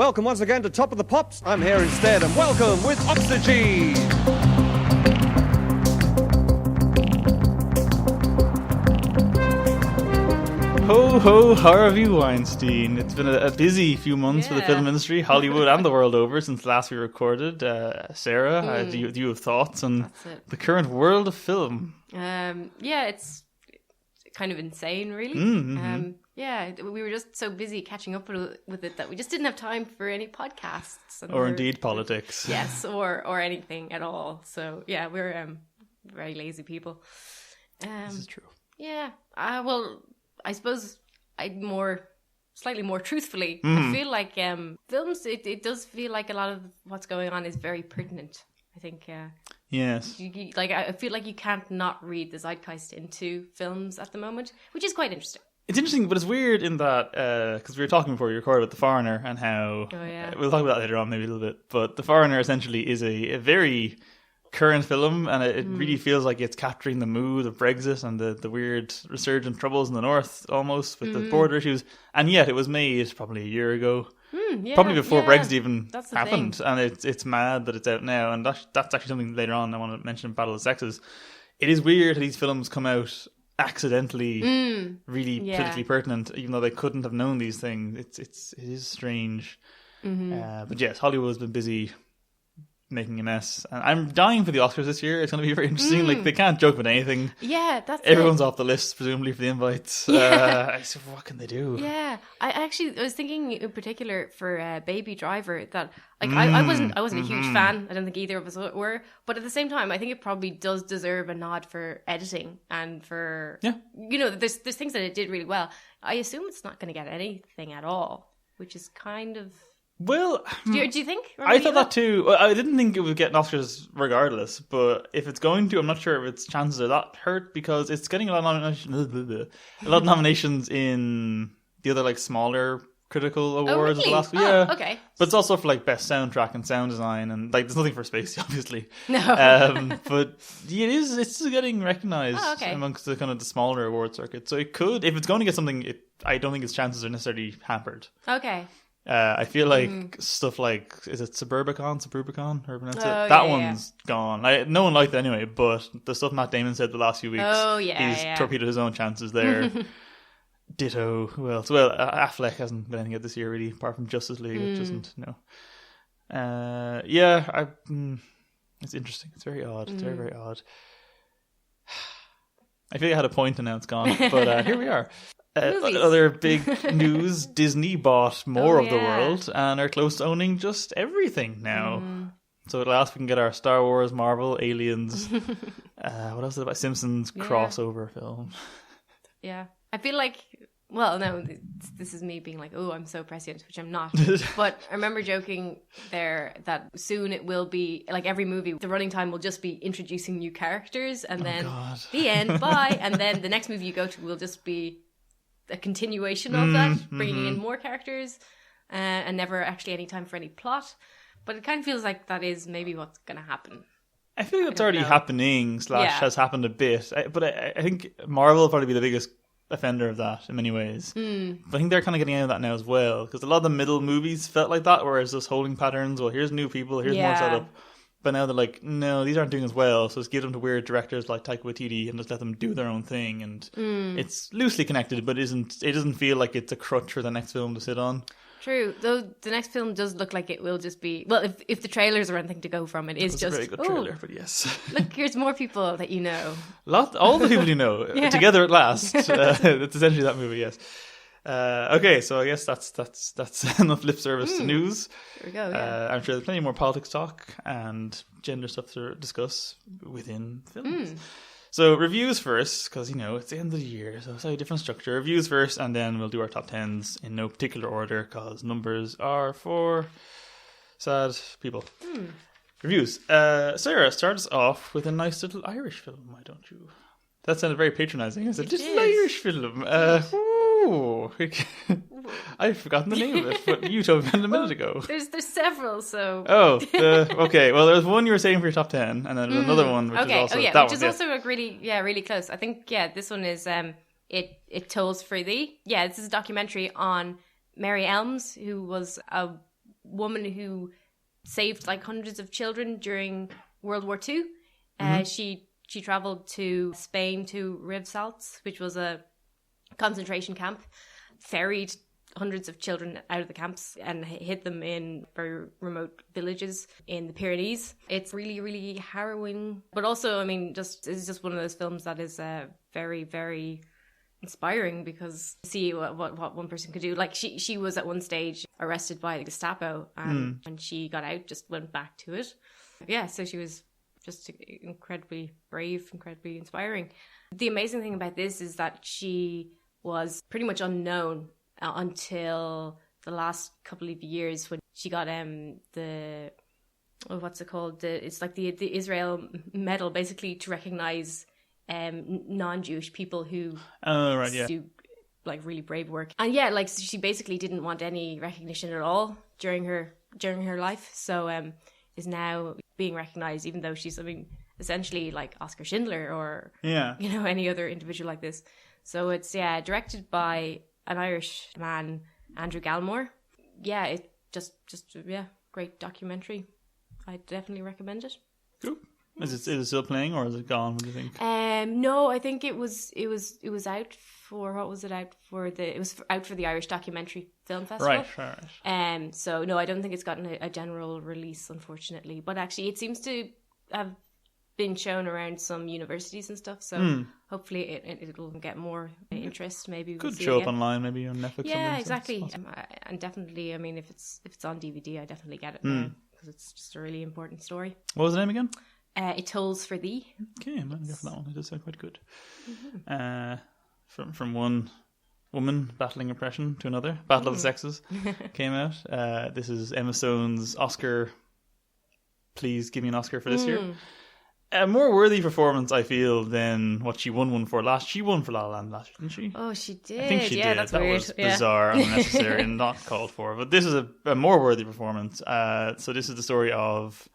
Welcome once again to Top of the Pops. I'm here instead, and welcome with Oxygen. Ho ho, Harvey Weinstein. It's been a busy few months for the film industry, Hollywood and the world over, since last we recorded. Sarah, do you have thoughts on the current world of film? It's kind of insane, really. We were just so busy catching up with it that we just didn't have time for any podcasts. Or indeed politics. Yes, or anything at all. So, yeah, we're very lazy people. This is true. Yeah. I suppose slightly more truthfully, I feel like films, it does feel like a lot of what's going on is very pertinent. I think, yes. I feel like you can't not read the zeitgeist into films at the moment, which is quite interesting. It's interesting, but it's weird in that, because we were talking before you recorded about The Foreigner and how, we'll talk about that later on maybe a little bit, but The Foreigner essentially is a very current film, and it really feels like it's capturing the mood of Brexit and the weird resurgent troubles in the north, almost, with the border issues, and yet it was made probably a year ago. Probably before Brexit even happened, and it's mad that it's out now, and that's actually something later on I want to mention in Battle of the Sexes. It is weird that these films come out accidentally really politically pertinent, even though they couldn't have known these things. It is strange. But yes, Hollywood has been busy making a mess, and I'm dying for the Oscars this year. It's going to be very interesting. Like, they can't joke with anything. Everyone's off the list presumably for the invites. What can they do? I was thinking in particular for Baby Driver that I wasn't a huge fan. I don't think either of us were, but at the same time I think it probably does deserve a nod for editing and for there's things that it did really well. I assume it's not going to get anything at all, which is kind of... Well, do you think? I thought that too. I didn't think it would get Oscars regardless, but if it's going to, I'm not sure if its chances are that hurt, because it's getting a lot of nominations in the other like smaller critical awards of the last week. Okay. But it's also for like best soundtrack and sound design, and like there's nothing for Spacey, obviously. No. But it's still getting recognised amongst the kind of the smaller award circuit. So it could, if it's going to get something, I don't think its chances are necessarily hampered. Okay. I feel like stuff like, is it Suburbicon, however that's it? That one's gone. No one liked it anyway, but the stuff Matt Damon said the last few weeks, he's torpedoed his own chances there. Ditto. Who else? Well, Affleck hasn't been anything yet this year, really, apart from Justice League, which isn't, it's interesting. It's very odd. It's very, very odd. I feel I had a point and now it's gone, but here we are. Other big news, Disney bought more of the world and are close to owning just everything now. So at last we can get our Star Wars, Marvel, Aliens, what else is it about? Simpsons crossover film. Yeah. I feel like, well, no, this is me being like, oh, I'm so prescient, which I'm not. But I remember joking there that soon it will be, like every movie, the running time will just be introducing new characters and then the end, bye. And then the next movie you go to will just be a continuation of that, bringing in more characters and never actually any time for any plot. But it kind of feels like that is maybe what's going to happen. I feel like it's already happening / has happened a bit. But I think Marvel will probably be the biggest offender of that in many ways. But I think they're kind of getting out of that now as well, because a lot of the middle movies felt like that, whereas those holding patterns, well, here's new people, here's more setup. But now they're like, no, these aren't doing as well, so let's give them to weird directors like Taika Waititi and just let them do their own thing. And it's loosely connected, but it doesn't feel like it's a crutch for the next film to sit on. True, though the next film does look like it will just be, well, if the trailers are anything to go from, it is just a very good trailer, but yes. Look, here's more people that you know. All the people you know, together at last. It's essentially that movie, yes. Okay, so I guess that's enough lip service to news. There we go. I'm sure there's plenty more politics talk and gender stuff to discuss within films. So reviews first, because it's the end of the year, so it's a different structure. Reviews first, and then we'll do our top 10s in no particular order, because numbers are for sad people. Reviews. Sarah, start us off with a nice little Irish film, why don't you? That sounded very patronising. It's a little Irish film. I've forgotten the name of it, but you told me a minute ago. There's several, so... Okay. Well, there was one you were saying for your top 10, and then there's another one, which is also... which is also like really close. I think, this one is ItTolls for Thee. Yeah, this is a documentary on Mary Elms, who was a woman who saved like hundreds of children during World War II. She traveled to Spain to Rivesaltes, which was a concentration camp, ferried hundreds of children out of the camps and hid them in very remote villages in the Pyrenees. It's really, really harrowing. But also, I mean, it's just one of those films that is very, very inspiring, because see what one person could do. Like she was at one stage arrested by the Gestapo, and when she got out, just went back to it. Yeah, so she was just incredibly brave, incredibly inspiring. The amazing thing about this is that she was pretty much unknown until the last couple of years, when she got what's it called? It's like the Israel medal, basically, to recognize non-Jewish people who do like really brave work. And yeah, like she basically didn't want any recognition at all during her life. So is now being recognized, even though she's, I mean, essentially like Oscar Schindler or any other individual like this. So it's directed by an Irish man, Andrew Gallimore. Yeah, it just great documentary. I definitely recommend it. Cool. Is it still playing, or is it gone? What do you think? No, I think it was out for, what was it out for? It was out for the Irish Documentary Film Festival. Right. So no, I don't think it's gotten a general release, unfortunately. But actually, it seems to have been shown around some universities and stuff. So hopefully it'll get more interest. Maybe we'll could show up online, maybe on Netflix. Yeah, exactly. And definitely, I mean, if it's on DVD, I definitely get it now, because it's just a really important story. What was the name again? ItTolls for Thee. Okay, I'm going to go for that one. It does sound quite good. From one woman battling oppression to another, Battle of the Sexes came out. This is Emma Stone's Oscar. Please give me an Oscar for this year. A more worthy performance, I feel, than what she won one for last. She won for La La Land last year, didn't she? Oh, she did. I think she did. That's that weird. was bizarre and unnecessary and not called for. But this is a more worthy performance. So this is the story of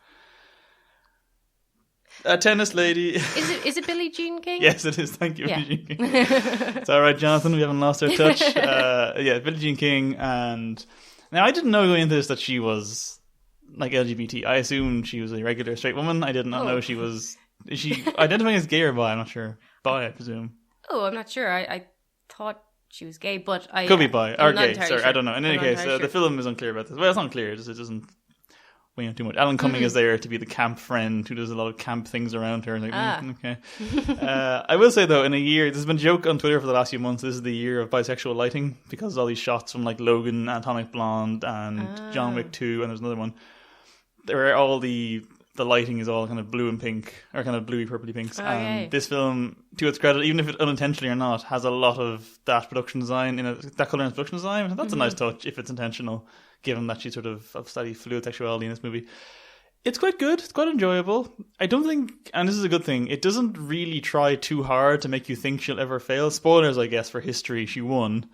a tennis lady. Is it Billie Jean King? Yes, it is. Thank you, Billie Jean King. It's all right, Jonathan. We haven't lost our touch. Billie Jean King. And now, I didn't know going into this that she was like LGBT. I assumed she was a regular straight woman. I did not know she was. Is she identifying as gay or bi? I'm not sure. Bi, I presume. Oh, I'm not sure. I thought she was gay, but I could be bi or gay. Sorry, sure. I don't know. In any case, the film is unclear about this. Well, it's not clear. It doesn't weighing out too much. Alan Cumming is there to be the camp friend who does a lot of camp things around her. Like, okay. I will say, though, in a year, there's been a joke on Twitter for the last few months, this is the year of bisexual lighting, because all these shots from like Logan, Atomic Blonde, and John Wick 2, and there's another one, where all the lighting is all kind of blue and pink, or kind of bluey, purpley pinks. Okay. And this film, to its credit, even if it unintentionally or not, has a lot of that production design, that colour in its production design. And that's a nice touch if it's intentional, given that she's sort of slightly fluid sexuality in this movie. It's quite good. It's quite enjoyable. I don't think, and this is a good thing, it doesn't really try too hard to make you think she'll ever fail. Spoilers, I guess, for history. She won.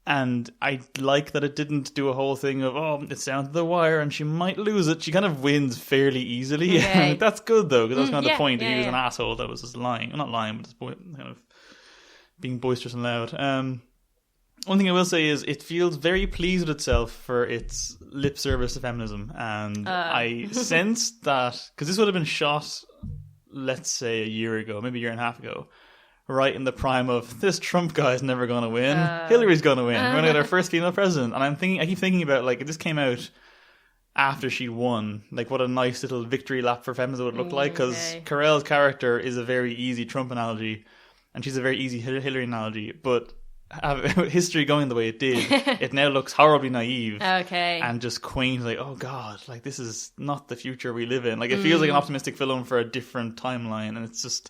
And I like that it didn't do a whole thing of, it's down to the wire and she might lose it. She kind of wins fairly easily. Okay. That's good, though, because that's kind of the point. He was an asshole that was just lying. Well, not lying, but just kind of being boisterous and loud. One thing I will say is it feels very pleased with itself for its lip service to feminism. And I sense that, because this would have been shot, let's say, a year ago, maybe a year and a half ago, right in the prime of, this Trump guy's never going to win. Hillary's going to win. We're going to get our first female president. And I keep thinking about, like, if this came out after she won, like, what a nice little victory lap for feminism would look like. Because Carell's character is a very easy Trump analogy, and she's a very easy Hillary analogy. But history going the way it did, it now looks horribly naive and just quaint, like, oh god, like, this is not the future we live in. Like, it feels like an optimistic film for a different timeline, and it's just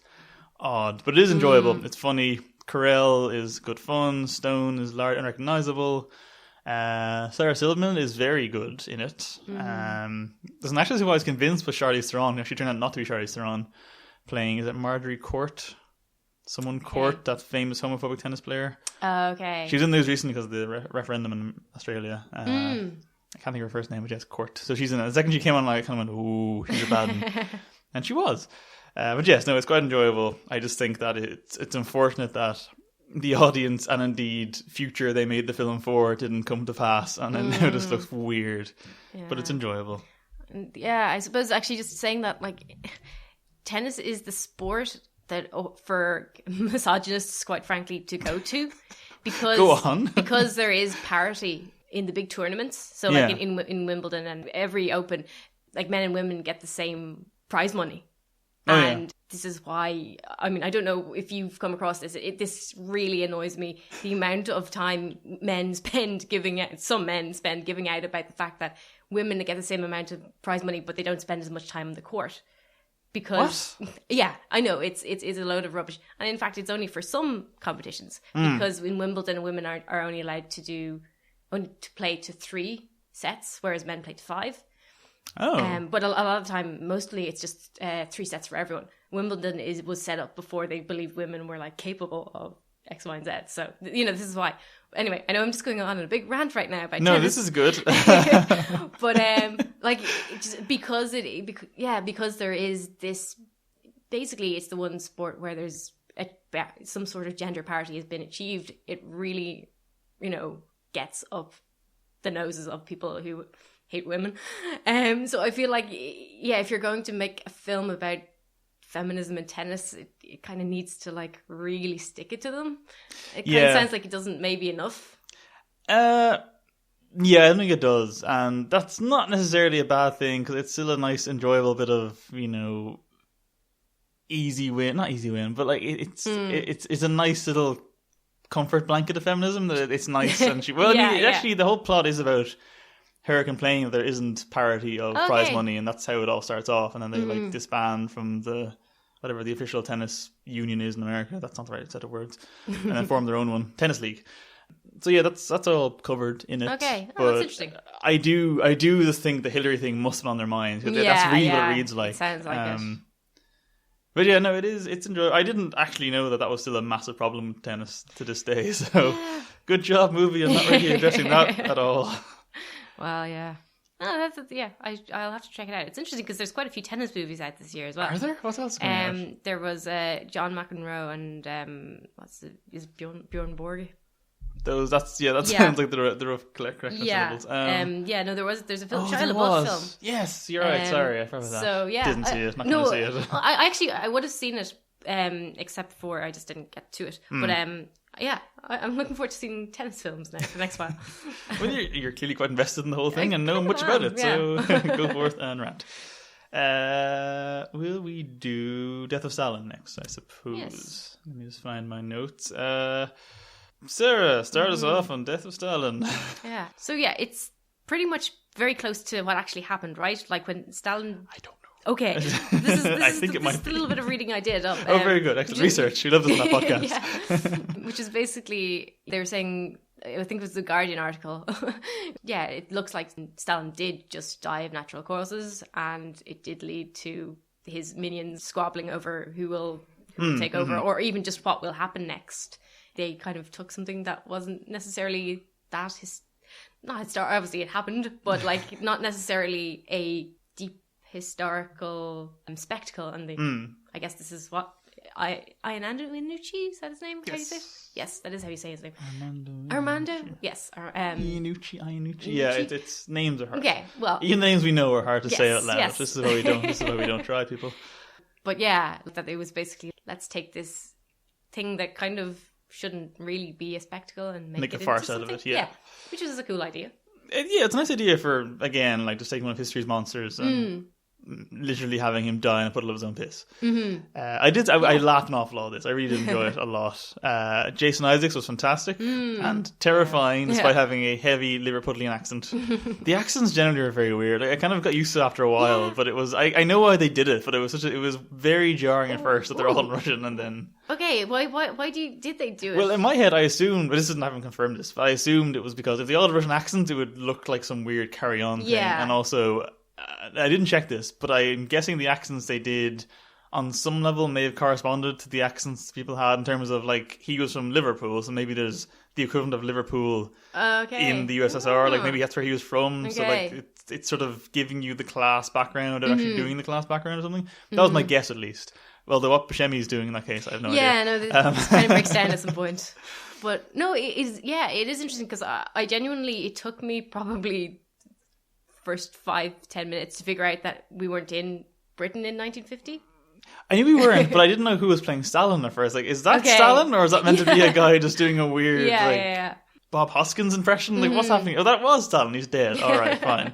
odd, but it is enjoyable. It's funny. Carell is good fun. Stone is large and recognizable. Sarah Silverman is very good in it. There's an actress who I was convinced was Charlize Theron, who actually turned out not to be Charlize Theron, playing, is it Marjorie Court? Court, that famous homophobic tennis player. She was in the news recently because of the referendum in Australia. I can't think of her first name, but yes, Court. So she's in it. The second she came on, I kind of went, ooh, she's a bad one. And she was. But yes, no, it's quite enjoyable. I just think that it's unfortunate that the audience and indeed future they made the film for didn't come to pass, and then now it just looks weird. Yeah. But it's enjoyable. Yeah, I suppose actually just saying that, like, tennis is the sport that for misogynists, quite frankly, to go to, because go on. because there is parity in the big tournaments. So like in Wimbledon and every Open, like men and women get the same prize money. And this is why, I mean, I don't know if you've come across this. This really annoys me. The amount of time some men spend giving out about the fact that women get the same amount of prize money, but they don't spend as much time on the court. Because, yeah, I know, it's a load of rubbish. And in fact, it's only for some competitions. Because in Wimbledon, women are only allowed to play to 3 sets, whereas men play to 5. Oh. But a lot of the time, mostly it's just 3 sets for everyone. Wimbledon was set up before they believed women were like capable of X, Y, and Z. So, this is why. Anyway, I know I'm just going on a big rant right now about tennis. This is good. But because there is this, basically it's the one sport where there's some sort of gender parity has been achieved. It really, gets up the noses of people who hate women. So I feel like, if you're going to make a film about feminism in tennis, it kind of needs to like really stick it to them. It kind of sounds like it doesn't maybe enough. I don't think it does, and that's not necessarily a bad thing, because it's still a nice, enjoyable bit of not easy win, but like it's a nice little comfort blanket of feminism. That it's nice, and actually the whole plot is about her complaining that there isn't parity of prize money, and that's how it all starts off. And then they like disband from the whatever the official tennis union is in America. That's not the right set of words. And then form their own one, tennis league. So that's all covered in it. Okay, that's interesting. I do just think the Hillary thing must have been on their minds. That's really what it reads like. It sounds like it. But it's enjoyable. I didn't actually know that was still a massive problem with tennis to this day. So good job, movie, and not really addressing that at all. Well, yeah. No, I'll have to check it out. It's interesting because there's quite a few tennis movies out this year as well. Are there? What else coming out? There was John McEnroe and is Bjorn Borg. That sounds like the rough correction syllables. There's a film, Shia LaBeouf film. Yes, you're right. Sorry, I forgot that. So didn't see it. Not going to see it. I would have seen it, except for I just didn't get to it. But I'm looking forward to seeing tennis films now for the next while. Well, you're clearly quite invested in the whole thing and know much about it, so go forth and rant. Will we do Death of Stalin next, I suppose? Yes. Let me just find my notes. Sarah, start us off on Death of Stalin. Yeah. So it's pretty much very close to what actually happened, right? Like when Stalin... I don't know. Okay, this is a little bit of reading I did. Very good. Excellent research. We love this on that podcast. Which is basically, they were saying, I think it was the Guardian article. It looks like Stalin did just die of natural causes, and it did lead to his minions squabbling over who will take over, or even just what will happen next. They kind of took something that wasn't necessarily that not historical. Obviously, it happened, but like not necessarily a deep historical spectacle, and they I guess this is what Armando Iannucci, is that his name? How do you say it? Yes, that is how you say his name. Armando? Yes. Iannucci. Yeah, it's names are hard. Okay, well, even the names we know are hard to say out loud. Yes. This is why we don't try, people. But that it was basically, let's take this thing that kind of shouldn't really be a spectacle and make it a farce out of it. Yeah, which is a cool idea. It's a nice idea for, again, like just taking one of history's monsters and literally having him die in a puddle of his own piss. I laughed an awful lot at this. I really did enjoy it a lot. Jason Isaacs was fantastic and terrifying, despite having a heavy Liverpudlian accent. The accents generally are very weird. I kind of got used to it after a while, but it was I know why they did it, but it was very jarring at first that they're all in Russian, and then why did they do it? Well, in my head, I assumed, but I haven't confirmed this, but I assumed it was because if they all had Russian accents, it would look like some weird carry-on thing, and also. I didn't check this, but I'm guessing the accents they did on some level may have corresponded to the accents people had in terms of, like, he was from Liverpool, so maybe there's the equivalent of Liverpool in the USSR, like maybe that's where he was from, so like it's sort of giving you the class background and actually doing the class background or something. That was my guess, at least. Although what Buscemi's doing in that case, I have no idea. Yeah, no, this kind of breaks down at some point. But no, it is interesting because I genuinely, it took me probably first 5-10 minutes to figure out that we weren't in Britain in 1950. I knew we weren't, but I didn't know who was playing Stalin at first. Like, is that Stalin, or is that meant to be a guy just doing a weird Bob Hoskins impression? Like, what's happening? Oh, that was Stalin. He's dead. All right, fine.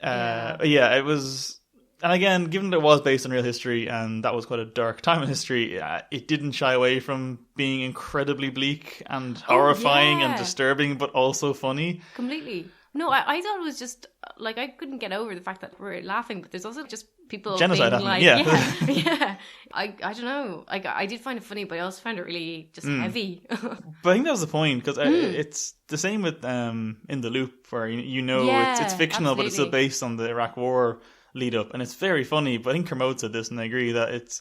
It was... And again, given that it was based on real history, and that was quite a dark time in history, it didn't shy away from being incredibly bleak and horrifying and disturbing, but also funny. Completely. No, I thought it was just, like, I couldn't get over the fact that we're laughing, but there's also just people genocide being happening, like... Yeah. I don't know. Like, I did find it funny, but I also found it really just heavy. But I think that was the point, because it's the same with In the Loop, where it's fictional, absolutely. but it's still based on the Iraq War lead up, and it's very funny. But I think Kermode said this, and I agree, that it's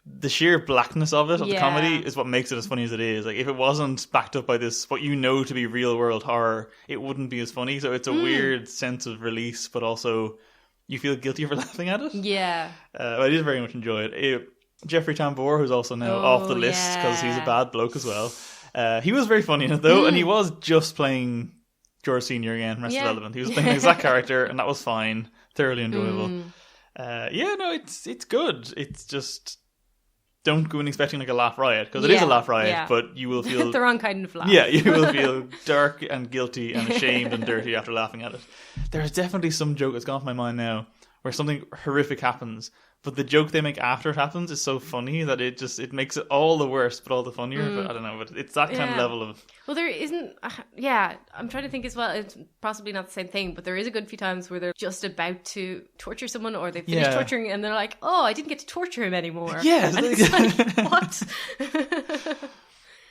the sheer blackness of it, of the comedy, is what makes it as funny as it is. Like, if it wasn't backed up by this, what to be real world horror, it wouldn't be as funny. So it's a weird sense of release, but also you feel guilty for laughing at it. Yeah. I did very much enjoy it. Jeffrey Tambor, who's also now off the list because he's a bad bloke as well. He was very funny in it though, and he was just playing George Senior again from Arrested Development. He was playing the exact character, and that was fine. Thoroughly enjoyable. It's good. It's just, don't go in expecting like a laugh riot, because it is a laugh riot, but you will feel the wrong kind of laugh. Yeah, you will feel dark and guilty and ashamed and dirty after laughing at it. There's definitely some joke that's gone off my mind now where something horrific happens, but the joke they make after it happens is so funny that it makes it all the worse, but all the funnier. But I don't know, but it's that kind of level of... Well, there isn't... I'm trying to think as well. It's possibly not the same thing, but there is a good few times where they're just about to torture someone, or they finish torturing and they're like, oh, I didn't get to torture him anymore. Yeah. And it's like, what?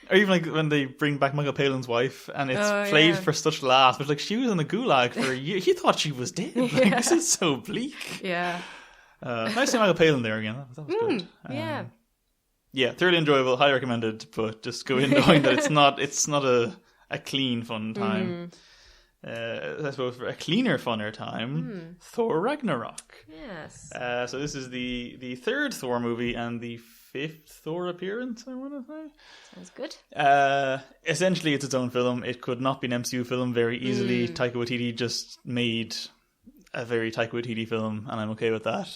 Or even like when they bring back Michael Palin's wife, and it's played for such laughs, but like, she was in the gulag for a year. He thought she was dead. Like, this is so bleak. Yeah. Nice to see Michael Palin there again. That was good. Thoroughly enjoyable, highly recommended, but just go in knowing that it's not a clean, fun time. I suppose for a cleaner, funner time, Thor Ragnarok. Yes. So this is the third Thor movie and the fifth Thor appearance, I want to say. Sounds good. Essentially, it's its own film. It could not be an MCU film very easily. Taika Waititi just made a very Taika Waititi film, and I'm okay with that.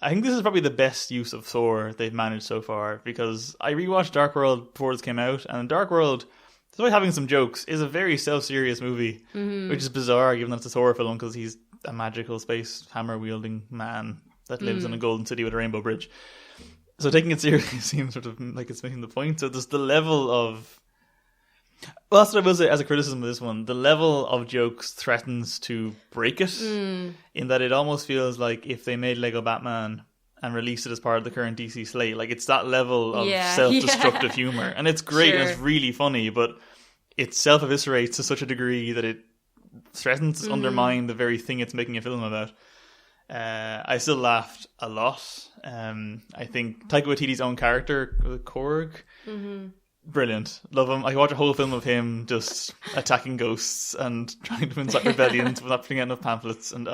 I think this is probably the best use of Thor they've managed so far, because I rewatched Dark World before this came out, and Dark World, despite having some jokes, is a very self-serious movie, which is bizarre given that it's a Thor film, because he's a magical space hammer-wielding man that lives in a golden city with a rainbow bridge. So taking it seriously seems sort of like it's making the point. So there's the level of... Well, that's what I will say as a criticism of this one. The level of jokes threatens to break it, in that it almost feels like if they made Lego Batman and released it as part of the current DC slate, like, it's that level of self-destructive humour. And it's great and it's really funny, but it self-eviscerates to such a degree that it threatens to undermine the very thing it's making a film about. I still laughed a lot. I think Taika Waititi's own character, Korg, brilliant. Love him. I could watch a whole film of him just attacking ghosts and trying to incite rebellions without putting out enough pamphlets. And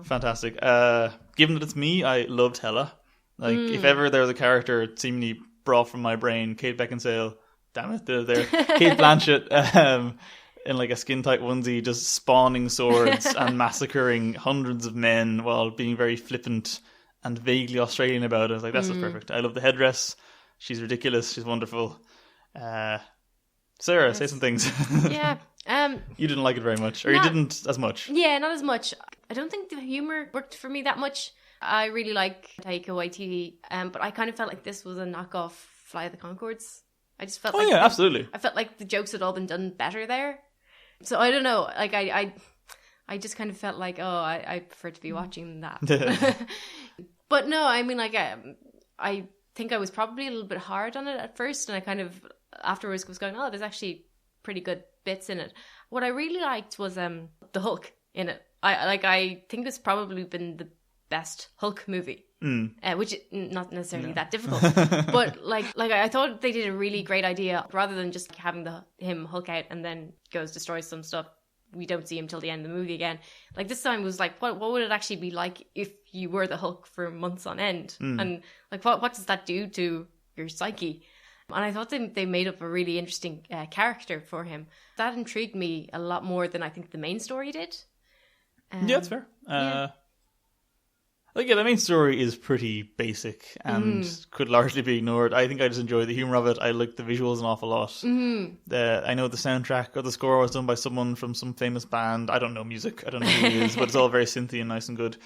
fantastic. Given that it's me, I loved Hela. Like, if ever there was a character seemingly brought from my brain, Kate Beckinsale, damn it, they're there. Kate Blanchett, in like a skin-tight onesie, just spawning swords and massacring hundreds of men while being very flippant and vaguely Australian about it. I was like, that's just perfect. I love the headdress. She's ridiculous. She's wonderful. Sarah, say some things. You didn't like it very much, or you didn't as much. Yeah, not as much. I don't think the humour worked for me that much. I really like Taika Waititi, but I kind of felt like this was a knockoff Fly of the Conchords. I just felt absolutely. I felt like the jokes had all been done better there. So I don't know. Like I just kind of felt like, I prefer to be watching that. But no, I mean, like, I think I was probably a little bit hard on it at first, and I kind of afterwards was going, there's actually pretty good bits in it. What I really liked was the Hulk in it. I think it's probably been the best Hulk movie. Which is not necessarily that difficult, but like I thought they did a really great idea, rather than just having him Hulk out and then goes destroys some stuff. we don't see him till the end of the movie again. Like this time was like, what would it actually be like if you were the Hulk for months on end? And like, what does that do to your psyche? And I thought they made up a really interesting character for him. That intrigued me a lot more than I think the main story did. Yeah, that's fair. Like, yeah, the main story is pretty basic and could largely be ignored. I think I just enjoy the humor of it. I like the visuals an awful lot. I know the soundtrack or the score was done by someone from some famous band. I don't know music. I don't know who it is, but it's all very synthy and nice and good.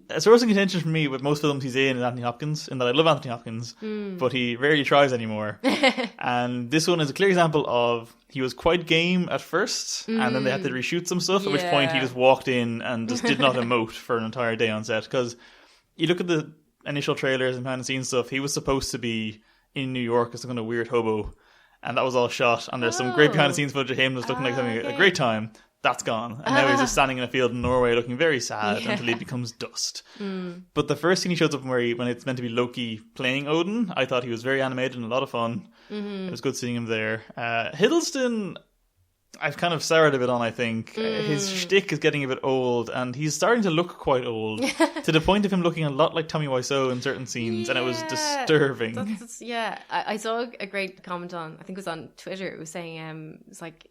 A source of contention for me with most films he's in is Anthony Hopkins, in that I love Anthony Hopkins, but he rarely tries anymore. And this one is a clear example of he was quite game at first, and then they had to reshoot some stuff, at which point he just walked in and just did not emote for an entire day on set. Because you look at the initial trailers and behind the scenes stuff, he was supposed to be in New York as some kind of weird hobo, and that was all shot, and there's some great behind the scenes footage of him just looking like having a great time. That's gone. And now he's just standing in a field in Norway looking very sad until he becomes dust. But the first scene he shows up when it's meant to be Loki playing Odin, I thought he was very animated and a lot of fun. It was good seeing him there. Hiddleston, I've kind of soured a bit on, I think. His shtick is getting a bit old, and he's starting to look quite old, to the point of him looking a lot like Tommy Wiseau in certain scenes, and it was disturbing. I saw a great comment on, I think it was on Twitter, it was saying, it's like,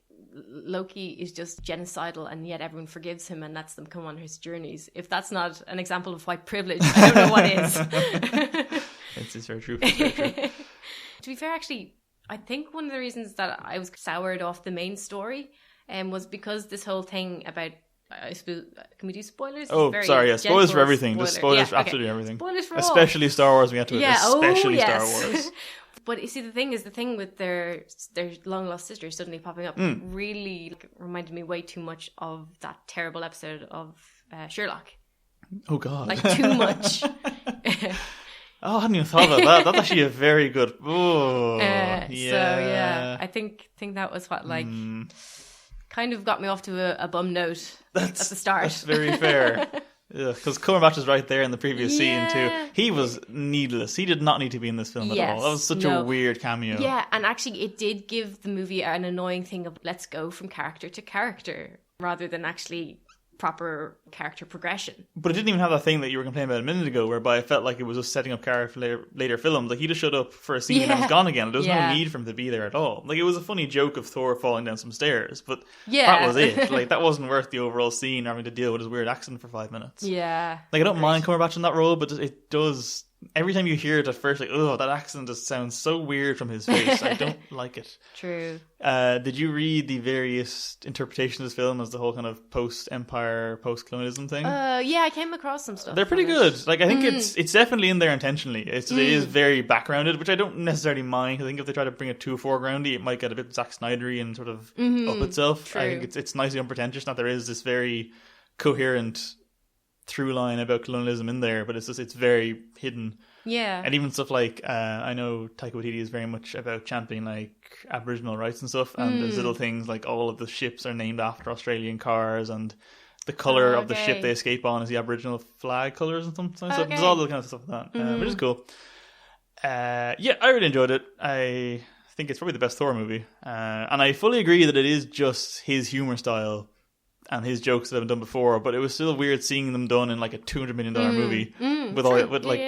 Loki is just genocidal and yet everyone forgives him and lets them come on his journeys. If that's not an example of white privilege, I don't know what is. It's very true. It's very true. To be fair, actually, I think one of the reasons that I was soured off the main story was because this whole thing about, I suppose, can we do spoilers? Oh, sorry, yeah, spoilers for everything. Just spoilers for absolutely everything. Spoilers for especially all. Star Wars, we have to especially Star Wars. But you see, the thing with their long lost sister suddenly popping up really reminded me way too much of that terrible episode of Sherlock. Oh God! Like too much. Oh, I hadn't even thought about that. That's actually a very good. Oh, yeah. So yeah, I think that was what kind of got me off to a bum note at the start. That's very fair. Because Cumberbatch is right there in the previous scene too. He was needless. He did not need to be in this film at all. That was such a weird cameo. Yeah, and actually it did give the movie an annoying thing of let's go from character to character rather than actually proper character progression. But it didn't even have that thing that you were complaining about a minute ago, whereby I felt like it was just setting up character for later films. Like he just showed up for a scene and then was gone again. There was no need for him to be there at all. Like it was a funny joke of Thor falling down some stairs, but that was it. Like that wasn't worth the overall scene having to deal with his weird accent for 5 minutes. Yeah. Like I don't mind Cumberbatch in that role, but it does. Every time you hear it at first, like, oh, that accent just sounds so weird from his face. I don't like it. True. Did you read the various interpretations of this film as the whole kind of post-empire, post-colonialism thing? Yeah, I came across some stuff. They're pretty good. Like, I think it's definitely in there intentionally. It is very backgrounded, which I don't necessarily mind. I think if they try to bring it too foregroundy, it might get a bit Zack Snydery and sort of up itself. True. I think it's nicely unpretentious that there is this very coherent through line about colonialism in there, but it's very hidden. Yeah. And even stuff like I know Taika Waititi is very much about championing like Aboriginal rights and stuff, and there's little things like all of the ships are named after Australian cars, and the colour of the ship they escape on is the Aboriginal flag colours and something. So there's all the kind of stuff like that, which is cool. Yeah, I really enjoyed it. I think it's probably the best Thor movie, and I fully agree that it is just his humour style and his jokes that have been done before, but it was still weird seeing them done in like a $200 million movie with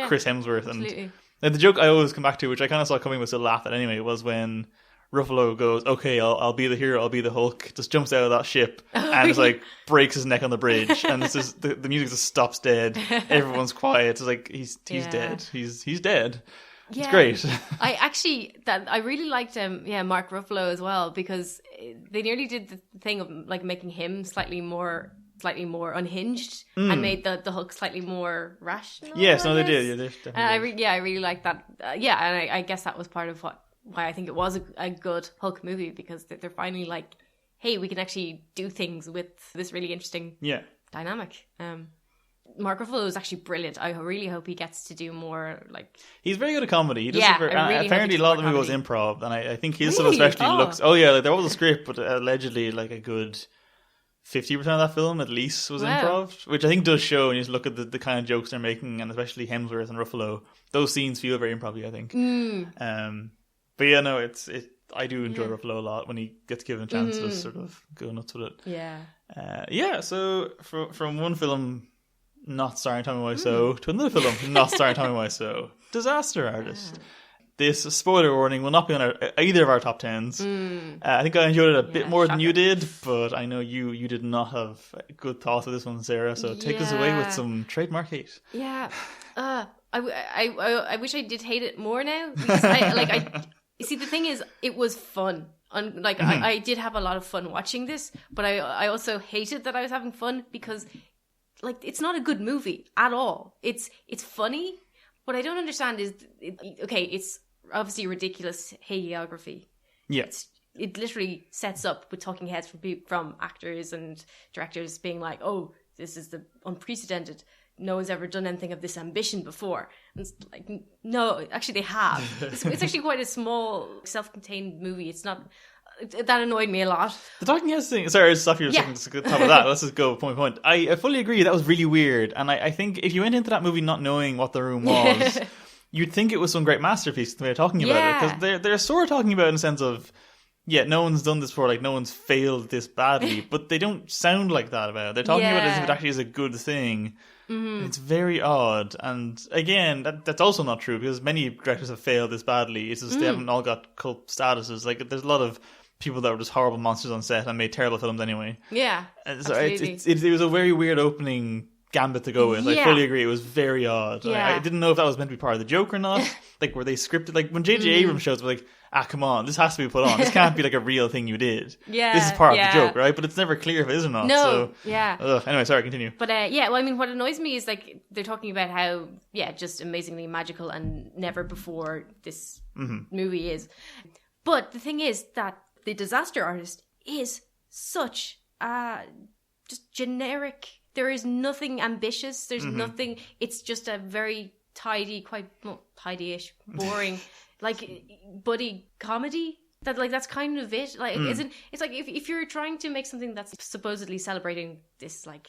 Chris Hemsworth. Absolutely. And the joke I always come back to, which I kind of saw coming but still laughed at anyway, was when Ruffalo goes, okay, I'll be the hero, I'll be the Hulk, just jumps out of that ship and just like breaks his neck on the bridge, and it's just, the music just stops dead, everyone's quiet, it's like he's dead, he's dead. It's great. I really liked Mark Ruffalo as well, because they nearly did the thing of like making him slightly more unhinged and made the Hulk slightly more rational. Yes, no, they did. Yeah, I really liked that. And I guess that was part of why I think it was a good Hulk movie, because they're finally like, hey, we can actually do things with this really interesting dynamic. Mark Ruffalo is actually brilliant. I really hope he gets to do more. Like, he's very good at comedy. He does really apparently a lot of the movie was improv, and I think his stuff especially looks. Oh yeah, like, there was a script, but allegedly like a good 50% of that film at least was improv, which I think does show when you just look at the kind of jokes they're making, and especially Hemsworth and Ruffalo. Those scenes feel very improv-y, I think. But yeah, no, I do enjoy Ruffalo a lot when he gets given a chance to sort of go nuts with it. Yeah. So from one film not starring Tommy Wiseau to another film not starring Tommy Wiseau, Disaster Artist. This, spoiler warning, will not be on either of our top 10s. I think I enjoyed it a bit more than you did, but I know you did not have good thoughts with this one, Sarah. So take us away with some trademark hate. Yeah, I wish I did hate it more now. Because I see, the thing is, it was fun. I did have a lot of fun watching this, but I also hated that I was having fun because, like, it's not a good movie at all. It's funny. What I don't understand is, it's obviously ridiculous hagiography. Yeah. It literally sets up with talking heads from actors and directors being like, oh, this is the unprecedented. No one's ever done anything of this ambition before. And it's like, no, actually they have. It's actually quite a small, self-contained movie. It's not... That annoyed me a lot. The talking heads thing... Sorry, I'll stop you a second to top of that. Let's just go point by point. I fully agree. That was really weird. And I think if you went into that movie not knowing what The Room was, you'd think it was some great masterpiece the way they're talking about it. Because they're sort of talking about it in the sense of, no one's done this before. Like, no one's failed this badly. But they don't sound like that about it. They're talking about it as if it actually is a good thing. It's very odd. And again, that's also not true because many directors have failed this badly. It's just they haven't all got cult statuses. Like, there's a lot of people that were just horrible monsters on set and made terrible films anyway. Yeah, and so it was a very weird opening gambit to go with. I fully agree. It was very odd. Yeah. I didn't know if that was meant to be part of the joke or not. Like, were they scripted? Like, when J.J. Abrams shows, we're like, come on, this has to be put on. This can't be like a real thing you did. Yeah, this is part of the joke, right? But it's never clear if it is or not. No, so, anyway, sorry, continue. But well, I mean, what annoys me is like they're talking about how just amazingly magical and never before this movie is. But the thing is that the Disaster Artist is such just generic. There is nothing ambitious. There's nothing. It's just a very tidy, quite tidy-ish, boring, like buddy comedy. That's kind of it. Like, isn't it's like if you're trying to make something that's supposedly celebrating this like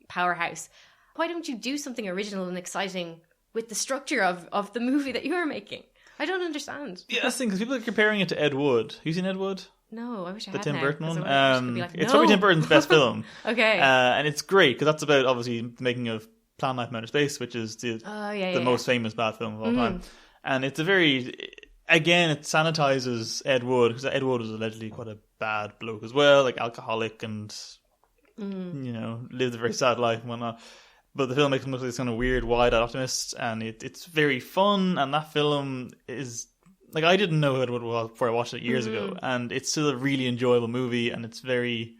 powerhouse, why don't you do something original and exciting with the structure of the movie that you're making? I don't understand. Yeah, that's the thing, because people are comparing it to Ed Wood. Have you seen Ed Wood? No, I wish I had. The Tim Burton one? Like, it's probably Tim Burton's best film. Okay. And it's great, because that's about, obviously, the making of Plan 9 from Outer Space, which is the most famous bad film of all time. And it's a very... Again, it sanitizes Ed Wood, because Ed Wood was allegedly quite a bad bloke as well, like alcoholic and, lived a very sad life and whatnot. But the film makes him look like this kind of weird, wide-eyed optimist, and it's very fun, and that film is... Like, I didn't know who Ed Wood was before I watched it years ago, and it's still a really enjoyable movie, and it's very...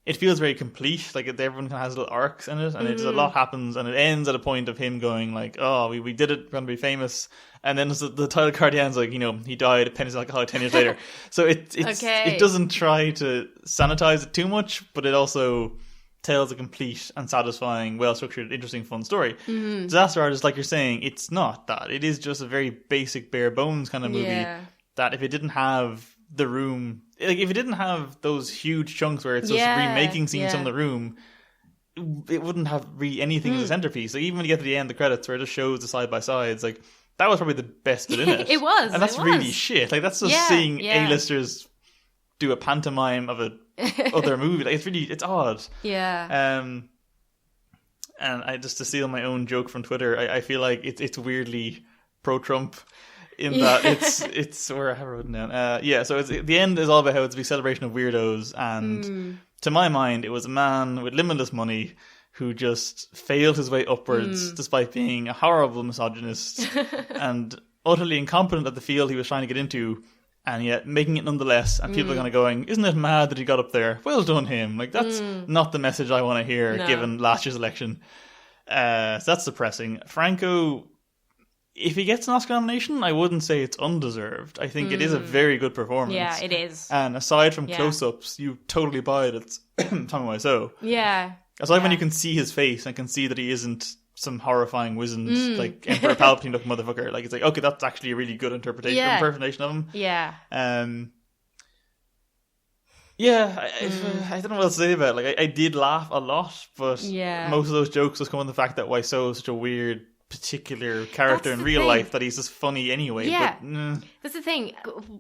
It feels very complete, like everyone kind of has little arcs in it, and it's a lot happens, and it ends at a point of him going like, oh, we did it, we're going to be famous, and then the title card ends like, he died a penniless alcoholic 10 years later. So it doesn't try to sanitize it too much, but it also tells a complete and satisfying, well-structured, interesting, fun story. Disaster Artist, like you're saying, it's not that. It is just a very basic, bare-bones kind of movie that if it didn't have The Room... Like, if it didn't have those huge chunks where it's just remaking scenes from The Room, it wouldn't have really anything as a centerpiece. Like, even when you get to the end, the credits, where it just shows the side-by-sides, like, that was probably the best bit in it. It was. And that's really shit. Like, that's just seeing A-listers do a pantomime of a other movie. Like, it's odd. Yeah. And I just to steal my own joke from Twitter, I feel like it's weirdly pro-Trump in that it's where I have it written down. So it's the end is all about how it's a big celebration of weirdos, and to my mind, it was a man with limitless money who just failed his way upwards despite being a horrible misogynist and utterly incompetent at the field he was trying to get into. And yet making it nonetheless, and people are kind of going, isn't it mad that he got up there? Well done him. Like, that's not the message I want to hear, given last year's election. So that's depressing. Franco, if he gets an Oscar nomination, I wouldn't say it's undeserved. I think it is a very good performance. Yeah, it is. And aside from close-ups, you totally buy it. It's Tommy Wiseau. Yeah. Aside when you can see his face and can see that he isn't some horrifying wizened like Emperor Palpatine looking motherfucker. Like, it's like, okay, that's actually a really good impersonation of him. Yeah. I don't know what else to say about it. Like, I did laugh a lot, but most of those jokes was coming from the fact that Wiseau is such a weird particular character in real life that he's just funny anyway. Yeah, but, that's the thing.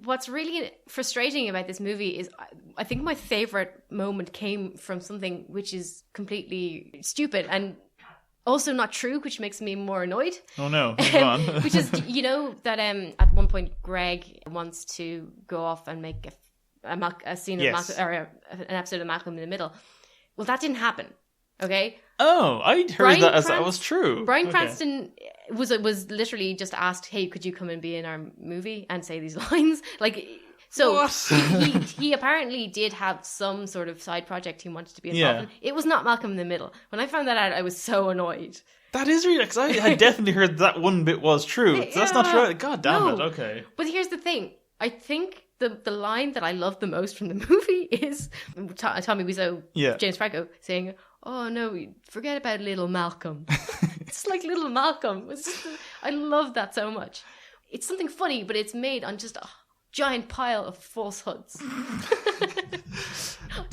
What's really frustrating about this movie is I think my favorite moment came from something which is completely stupid and also not true, which makes me more annoyed. Oh no, come on. Which is, you know, that at one point Greg wants to go off and make a scene of Malcolm, or an episode of Malcolm in the Middle. Well, that didn't happen. Okay. Oh, I heard that as that was true. Bryan Cranston was literally just asked, "Hey, could you come and be in our movie and say these lines?" Like, so he apparently did have some sort of side project he wanted to be involved in. It was not Malcolm in the Middle. When I found that out, I was so annoyed. That is really, because I had definitely heard that one bit was true. So that's not true. God damn it. Okay. But here's the thing. I think the line that I love the most from the movie is Tommy Wiseau, James Franco, saying, "Oh no, forget about little Malcolm." It's like little Malcolm. I love that so much. It's something funny, but it's made on just a giant pile of falsehoods.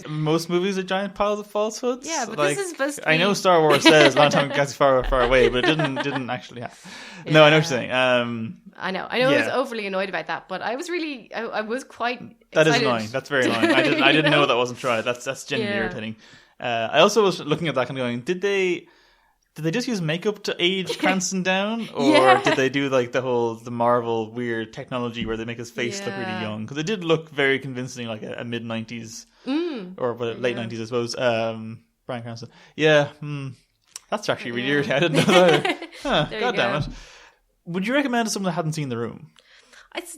Most movies are giant piles of falsehoods. Yeah, but this is supposed to be... I know Star Wars says a lot of time gets far away, but it didn't actually happen. Yeah. No, I know what you're saying. I know I was overly annoyed about that, but I was really I was quite excited. That is annoying. That's very annoying. I didn't know that wasn't true. That's genuinely irritating. I also was looking at that and going, did they just use makeup to age Cranston down, or did they do like the Marvel weird technology where they make his face look really young? Because it did look very convincing, like a mid 90s or late 90s, I suppose. Bryan Cranston. Yeah, that's actually really irritating. I didn't know that. God damn it. Would you recommend to someone that hadn't seen The Room?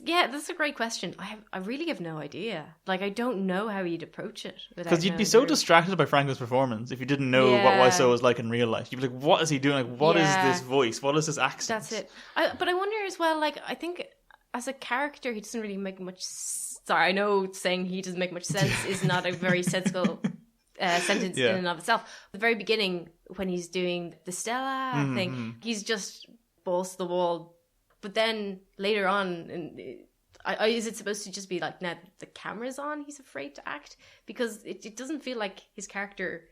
That's a great question. I really have no idea. Like, I don't know how you'd approach it. Because you'd be so distracted by Franco's performance if you didn't know what Wiseau was like in real life. You'd be like, what is he doing? Like, what is this voice? What is this accent? That's it. But I wonder as well, like, I think as a character, he doesn't really make much... Sorry, I know saying he doesn't make much sense is not a very sensible sentence in and of itself. At the very beginning, when he's doing the Stella thing, he's just balls to the wall. But then later on, is it supposed to just be like, now the camera's on, he's afraid to act? Because it doesn't feel like his character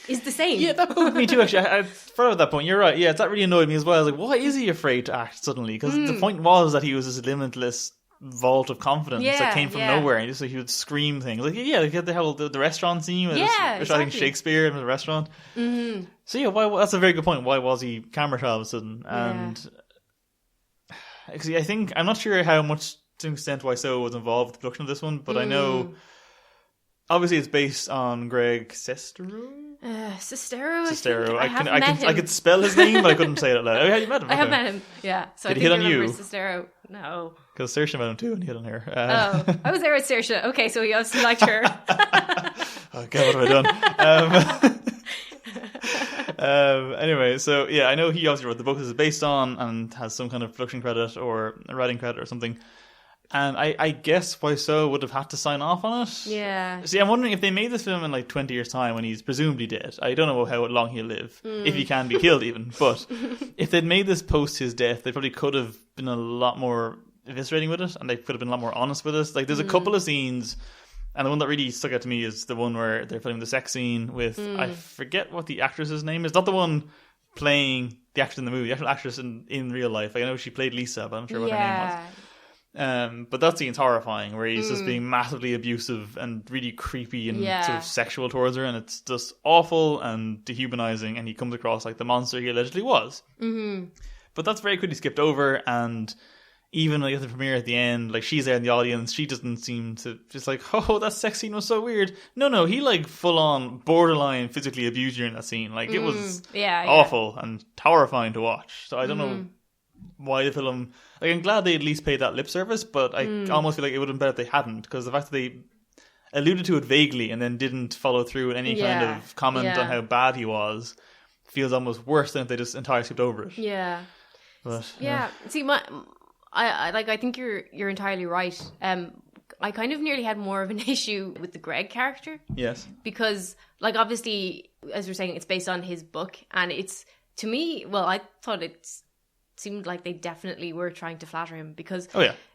is the same. Yeah, that bugged me too, actually. I forgot at that point. You're right. Yeah, that really annoyed me as well. I was like, why is he afraid to act suddenly? Because the point was that he was this limitless vault of confidence that came from nowhere. And he would scream things. Like, he had the restaurant scene, which I think Shakespeare in the restaurant. Mm-hmm. So yeah, that's a very good point. Why was he camera shy all of a sudden? And... Actually, I think I'm not sure how much to an extent Wiseau was involved with the production of this one, but I know obviously it's based on Greg Sestero. Sestero. I could spell his name, but I couldn't say it out loud. Oh, yeah, you met him. I have met him. Yeah. So Did I he think hit on you? Sestero. No. Because Saoirse met him too, and he hit on her. I was there with Saoirse. Okay, so he obviously liked her. Oh God, what have I done? Anyway, so yeah, I know he obviously wrote the book this is based on and has some kind of production credit or a writing credit or something. And I guess Wiseau would have had to sign off on it. Yeah. See, I'm wondering if they made this film in like 20 years' time when he's presumably dead. I don't know how long he'll live, if he can be killed even. But if they'd made this post his death, they probably could have been a lot more eviscerating with it, and they could have been a lot more honest with it. Like, there's a couple of scenes... And the one that really stuck out to me is the one where they're filming the sex scene with, I forget what the actress's name is. Not the one playing the actress in the movie, the actual actress in real life. Like, I know she played Lisa, but I'm not sure what her name was. But that scene's horrifying, where he's just being massively abusive and really creepy and sort of sexual towards her. And it's just awful and dehumanizing. And he comes across like the monster he allegedly was. Mm-hmm. But that's very quickly skipped over, and... Even like at the premiere at the end, like she's there in the audience, she doesn't seem to just like, oh, that sex scene was so weird. No, he like full on borderline physically abused her in that scene. Like it was awful and horrifying to watch. So I don't know why the film. Like I'm glad they at least paid that lip service, but I almost feel like it would have been better if they hadn't, because the fact that they alluded to it vaguely and then didn't follow through with any kind of comment on how bad he was feels almost worse than if they just entirely skipped over it. Yeah. But see, I think you're entirely right. I kind of nearly had more of an issue with the Greg character. Yes. Because, like, obviously, as we're saying, it's based on his book, and it's, to me, well, I thought it seemed like they definitely were trying to flatter him, because,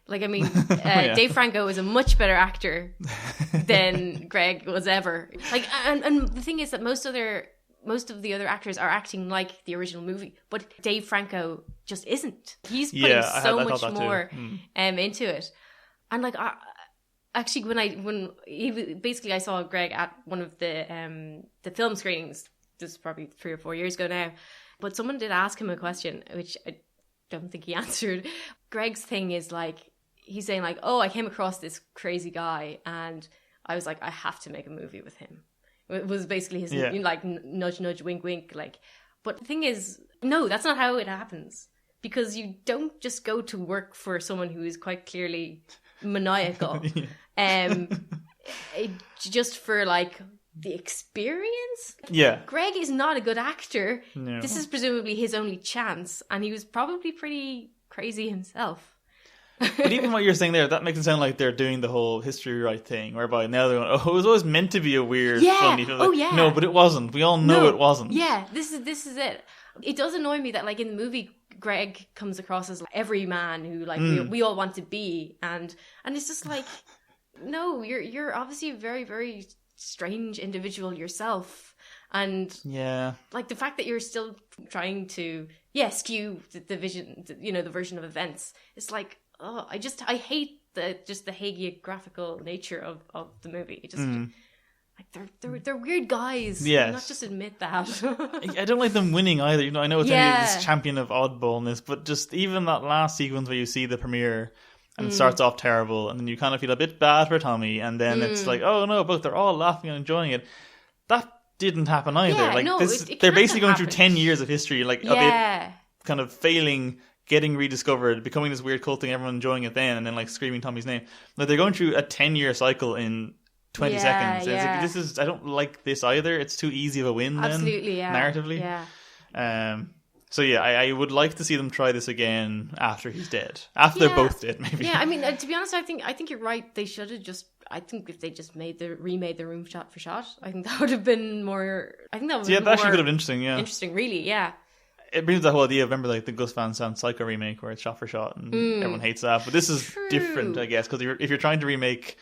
like, I mean, Dave Franco is a much better actor than Greg was ever. Like, and the thing is that most other most of the other actors are acting like the original movie, but Dave Franco just isn't. He's putting so much more into it. And like, actually, I saw Greg at one of the film screenings. This is probably 3 or 4 years ago now, but someone did ask him a question, which I don't think he answered. Greg's thing is like, he's saying like, oh, I came across this crazy guy and I was like, I have to make a movie with him. It was basically his like nudge, nudge, wink, wink. Like, but the thing is, no, that's not how it happens, because you don't just go to work for someone who is quite clearly maniacal, just for like the experience. Yeah, Greg is not a good actor. No. This is presumably his only chance, and he was probably pretty crazy himself. But even what you're saying there, that makes it sound like they're doing the whole history right thing, whereby now they're going, oh, it was always meant to be a weird, funny film. Like, no, but it wasn't. We all know it wasn't. Yeah, this is it. It does annoy me that, like, in the movie, Greg comes across as like, every man who, like, we all want to be, and it's just like, no, you're obviously a very, very strange individual yourself, and like the fact that you're still trying to skew the vision, the version of events. It's like, oh, I hate the hagiographical nature of the movie. It just like they're weird guys. Yes. Not just admit that. I don't like them winning either. I know it's only this champion of oddballness, but just even that last sequence where you see the premiere and it starts off terrible, and then you kind of feel a bit bad for Tommy, and then it's like, oh no, but they're all laughing and enjoying it. That didn't happen either. Yeah, like no, they're basically going through 10 years of history, like of it kind of failing, getting rediscovered, becoming this weird cult thing, everyone enjoying it then, and then like screaming Tommy's name. Like they're going through a 10-year cycle in 20 seconds. Yeah. It's like, I don't like this either. It's too easy of a win then. Absolutely, narratively. Yeah. So yeah, I would like to see them try this again after he's dead. After they're both dead, maybe. Yeah, I mean, to be honest, I think you're right. They should have just. I think if they just remade the room shot for shot, I think that would have been more. I think that would. That actually could have been interesting. Yeah, interesting, really. Yeah. It brings that whole idea. Remember, like the Gus Van Sant Psycho remake, where it's shot for shot, and everyone hates that. But this is different, I guess, because if you're trying to remake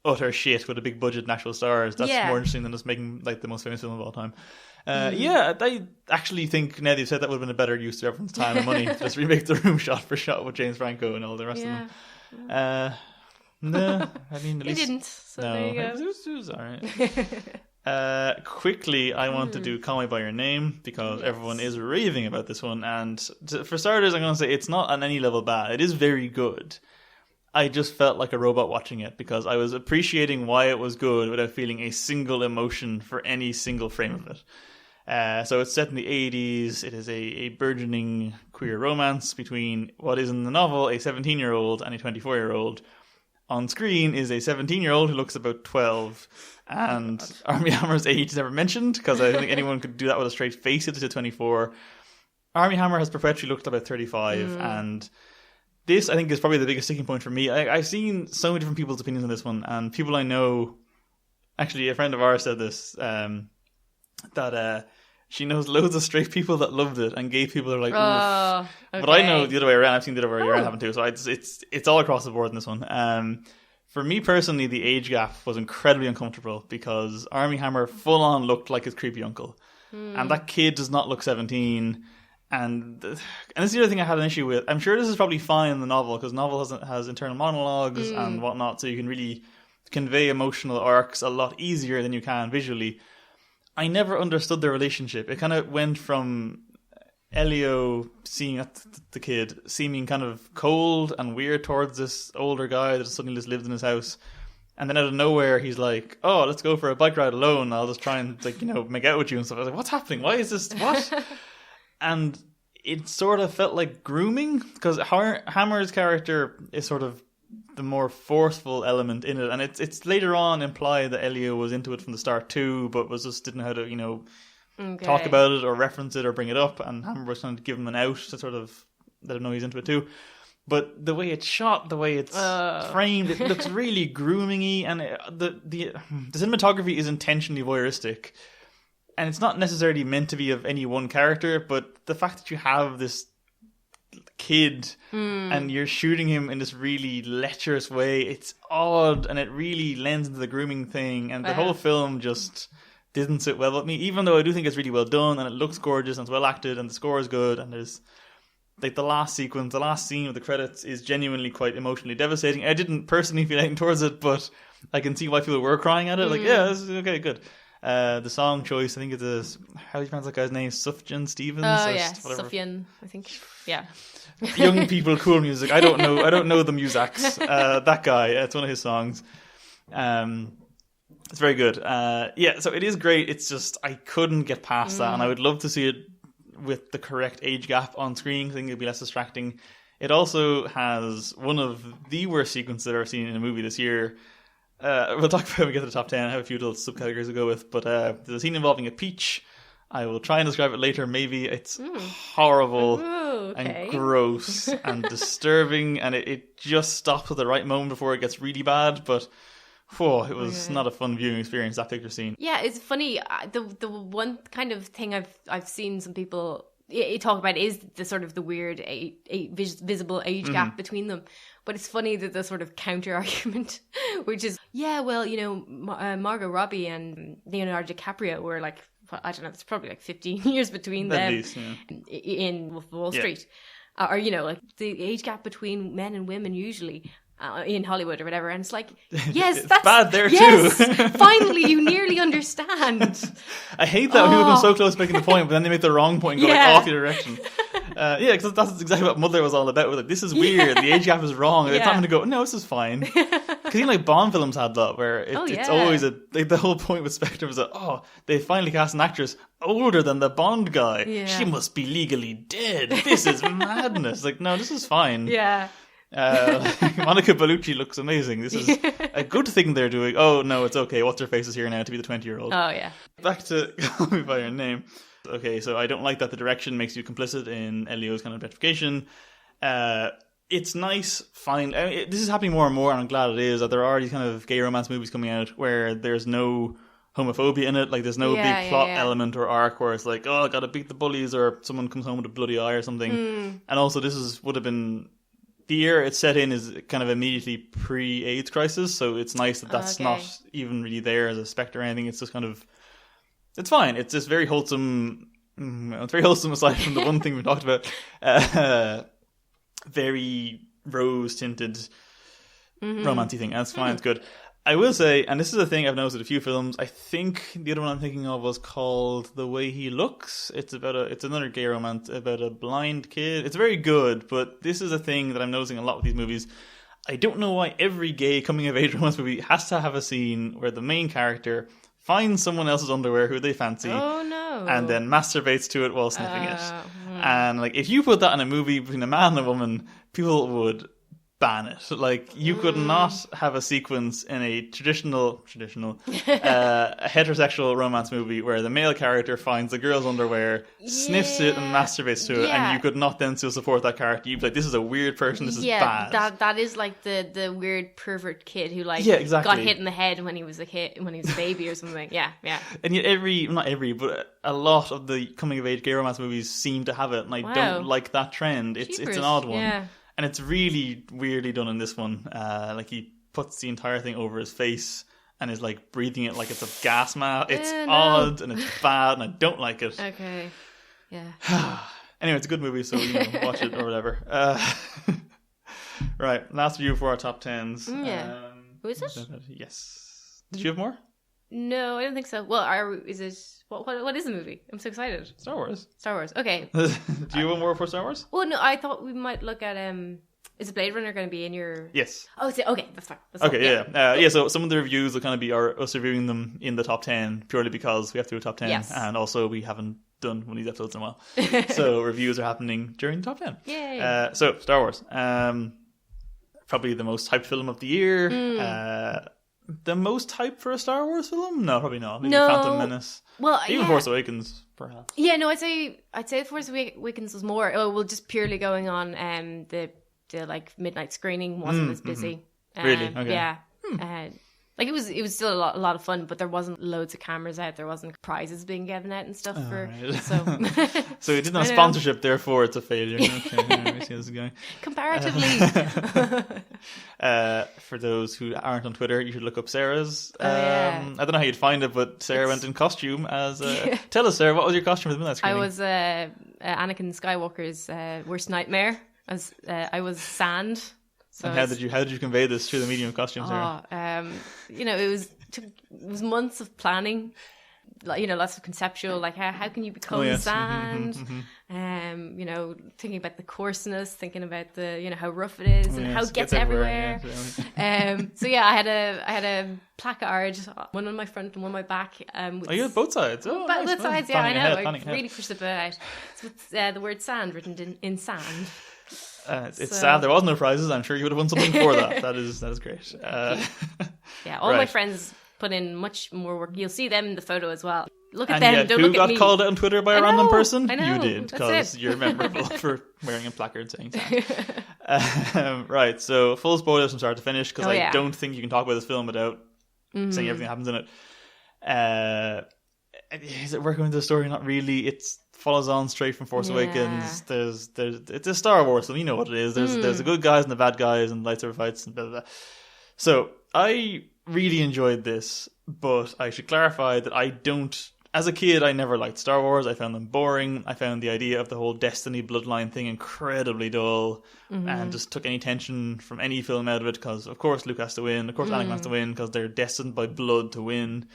utter shit with a big budget and actual stars, that's more interesting than just making like the most famous film of all time. I actually think now that you've said that would have been a better use of everyone's time and money to just remake The Room shot for shot with James Franco and all the rest of them. No, I mean, at least... It didn't, so there you go. It was alright. Quickly, I want to do Call Me By Your Name, because everyone is raving about this one, and for starters, I'm going to say it's not on any level bad. It is very good. I just felt like a robot watching it, because I was appreciating why it was good without feeling a single emotion for any single frame of it. So it's set in the 80s. It is a burgeoning queer romance between what is in the novel a 17-year-old and a 24-year-old. On screen is a 17-year-old who looks about 12, and Armie Hammer's age is never mentioned, because I don't think anyone could do that with a straight face. It's a 24. Armie Hammer has perpetually looked about 35, and this, I think, is probably the biggest sticking point for me. I've seen so many different people's opinions on this one, and people I know... Actually, a friend of ours said this, that she knows loads of straight people that loved it, and gay people are like, oof. Okay. But I know the other way around. I've seen the other way around happen too, so it's all across the board in this one. For me personally, the age gap was incredibly uncomfortable, because Armie Hammer full on looked like his creepy uncle. And that kid does not look 17... And this is the other thing I had an issue with. I'm sure this is probably fine in the novel, because the novel has internal monologues and whatnot, so you can really convey emotional arcs a lot easier than you can visually. I never understood their relationship. It kind of went from Elio seeing the kid seeming kind of cold and weird towards this older guy that suddenly just lived in his house, and then out of nowhere he's like, "Oh, let's go for a bike ride alone. I'll just try and make out with you and stuff." I was like, "What's happening? Why is this? What?" And it sort of felt like grooming, because Hammer's character is sort of the more forceful element in it, and it's later on implied that Elio was into it from the start too, but didn't know how to talk about it or reference it or bring it up, and Hammer was trying to give him an out to sort of let him know he's into it too. But the way it's shot, the way it's framed, it looks really grooming-y, and the cinematography is intentionally voyeuristic. And it's not necessarily meant to be of any one character, but the fact that you have this kid and you're shooting him in this really lecherous way, it's odd, and it really lends into the grooming thing, and the whole film just didn't sit well with me, even though I do think it's really well done and it looks gorgeous and it's well acted and the score is good, and there's like the last sequence, the last scene of the credits is genuinely quite emotionally devastating. I didn't personally feel anything towards it, but I can see why people were crying at it. Like, yeah, this is okay, good. The song choice, I think it is, how do you pronounce that guy's name? Sufjan Stevens? Oh, yeah, Sufjan, I think. Yeah. Young people, cool music. I don't know the musics. That guy, it's one of his songs. It's very good. Yeah, so it is great. It's just, I couldn't get past that, and I would love to see it with the correct age gap on screen. I think it'd be less distracting. It also has one of the worst sequences I've ever seen in a movie this year. We'll talk about it when we get to the top 10. I have a few little subcategories to go with, but there's a scene involving a peach. I will try and describe it later. Maybe it's horrible and gross and disturbing, and it just stops at the right moment before it gets really bad. But it was not a fun viewing experience, that picture scene. Yeah, it's funny. The one kind of thing I've seen some people talk about is the sort of the weird visible age gap between them. But it's funny that the sort of counter argument, which is, Margot Robbie and Leonardo DiCaprio were like, I don't know, it's probably like 15 years between them least, in Wolf of Wall Street. Or, like the age gap between men and women usually in Hollywood or whatever. And it's like, yes, that's bad there too. Finally, you nearly understand. I hate that when people come so close to making the point, but then they make the wrong point and go off the direction. Because that's exactly what Mother was all about. We're like, this is weird. The age gap is wrong. And it's not going to go, no, this is fine. Because like Bond films had that, where it's always the whole point with Spectre was that, they finally cast an actress older than the Bond guy. Yeah. She must be legally dead. This is madness. Like, no, this is fine. Yeah. Monica Bellucci looks amazing. This is a good thing they're doing. Oh no, it's okay. What's her face is here now to be the 20-year-old. Oh yeah. Back to Call Me by Your Name. Okay, so I don't like that the direction makes you complicit in Elio's kind of petrification. It's nice, fine. I mean, this is happening more and more, and I'm glad it is, that there are these kind of gay romance movies coming out where there's no homophobia in it. Like, there's no big plot element or arc where it's like, I gotta beat the bullies, or someone comes home with a bloody eye or something. And also, would have been the year it's set in is kind of immediately pre-AIDS crisis, so it's nice that that's not even really there as a spectre or anything. It's just kind of, it's fine. It's just very wholesome. It's very wholesome aside from the one thing we talked about. Very rose-tinted romancy thing. That's fine. It's good. I will say, and this is a thing I've noticed with a few films, I think the other one I'm thinking of was called The Way He Looks. It's another gay romance about a blind kid. It's very good, but this is a thing that I'm noticing a lot with these movies. I don't know why every gay coming-of-age romance movie has to have a scene where the main character finds someone else's underwear who they fancy and then masturbates to it while sniffing it. And like, if you put that in a movie between a man and a woman, people would ban it. Like, you could not have a sequence in a traditional heterosexual romance movie where the male character finds the girl's underwear, sniffs it and masturbates to it, and you could not then still support that character. You'd be like, this is a weird person, this is bad. That is like the weird pervert kid who got hit in the head when he was a baby or something. Yeah. And yet not every, but a lot of the coming of age gay romance movies seem to have it, and I don't like that trend. It's an odd one. Yeah. And it's really weirdly done in this one. Like, he puts the entire thing over his face and is like breathing it like it's a gas mask. It's odd and it's bad and I don't like it. Okay. Yeah. Anyway, it's a good movie, so watch it or whatever. Right, last review for our top 10s. Yeah. Who is it? Yes. Did you have more? No, I don't think so. Well, is it... What is the movie? I'm so excited. Star Wars. Okay. Do you have more for Star Wars? Well, no, I thought we might look at... Is Blade Runner going to be in your... Yes. Oh, okay, that's fine. So some of the reviews will kind of be us reviewing them in the top 10 purely because we have to do a top 10. Yes. And also we haven't done one of these episodes in a while. So reviews are happening during the top 10. Yay. So, Star Wars. Probably the most hyped film of the year. The most hype for a Star Wars film? No, probably not. Maybe Phantom Menace. Well, even Force Awakens, perhaps. Yeah, no, I'd say Force Awakens was more. Well, just purely going on the like midnight screening wasn't as busy. Really? Okay. Yeah. Like it was still a lot of fun, but there wasn't loads of cameras out. There wasn't prizes being given out and stuff So it didn't have sponsorship, therefore it's a failure. Okay, I see this is going. Comparatively. For those who aren't on Twitter, you should look up Sarah's. I don't know how you'd find it, but Sarah went in costume as. Tell us, Sarah, what was your costume for the midnight screening? I was Anakin Skywalker's worst nightmare. I was Sand. So and how did you convey this through the medium of costumes? It was months of planning, lots of conceptual, like how can you become sand? Thinking about the coarseness, thinking about the how rough it is and how it gets everywhere. I had a placard, one on my front and one on my back. You had both sides. Both sides, yeah, I know. I really pushed the boat out. So with the word sand written in sand. It's sad there wasn't no prizes. I'm sure you would have won something for that. That is great. All my friends put in much more work. You'll see them in the photo as well. Look at them. Don't look at me. Who got called out on Twitter by a random person? I know. You did, because you're memorable for wearing a placard saying that. Right, so full spoilers from start to finish, because I don't think you can talk about this film without saying everything that happens in it. Is it working with the story? Not really. It's follows on straight from Force Awakens. It's a Star Wars film. You know what it is. There's the good guys and the bad guys and lightsaber fights and blah, blah, blah. So I really enjoyed this, but I should clarify that I don't. As a kid, I never liked Star Wars. I found them boring. I found the idea of the whole Destiny bloodline thing incredibly dull, and just took any tension from any film out of it, because of course Luke has to win, of course Anakin has to win, because they're destined by blood to win.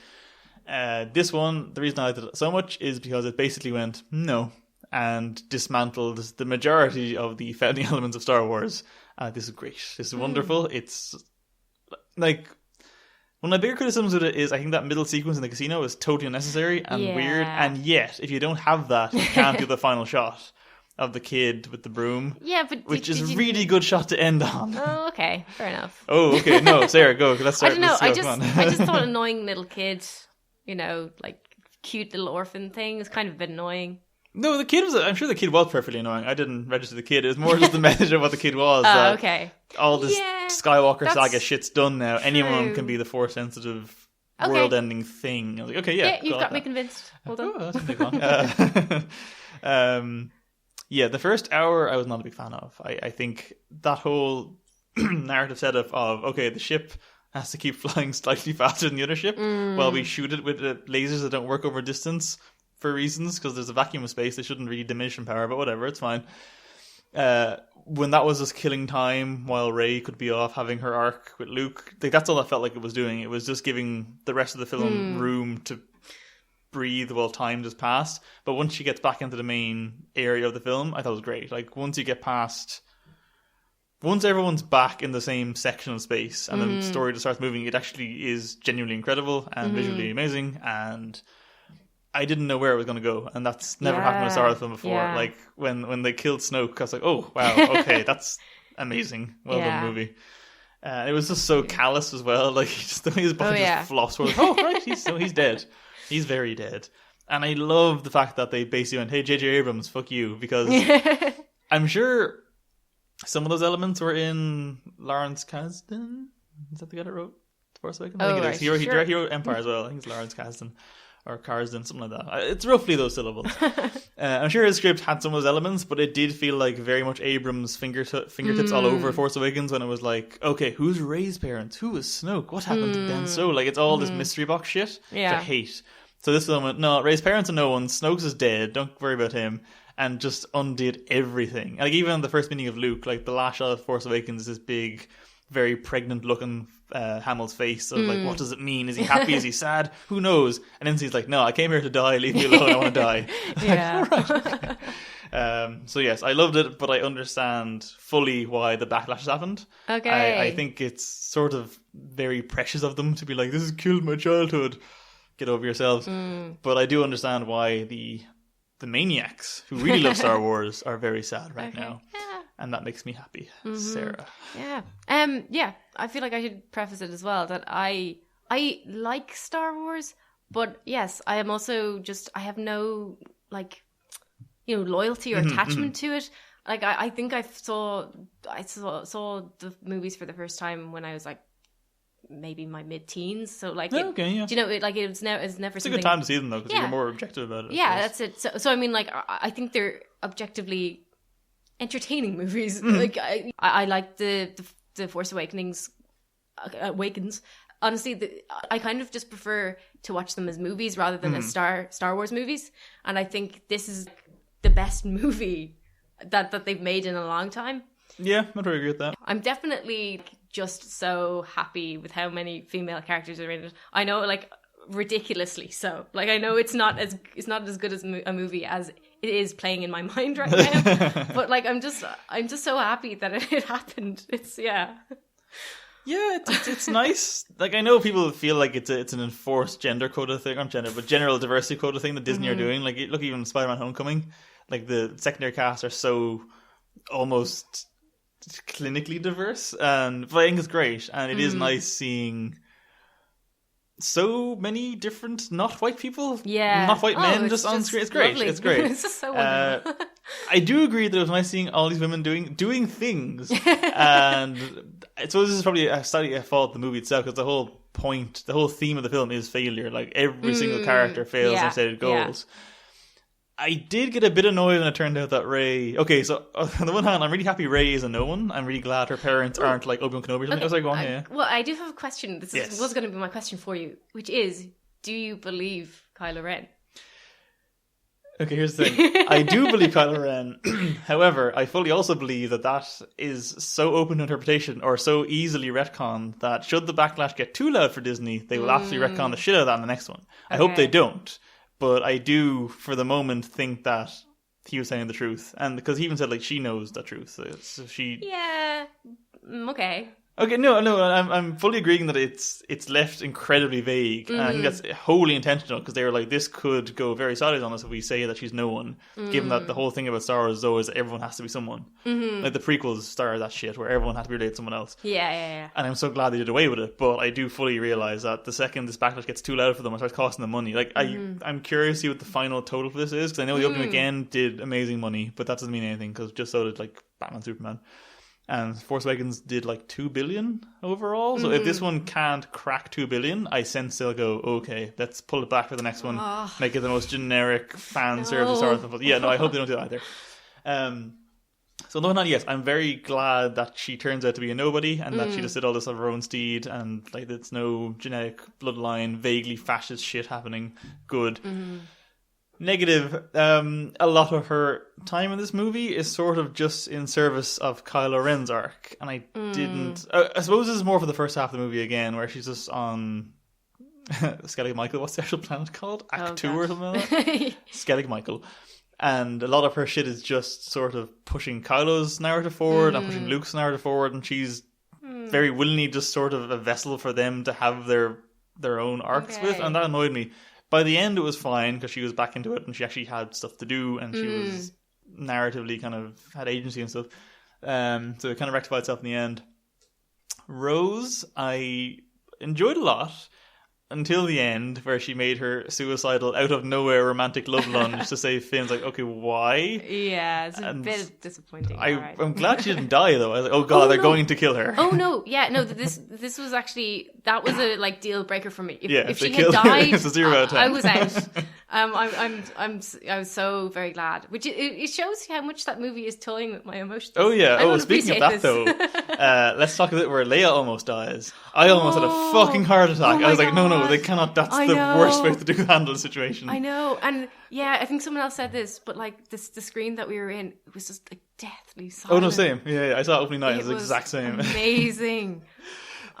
This one, the reason I liked it so much is because it basically went no and dismantled the majority of the founding elements of Star Wars. This is great. This is wonderful. It's like one of my bigger criticisms with it is I think that middle sequence in the casino is totally unnecessary and weird. And yet, if you don't have that, you can't do the final shot of the kid with the broom. Yeah, but which is a really good shot to end on. Oh, okay, fair enough. Oh, okay. No, Sarah, go. Let's start. I don't know. I just thought annoying little kid. Like cute little orphan thing is kind of a bit annoying. No, I'm sure the kid was perfectly annoying. I didn't register the kid. It was more just the message of what the kid was. Okay. All this Skywalker saga shit's done now. True. Anyone can be the force sensitive world-ending thing. I was like, okay, yeah. Yeah, you've got me convinced. Hold on. That's a big one. The first hour I was not a big fan of. I think that whole narrative setup of, okay, the ship has to keep flying slightly faster than the other ship while we shoot it with lasers that don't work over distance for reasons, because there's a vacuum of space. They shouldn't really diminish in power, but whatever, it's fine. When that was just killing time while Rey could be off having her arc with Luke, that's all I felt like it was doing. It was just giving the rest of the film room to breathe while time just passed. But once she gets back into the main area of the film, I thought it was great. Like once everyone's back in the same section of space and the story just starts moving, it actually is genuinely incredible and visually amazing. And I didn't know where it was going to go, and that's never happened in a Star Wars film before. Yeah. Like when they killed Snoke, I was like, oh wow, okay, that's amazing, well done movie. It was just so callous as well. Like his body just flops. Like, oh right, he's dead. He's very dead. And I love the fact that they basically went, hey J.J. Abrams, fuck you, because I'm sure some of those elements were in Lawrence Kasdan. Is that the guy that wrote Force Awakens? I think it is. He wrote Empire as well. I think it's Lawrence Kasdan. Or Karsden, something like that. It's roughly those syllables. I'm sure his script had some of those elements, but it did feel like very much Abrams' fingertips all over Force Awakens, when it was like, okay, who's Rey's parents? Who was Snoke? What happened to Ben Solo? Like, it's all this mystery box shit, which I hate. So this film went, no, Rey's parents are no one. Snoke's is dead. Don't worry about him. And just undid everything. Like, even the first meeting of Luke, like, the last shot of Force Awakens is this big, very pregnant-looking Hamill's face. So, like, what does it mean? Is he happy? Is he sad? Who knows? And then he's like, no, I came here to die. Leave me alone. I want to die. Yeah. Like, all right. So, yes, I loved it, but I understand fully why the backlash has happened. Okay. I think it's sort of very precious of them to be like, this has killed my childhood. Get over yourselves. But I do understand why the maniacs who really love Star Wars are very sad right now. Yeah. And that makes me happy. Sarah. Yeah. I feel like I should preface it as well that I like Star Wars, but yes, I am also I have no loyalty or attachment to it. Like I think I saw the movies for the first time when I was like maybe my mid-teens. So like, Do you know, it's never It's a something. good time to see them though, because you're more objective about it. Yeah, that's it. So I mean, like, I think they're objectively entertaining movies. Like I like the Force Awakens. Honestly, I kind of just prefer to watch them as movies rather than as Star Wars movies. And I think this is the best movie that they've made in a long time. Yeah, I'd probably agree with that. I'm definitely just so happy with how many female characters are in it. I know, like, ridiculously so. Like, I know it's not as good as a movie as it is playing in my mind right now. But like, I'm just so happy that it happened. Yeah, it's nice. Like, I know people feel like it's an enforced gender quota thing, not gender, but general diversity quota thing that Disney are doing. Like, look, even Spider-Man: Homecoming, like the secondary cast are so almost clinically diverse, but I think it's great, and it is nice seeing so many different not white people, not white men, just on screen. It's great. Lovely. It's great. It's just so wonderful. I do agree that it was nice seeing all these women doing things, and I suppose this is probably slightly a fault of the movie itself, because the whole theme of the film is failure. Like, every single character fails their stated goals. I did get a bit annoyed when it turned out that Rey... Okay, so on the one hand, I'm really happy Rey is a no one. I'm really glad her parents aren't like Obi-Wan Kenobi or something. I was like, go on, yeah. Well, I do have a question. This was going to be my question for you, which is, do you believe Kylo Ren? Okay, here's the thing. I do believe Kylo Ren. However, I fully also believe that is so open to interpretation, or so easily retconned, that should the backlash get too loud for Disney, they will absolutely retcon the shit out of that in the next one. I hope they don't. But I do, for the moment, think that he was saying the truth. And because he even said, like, she knows the truth. So she... Yeah. Okay. Okay, no, I'm fully agreeing that it's left incredibly vague, and I think that's wholly intentional, because they were like, this could go very sideways on us if we say that she's no one, given that the whole thing about Star Wars, though, is that everyone has to be someone. Like, the prequels started that shit, where everyone had to be related to someone else. Yeah. And I'm so glad they did away with it, but I do fully realise that the second this backlash gets too loud for them, it starts costing them money. Like, I'm curious to see what the final total for this is, because I know the opening again did amazing money, but that doesn't mean anything, because just so did, like, Batman, Superman. And Force Awakens did like 2 billion overall. So if this one can't crack 2 billion, I sense they'll go, okay, let's pull it back for the next one. Make it the most generic fan service. Yeah, no, I hope they don't do that either. So on the one hand, yes, I'm very glad that she turns out to be a nobody, and that she just did all this of her own steed, and like it's no genetic bloodline, vaguely fascist shit happening. Good. Negative, a lot of her time in this movie is sort of just in service of Kylo Ren's arc, and I didn't... I suppose this is more for the first half of the movie again, where she's just on Skellig Michael. What's the actual planet called? Act 2 or something like that? Skellig Michael. And a lot of her shit is just sort of pushing Kylo's narrative forward and pushing Luke's narrative forward, and she's very willingly just sort of a vessel for them to have their own arcs with, and that annoyed me. By the end, it was fine, because she was back into it, and she actually had stuff to do, and she was narratively kind of had agency and stuff. So it kind of rectified itself in the end. Rose, I enjoyed a lot, until the end, where she made her suicidal, out of nowhere romantic love lunge to save Finn's like, okay, why? Yeah, it's a bit disappointing. I'm glad she didn't die, though. I was like, oh god, they're going to kill her. Oh no, yeah, no, this was actually, that was a like deal breaker for me. If she had died, it's a 0 out of 10. I was out. I was so very glad. Which it shows how much that movie is toying with my emotions. Oh yeah. I Speaking of that though, let's talk a bit where Leia almost dies. I almost had a fucking heart attack. I was like, no, they cannot. That's the worst way to handle the situation. I know, and yeah, I think someone else said this, but like the screen that we were in, it was just like deathly silent. Oh no, same. Yeah, I saw it opening night. It was the exact same. Amazing.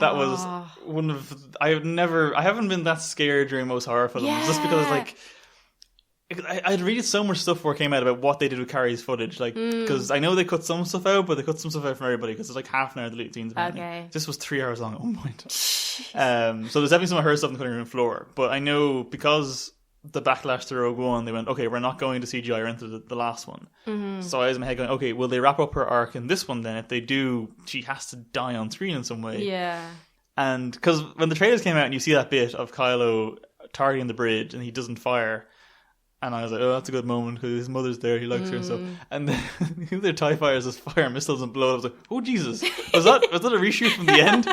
That was one of... I haven't been that scared during most horror films, just because like I'd read so much stuff before it came out about what they did with Carrie's footage, like, because I know they cut some stuff out, but they cut some stuff out from everybody, because it's like half an hour deleted scenes. Okay. This was 3 hours long at one point. So there's definitely some of her stuff in the cutting room floor, but I know because the backlash to Rogue One, they went, okay, we're not going to CGI her into the last one. So I was in my head going, okay, will they wrap up her arc in this one then? If they do, she has to die on screen in some way. Yeah. And because when the trailers came out and you see that bit of Kylo targeting the bridge and he doesn't fire, and I was like, oh, that's a good moment because his mother's there, he likes her and stuff. And then their TIE fighters just fire missiles and blow. I was like, oh Jesus, was that a reshoot from the end?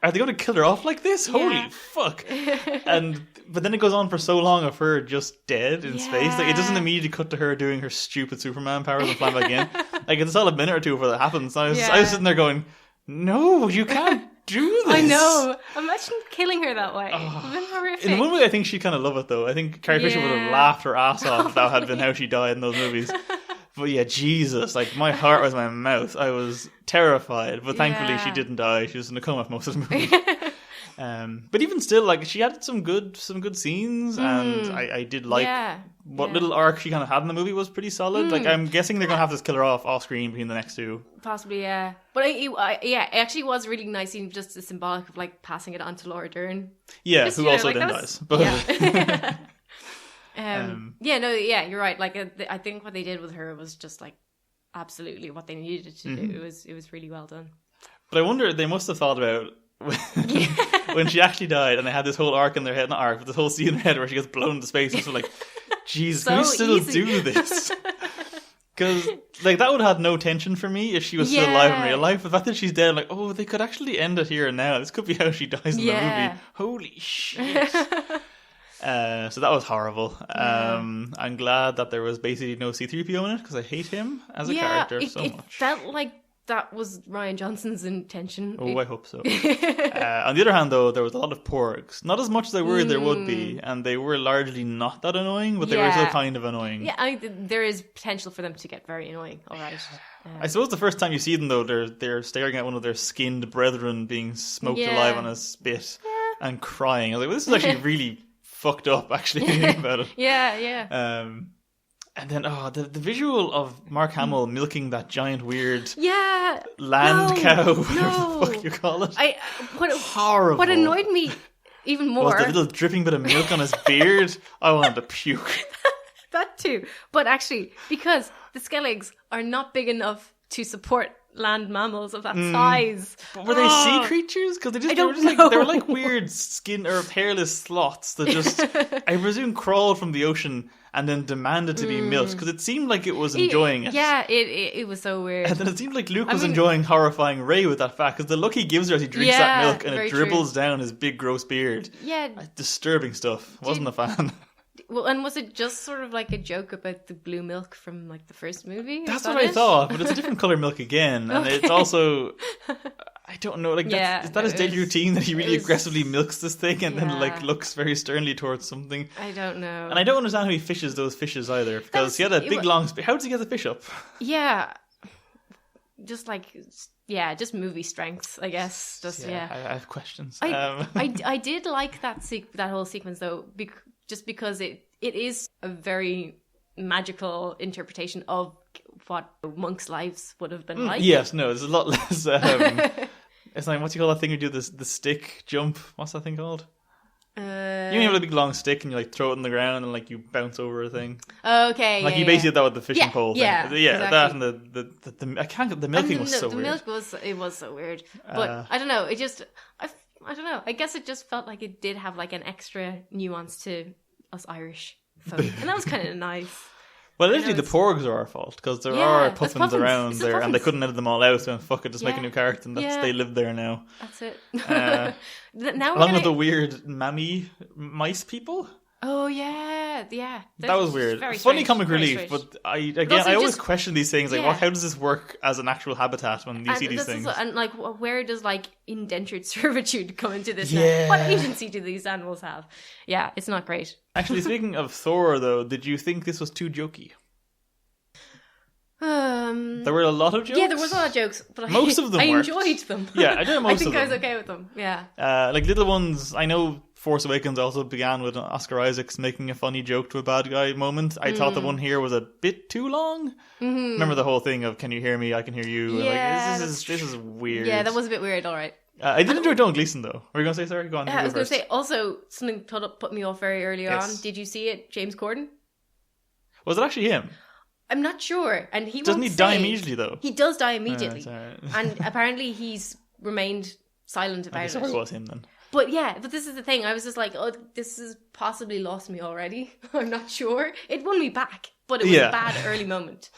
are they going to kill her off like this? Holy fuck. But then it goes on for so long of her just dead in space. Like, it doesn't immediately cut to her doing her stupid Superman powers and flying back in. Like, it's all a minute or two before that happens. I was sitting there going, no, you can't do this. I know. Imagine killing her that way. It would have been horrific. In one way, I think she kind of loved it, though. I think Carrie Fisher would have laughed her ass off if that had been how she died in those movies. But yeah, Jesus, like, my heart was in my mouth. I was terrified, but thankfully she didn't die. She was in a coma for most of the movie. But even still, like, she had some good scenes, and I did like what little arc she kind of had in the movie was pretty solid. Like, I'm guessing they're going to have this kill her off screen between the next two. Possibly, yeah. But it actually was really nice, even just the symbolic of, like, passing it on to Laura Dern. Yeah, just, who also then dies. But you're right. Like, I think what they did with her was just, like, absolutely what they needed to do. It was really well done. But I wonder, they must have thought about when she actually died, and they had this whole arc in their head, not arc, but this whole scene in their head where she gets blown into space, and so like, Jesus, can we still do this? Because, like, that would have had no tension for me if she was still alive in real life. The fact that she's dead, like, oh, they could actually end it here and now. This could be how she dies in the movie. Holy shit. So that was horrible. I'm glad that there was basically no C-3PO in it, because I hate him as a character so much. It felt like that was Rian Johnson's intention. Oh, I hope so. On the other hand, though, there was a lot of porgs. Not as much as I worried there would be, and they were largely not that annoying, but they were still kind of annoying. Yeah, there is potential for them to get very annoying. All right. I suppose the first time you see them, though, they're staring at one of their skinned brethren being smoked alive on a spit and crying. I was like, well, this is actually really fucked up, actually, thinking about it. Yeah. And then, the visual of Mark Hamill milking that giant weird land cow, whatever the fuck you call it. Horrible. What annoyed me even more was the little dripping bit of milk on his beard. I wanted to puke. That too. But actually, because the Skelligs are not big enough to support land mammals of that size. But were they sea creatures? Because they were like weird skin or hairless sloths that just, I presume, crawled from the ocean and then demanded to be milked, because it seemed like it was enjoying it. Yeah, it was so weird. And then it seemed like Luke was enjoying horrifying Rey with that fact, because the look he gives her as he drinks that milk and it dribbles down his big gross beard. Yeah. Disturbing stuff. Wasn't a fan. Well, and was it just sort of like a joke about the blue milk from like the first movie? That's what I thought, but it's a different colour milk again, and it's also, I don't know, like, is that his daily routine, that he really aggressively milks this thing and then like looks very sternly towards something? I don't know. And I don't understand how he fishes those fishes either, because he had a big long how does he get the fish up? Yeah. Just movie strengths, I guess. I have questions. I did like that whole sequence though, just because it is a very magical interpretation of what monks' lives would have been like. Yes, no, there's a lot less. It's like, what do you call that thing you do? The stick jump. What's that thing called? You have a big long stick and you like throw it on the ground and like you bounce over a thing. Okay, like you basically did that with the fishing pole thing. Exactly. That and the I can't. The milking was so weird. The milk was so weird, but I don't know. It just I don't know. I guess it just felt like it did have like an extra nuance to us Irish folk, and that was kind of nice. Well, literally, the porgs are our fault, because there are puffins around there, and they couldn't edit them all out, so fuck it, just make a new character, and they live there now. That's it. Along with the weird mammy mice people. Oh, yeah. That was weird. Funny comic relief, but I always question these things. Like, how does this work as an actual habitat when you see these things? And, like, where does, like, indentured servitude come into this? Now? What agency do these animals have? Yeah, it's not great. Actually, speaking of Thor, though, did you think this was too jokey? There were a lot of jokes. Yeah, there was a lot of jokes, but most of them I worked. enjoyed them. Yeah, I did most of them. I think I was okay with them. Yeah. Like little ones. I know Force Awakens also began with Oscar Isaacs making a funny joke to a bad guy moment. I thought the one here was a bit too long. Mm-hmm. Remember the whole thing of "Can you hear me? I can hear you." Yeah, like, this is weird. Yeah, that was a bit weird. All right. I did enjoy Don Gleason though. Were you going to say sorry? Go on. I was going to say also something put me off very early on. Did you see it? James Corden. Was it actually him? I'm not sure, and he doesn't he die immediately though? He does die immediately, right. And apparently he's remained silent about it. I it was him then. But this is the thing. I was just like, oh, this has possibly lost me already. I'm not sure. It won me back, but it was a bad early moment.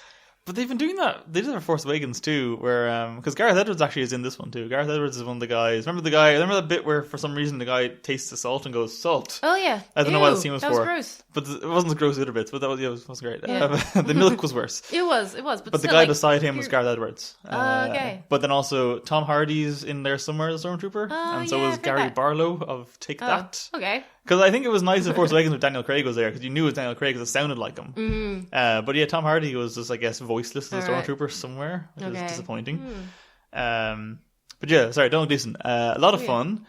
But they've been doing that. They did it for Force Awakens too, where because Gareth Edwards actually is in this one too. Gareth Edwards is one of the guys. Remember that bit where for some reason the guy tastes the salt and goes salt? Oh yeah. I don't know why the scene was for. That was gross. But it wasn't as gross as the other bits. But that was great. Yeah. The milk was worse. It was. But the guy beside him was Gareth Edwards. Okay. But then also Tom Hardy's in there somewhere, the Stormtrooper, and so was Gary Barlow of Take That. Okay. Because I think it was nice in Force Awakens when Daniel Craig was there, because you knew it was Daniel Craig because it sounded like him. Mm-hmm. But yeah, Tom Hardy was just, I guess, voiceless as a Stormtrooper somewhere, which is disappointing. But yeah, sorry, Donald Gleeson. A lot of fun.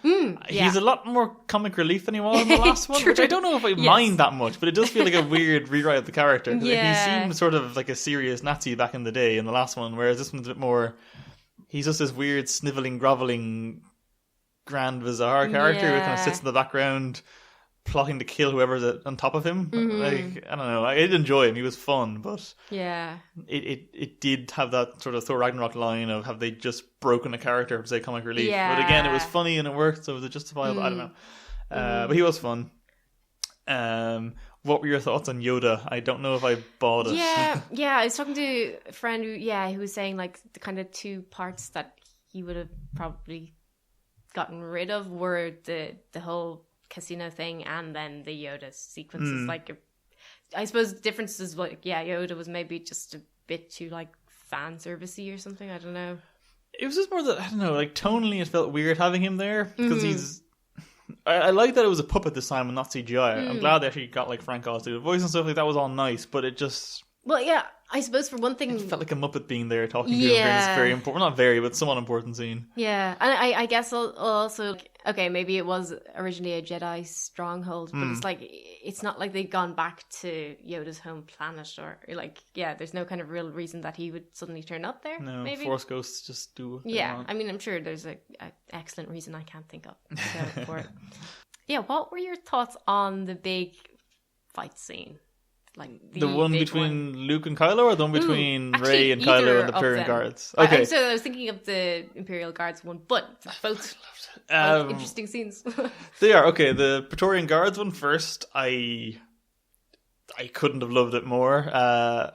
He's a lot more comic relief than he was in the last one, which I don't know if I mind that much, but it does feel like a weird rewrite of the character. He seemed sort of like a serious Nazi back in the day in the last one, whereas this one's a bit more... He's just this weird, snivelling, grovelling, grand, bizarre character who kind of sits in the background, plotting to kill whoever's on top of him. Like, I don't know. I did enjoy him. He was fun, but it did have that sort of Thor Ragnarok line of have they just broken a character to say comic relief. But again, it was funny and it worked, so was it justifiable? I don't know. But he was fun. What were your thoughts on Yoda? I don't know if I bought it. Yeah. I was talking to a friend who was saying like the kind of two parts that he would have probably gotten rid of were the whole casino thing and then the Yoda sequences. Like, I suppose the difference is like, Yoda was maybe just a bit too like fan servicey or something. I don't know. It was just more that, I don't know, like tonally it felt weird having him there because he's. I like that it was a puppet this time and not CGI. I'm glad they actually got like Frank Oz to do the voice and stuff like that. Was all nice, but it just. Well, yeah, I suppose for one thing... It felt like a Muppet being there talking to him during this very important... Well, not very, but somewhat important scene. Yeah, and I guess also... Okay, maybe it was originally a Jedi stronghold, but it's like... It's not like they've gone back to Yoda's home planet or... Like, there's no kind of real reason that he would suddenly turn up there, no, maybe. Force ghosts just do what they want. I mean, I'm sure there's an excellent reason I can't think of for it. Yeah, what were your thoughts on the big fight scene? Like the one between Luke and Kylo, or the one between Rey and Kylo and the Imperial Guards? Okay, so I was thinking of the Imperial Guards one, but both interesting scenes. They are okay. The Praetorian Guards one first, I couldn't have loved it more.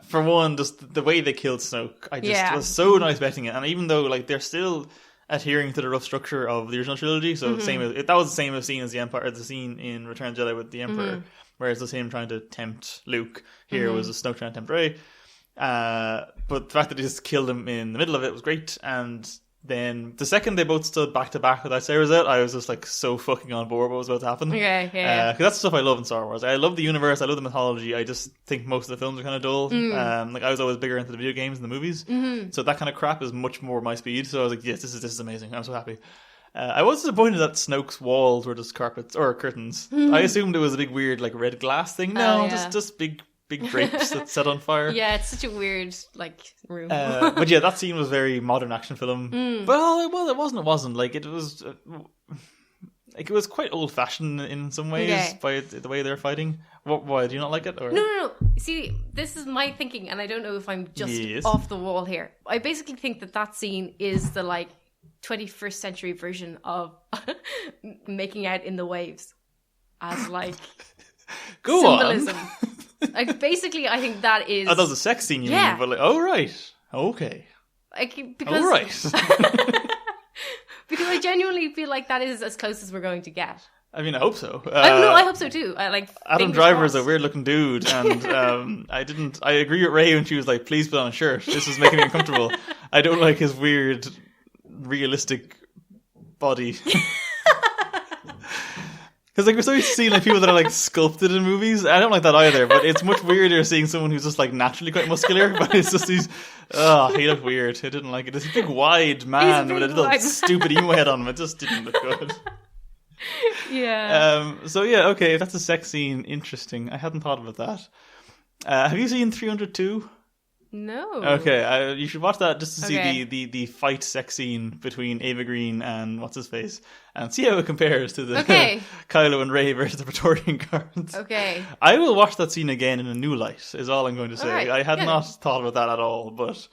For one, just the way they killed Snoke, I just was so nice betting it. And even though like they're still adhering to the rough structure of the original trilogy, so that was the same scene as the Empire, the scene in Return of the Jedi with the Emperor. Whereas it was him trying to tempt Luke. Here was a Snoke trying to tempt Rey. But the fact that he just killed him in the middle of it was great. And then the second they both stood back to back with lightsabers out, I was just like so fucking on board what was about to happen. Okay, because that's the stuff I love in Star Wars. I love the universe, I love the mythology. I just think most of the films are kind of dull. Like I was always bigger into the video games than the movies. So that kind of crap is much more my speed. So I was like, yes, this is amazing. I'm so happy. I was disappointed that Snoke's walls were just carpets or curtains. I assumed it was a big weird like red glass thing. No, just big drapes that set on fire. Yeah, it's such a weird like room. But yeah, that scene was very modern action film. But it wasn't. Like it was. Like it was quite old fashioned in some ways by the way they're fighting. Why do you not like it? Or? No. See, this is my thinking, and I don't know if I'm just off the wall here. I basically think that scene is the like 21st century version of making out in the waves as like symbolism. Like basically, I think that is. Oh, that was a sex scene, you mean? But like, oh right, okay. Because, all right. Because I genuinely feel like that is as close as we're going to get. I mean, I hope so. I hope so too. Adam Driver is a weird looking dude, and I agree with Ray when she was like, "Please put on a shirt. This is making me uncomfortable." I don't like his weird, realistic body. Because like we're so used to seeing like people that are like sculpted in movies. I don't like that either. But it's much weirder seeing someone who's just like naturally quite muscular. But it's just these. He looked weird. I didn't like it. This big wide man with a little stupid emo head on him. It just didn't look good. Yeah. So yeah, okay. If that's a sex scene, interesting. I hadn't thought about that. Have you seen 302? No. Okay, you should watch that just to see the fight sex scene between Ava Green and what's his face, and see how it compares to the Kylo and Rey versus the Praetorian Guards. Okay. I will watch that scene again in a new light. Is all I'm going to say. Right, I had not thought about that at all, but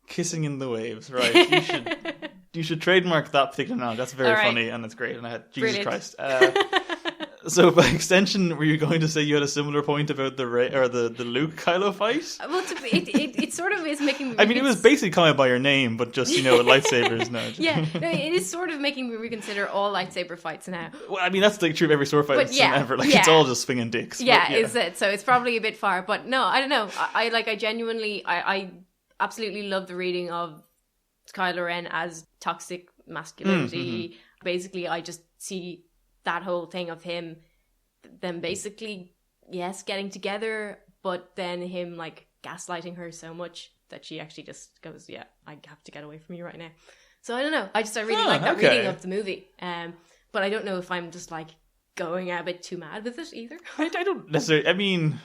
kissing in the waves, right? You should trademark that particular noun. That's very funny and it's great. And I had Jesus Christ. So by extension, were you going to say you had a similar point about the Luke Kylo fight? Well, it sort of is making me... I mean, it was basically calling by your name, but just, with lightsabers now. Yeah, no, it is sort of making me reconsider all lightsaber fights now. Well, I mean, that's like true of every sword fight ever. Like, it's all just swinging dicks. Yeah, is it? So it's probably a bit far. But no, I don't know. I genuinely, I absolutely love the reading of Kylo Ren as toxic masculinity. Basically, I just see that whole thing of him, them basically, yes, getting together, but then him like gaslighting her so much that she actually just goes, yeah, I have to get away from you right now. So I don't know. I really like that reading of the movie. But I don't know if I'm just like going a bit too mad with it either. I don't necessarily, I mean,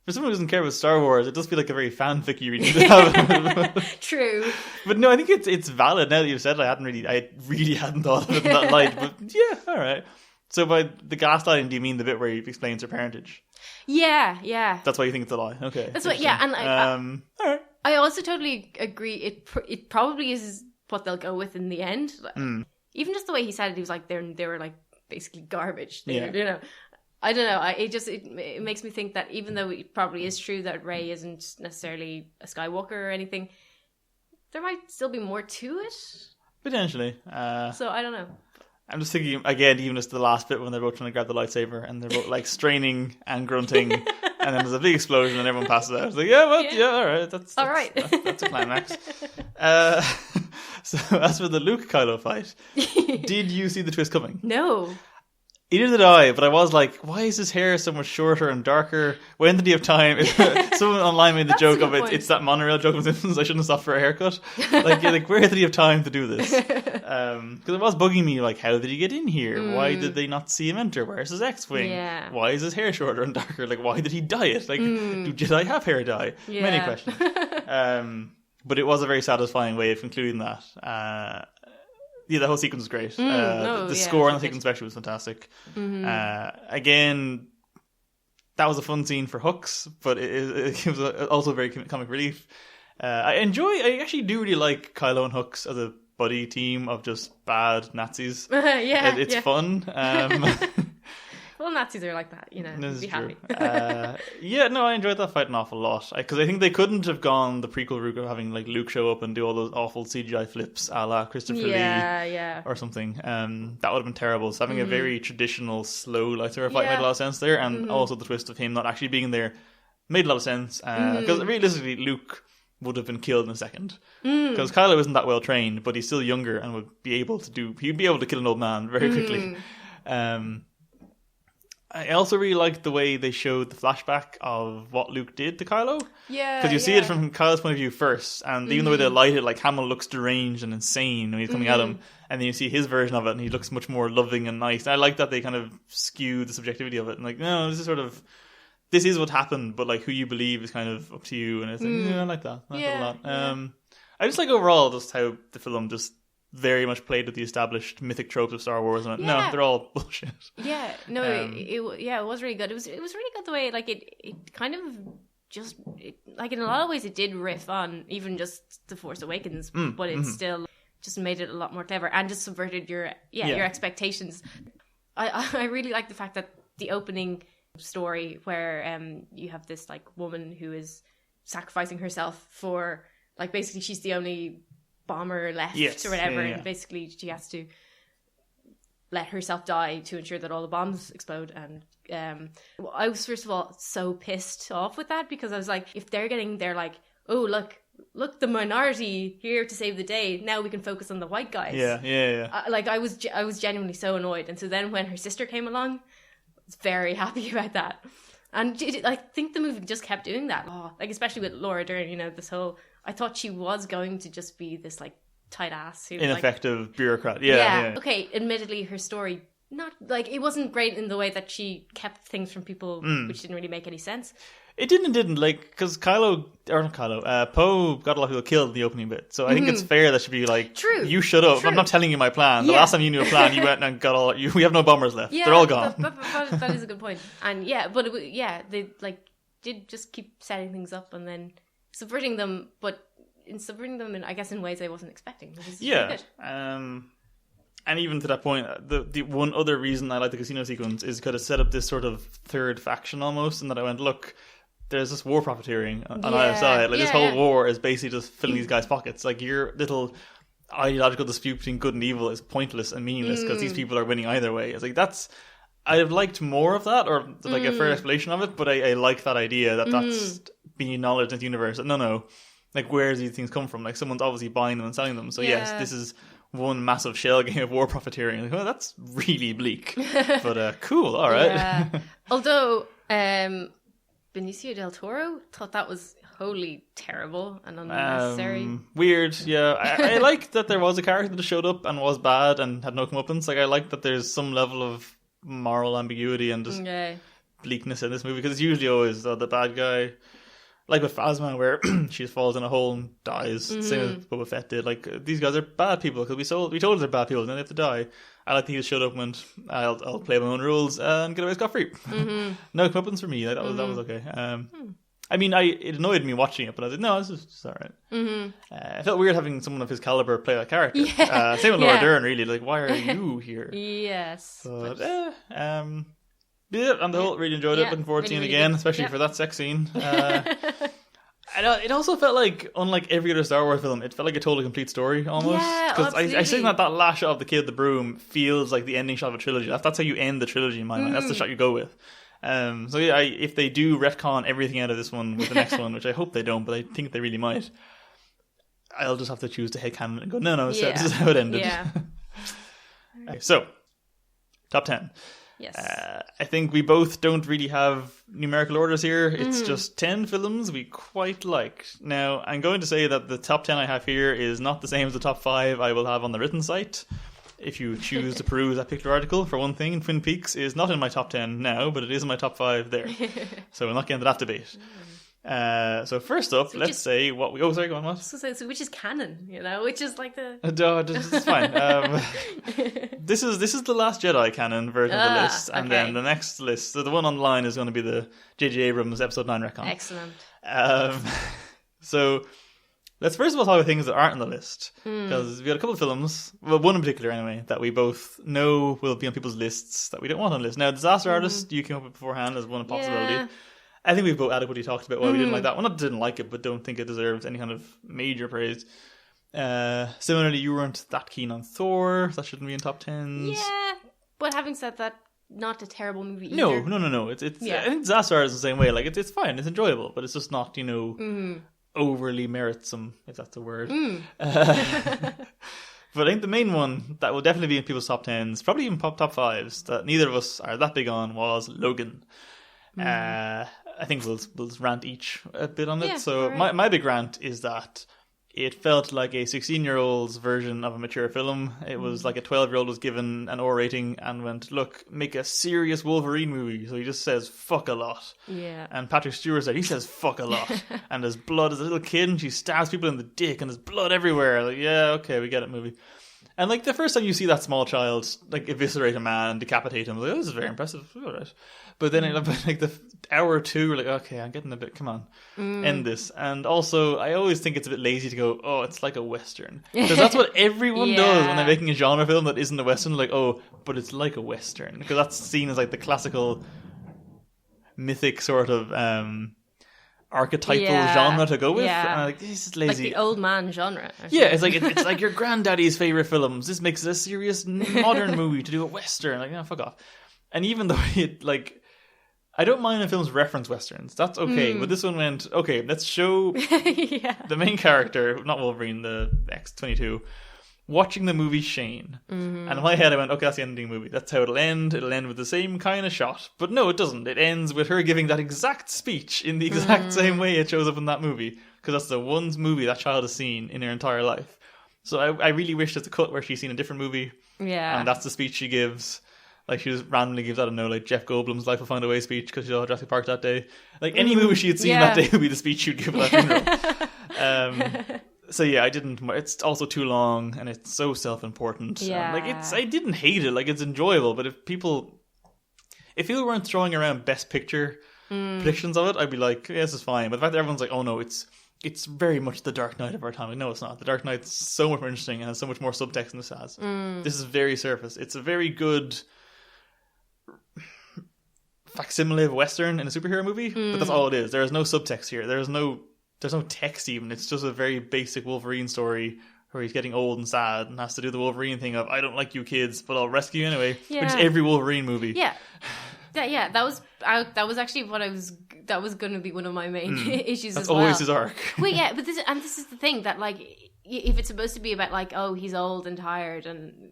for someone who doesn't care about Star Wars, it does feel like a very fanficky reading to have. True. But no, I think it's valid now that you've said it. I really hadn't thought of it in that light. But yeah, all right. So by the gaslighting, do you mean the bit where he explains her parentage? Yeah. That's why you think it's a lie? Okay. That's what, yeah. And all right. I also totally agree. It probably is what they'll go with in the end. Even just the way he said it, he was like, they were like basically garbage. I don't know. It makes me think that even though it probably is true that Rey isn't necessarily a Skywalker or anything, there might still be more to it. Potentially. So I don't know. I'm just thinking, again, even just the last bit when they're both trying to grab the lightsaber and they're both like straining and grunting and then there's a big explosion and everyone passes out. It's like, all right. That's all right. That's a climax. So as for the Luke Kylo fight, did you see the twist coming? No. Either did I, but I was like, why is his hair so much shorter and darker? When did he have time? Someone online made the joke of it. It's that monorail joke of Simpsons. I shouldn't have stopped for a haircut. Like, where did he have time to do this? Because it was bugging me, like, how did he get in here? Why did they not see him enter? Where's his X-Wing? Yeah. Why is his hair shorter and darker? Like, why did he dye it? Like, do Jedi have hair dye? Yeah. Many questions. But it was a very satisfying way of concluding that. Yeah, the whole sequence was great. The score on the sequence especially was fantastic. Again, that was a fun scene for Hooks, but it was also very comic relief. I actually do really like Kylo and Hooks as a buddy team of just bad Nazis. It's fun. Well, Nazis are like that, This be is happy. I enjoyed that fight an awful lot. Because I think they couldn't have gone the prequel route of having like Luke show up and do all those awful CGI flips a la Christopher Lee or something. That would have been terrible. So having a very traditional, slow lightsaber fight made a lot of sense there. And also the twist of him not actually being there made a lot of sense. Because realistically, Luke would have been killed in a second. Because Kylo isn't that well trained, but he's still younger and would be able to he'd be able to kill an old man very quickly. I also really liked the way they showed the flashback of what Luke did to Kylo. Yeah. Because you see it from Kylo's point of view first, and even the way they light it, like Hamill looks deranged and insane when he's coming at him, and then you see his version of it, and he looks much more loving and nice. And I like that they kind of skew the subjectivity of it, and like, no, this is what happened, but like who you believe is kind of up to you, and it's like, I like that. I like that a lot. I just like overall just how the film just very much played with the established mythic tropes of Star Wars, and no, they're all bullshit. Yeah, no, it was really good. It was really good the way like it kind of just like in a lot of ways it did riff on even just The Force Awakens, but it still just made it a lot more clever and just subverted your expectations. I really like the fact that the opening story where you have this like woman who is sacrificing herself for like basically she's the only bomber left or whatever, and basically she has to let herself die to ensure that all the bombs explode. And I was first of all so pissed off with that, because I was like, if they're like, oh look, the minority here to save the day, now we can focus on the white guys. I was genuinely so annoyed. And so then when her sister came along, I was very happy about that. And I think the movie just kept doing that. Like especially with Laura Dern, this whole, I thought she was going to just be this like tight ass, ineffective bureaucrat. Okay, admittedly her story not like it wasn't great in the way that she kept things from people, which didn't really make any sense. It didn't like, because Poe got a lot of people killed in the opening bit, so I think it's fair that she'd be like, true, you shut up, I'm not telling you my plan. The last time you knew a plan, you went and got we have no bombers left, they're all gone. That is a good point. And they like did just keep setting things up and then subverting them, but in subverting them in, I guess, in ways I wasn't expecting. Which is really good. And even to that point, the one other reason I like the casino sequence is kind of set up this sort of third faction almost, and that I went, look, there's this war profiteering on either side. Like this whole war is basically just filling these guys' pockets. Like your little ideological dispute between good and evil is pointless and meaningless because these people are winning either way. It's like I'd have liked more of that, or like a fair explanation of it, but I like that idea that that's being acknowledged in the universe. No, like where do these things come from? Like someone's obviously buying them and selling them. So yes, this is one massive shell game of war profiteering. Like, oh, that's really bleak, but cool. All right. Yeah. Although Benicio del Toro thought that was wholly terrible and unnecessary. Weird, yeah. I like that there was a character that showed up and was bad and had no comeuppance. Like I like that there's some level of moral ambiguity and just bleakness in this movie, because it's usually always the bad guy. Like with Phasma, where she just falls in a hole and dies. Same as Boba Fett did. Like, these guys are bad people, because we told they're bad people, and then they have to die. I like that he just showed up and went, I'll play my own rules and get away scot-free. No comeuppance for me. Like, that was okay. I mean, it annoyed me watching it, but I was like, no, this is just alright. I felt weird having someone of his caliber play that character. Same with Laura Dern, really. Like, why are you here? Yes. But, on the whole, really enjoyed it. Looking forward to seeing it again, especially for that sex scene. It also felt like, unlike every other Star Wars film, it felt like it told a complete story almost. Because I think that last shot of the kid with the broom feels like the ending shot of a trilogy. That's how you end the trilogy in my mind. That's the shot you go with. So yeah, if they do retcon everything out of this one with the next one, which I hope they don't, but I think they really might, I'll just have to choose to headcanon and go, no, so this is how it ended. Okay, so, top 10. Yes. I think we both don't really have numerical orders here. It's just 10 films we quite liked. Now, I'm going to say that the top 10 I have here is not the same as the top 5 I will have on the written site. If you choose to peruse that particular article, for one thing, Twin Peaks is not in my top 10 now, but it is in my top 5 there. So we'll not get into that debate. So first up, let's say what we... Oh, sorry, go on, what? So which is canon, which is like the... It's fine. This is the Last Jedi canon version of the list, and then the next list, so the one online is going to be the J.J. Abrams Episode 9 retcon. Excellent. So let's first of all talk about things that aren't on the list, because we had a couple of films, well, one in particular anyway, that we both know will be on people's lists that we don't want on the list. Now, Disaster Artist, you came up with beforehand as one possibility. Yeah. I think we've both adequately talked about why we didn't like that. Well, not didn't like it, but don't think it deserves any kind of major praise. Similarly, you weren't that keen on Thor. That shouldn't be in top 10s. Yeah, but having said that, not a terrible movie either. No. It's I think Disaster Artist is the same way. Like, it's fine. It's enjoyable, but it's just not, overly meritsome, if that's a word. But I think the main one that will definitely be in people's top 10s, probably even top 5s, that neither of us are that big on, was Logan. I think we'll rant each a bit on it. Yeah, so right. my big rant is that it felt like a 16-year-old's version of a mature film. It was like a 12-year-old was given an R rating and went, look, make a serious Wolverine movie. So he just says fuck a lot. Yeah. And Patrick Stewart said he says fuck a lot. And there's blood as a little kid and she stabs people in the dick and there's blood everywhere. Like, yeah, okay, we get it, movie. And like the first time you see that small child like eviscerate a man and decapitate him, like, oh, this is very impressive. All right. But then like the hour or two, we're like, okay, I'm getting a bit, come on, end this. And also, I always think it's a bit lazy to go, oh, it's like a Western. Because that's what everyone does when they're making a genre film that isn't a Western. Like, oh, but it's like a Western. Because that's seen as like the classical mythic sort of archetypal genre to go with. And I'm like, this is lazy. Like the old man genre. Yeah, it's like your granddaddy's favourite films. This makes it a serious modern movie to do a Western. Like, fuck off. And even though it, like... I don't mind when films reference Westerns. That's okay. But this one went, okay, let's show the main character, not Wolverine, the X-22, watching the movie Shane. And in my head, I went, okay, that's the ending of the movie. That's how it'll end. It'll end with the same kind of shot. But no, it doesn't. It ends with her giving that exact speech in the exact same way it shows up in that movie. Because that's the one movie that child has seen in her entire life. So I really wish there's a cut where she's seen a different movie. Yeah. And that's the speech she gives. Like, she just randomly gives, I don't know, like Jeff Goldblum's Life Will Find a Way speech because she saw Jurassic Park that day. Like, any movie she had seen that day would be the speech she'd give at that funeral. So, yeah, I didn't... It's also too long, and it's so self-important. Yeah. Like, I didn't hate it. Like, it's enjoyable, but if people weren't throwing around Best Picture predictions of it, I'd be like, yeah, this is fine. But the fact that everyone's like, oh, no, it's it's very much the Dark Knight of our time. No, it's not. The Dark Knight's so much more interesting and has so much more subtext than this has. This is very surface. It's a very good facsimile of Western in a superhero movie, but that's all it is. There is no subtext here. There's no text even. It's just a very basic Wolverine story where he's getting old and sad and has to do the Wolverine thing of, I don't like you kids, but I'll rescue you anyway, which is every Wolverine movie. Yeah. That was actually that was going to be one of my main issues That's as well. always his arc. Well, yeah, but this is the thing that, like, if it's supposed to be about, like, oh, he's old and tired and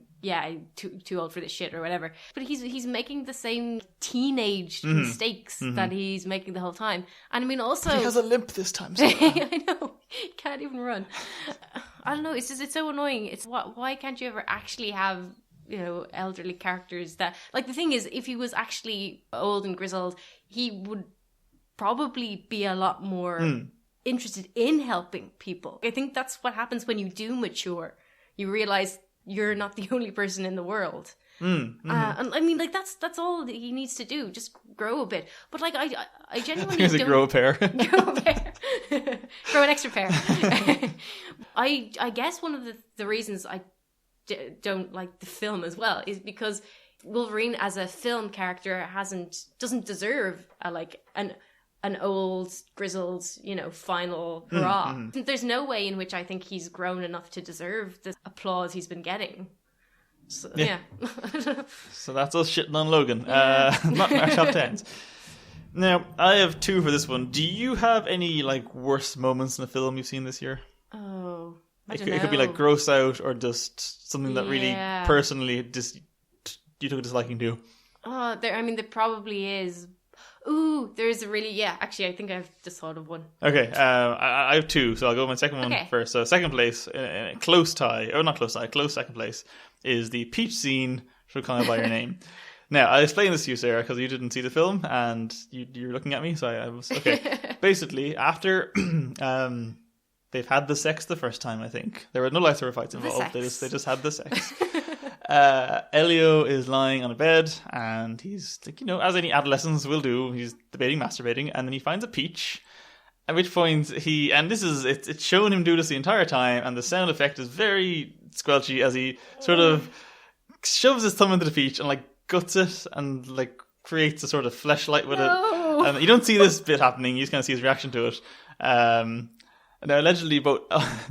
too old for this shit or whatever, but he's making the same teenage mistakes that he's making the whole time. And I mean, also But he has a limp this time. So. I know, he can't even run. I don't know. It's so annoying. It's why can't you ever actually have, you know, elderly characters that, like, the thing is, if he was actually old and grizzled, he would probably be a lot more interested in helping people. I think that's what happens when you do mature. You realize you're not the only person in the world. And I mean, like, that's all that he needs to do. Just grow a bit. But, like, I genuinely don't... grow a pair. Grow a pair. Grow an extra pair. I guess one of the reasons I don't like the film as well is because Wolverine as a film character doesn't deserve an old, grizzled, you know, final hurrah. There's no way in which I think he's grown enough to deserve the applause he's been getting. So, yeah. So that's us shitting on Logan. Not in our top 10s. Now, I have 2 for this one. Do you have any, like, worst moments in a film you've seen this year? Oh, I don't know. It could be, like, gross out or just something that really personally you took a disliking to. Oh, there probably is. Ooh, there's a really, actually, I think I've just thought of one. Okay, I have 2, so I'll go with my second one first. So second place, close second place, is the peach scene from Call Me By Your Name. Now, I'll explain this to you, Sarah, because you didn't see the film, and you're looking at me, so I was, okay. Basically, after they've had the sex the first time, I think. There were no lightsaber fights involved, they just had the sex. Elio is lying on a bed and he's, like, you know, as any adolescents will do, he's debating masturbating, and then he finds a peach, at which point it's shown him do this the entire time, and the sound effect is very squelchy as he sort of shoves his thumb into the peach and, like, guts it and, like, creates a sort of fleshlight with it. And you don't see this bit happening, you just kind of see his reaction to it. Now, allegedly, both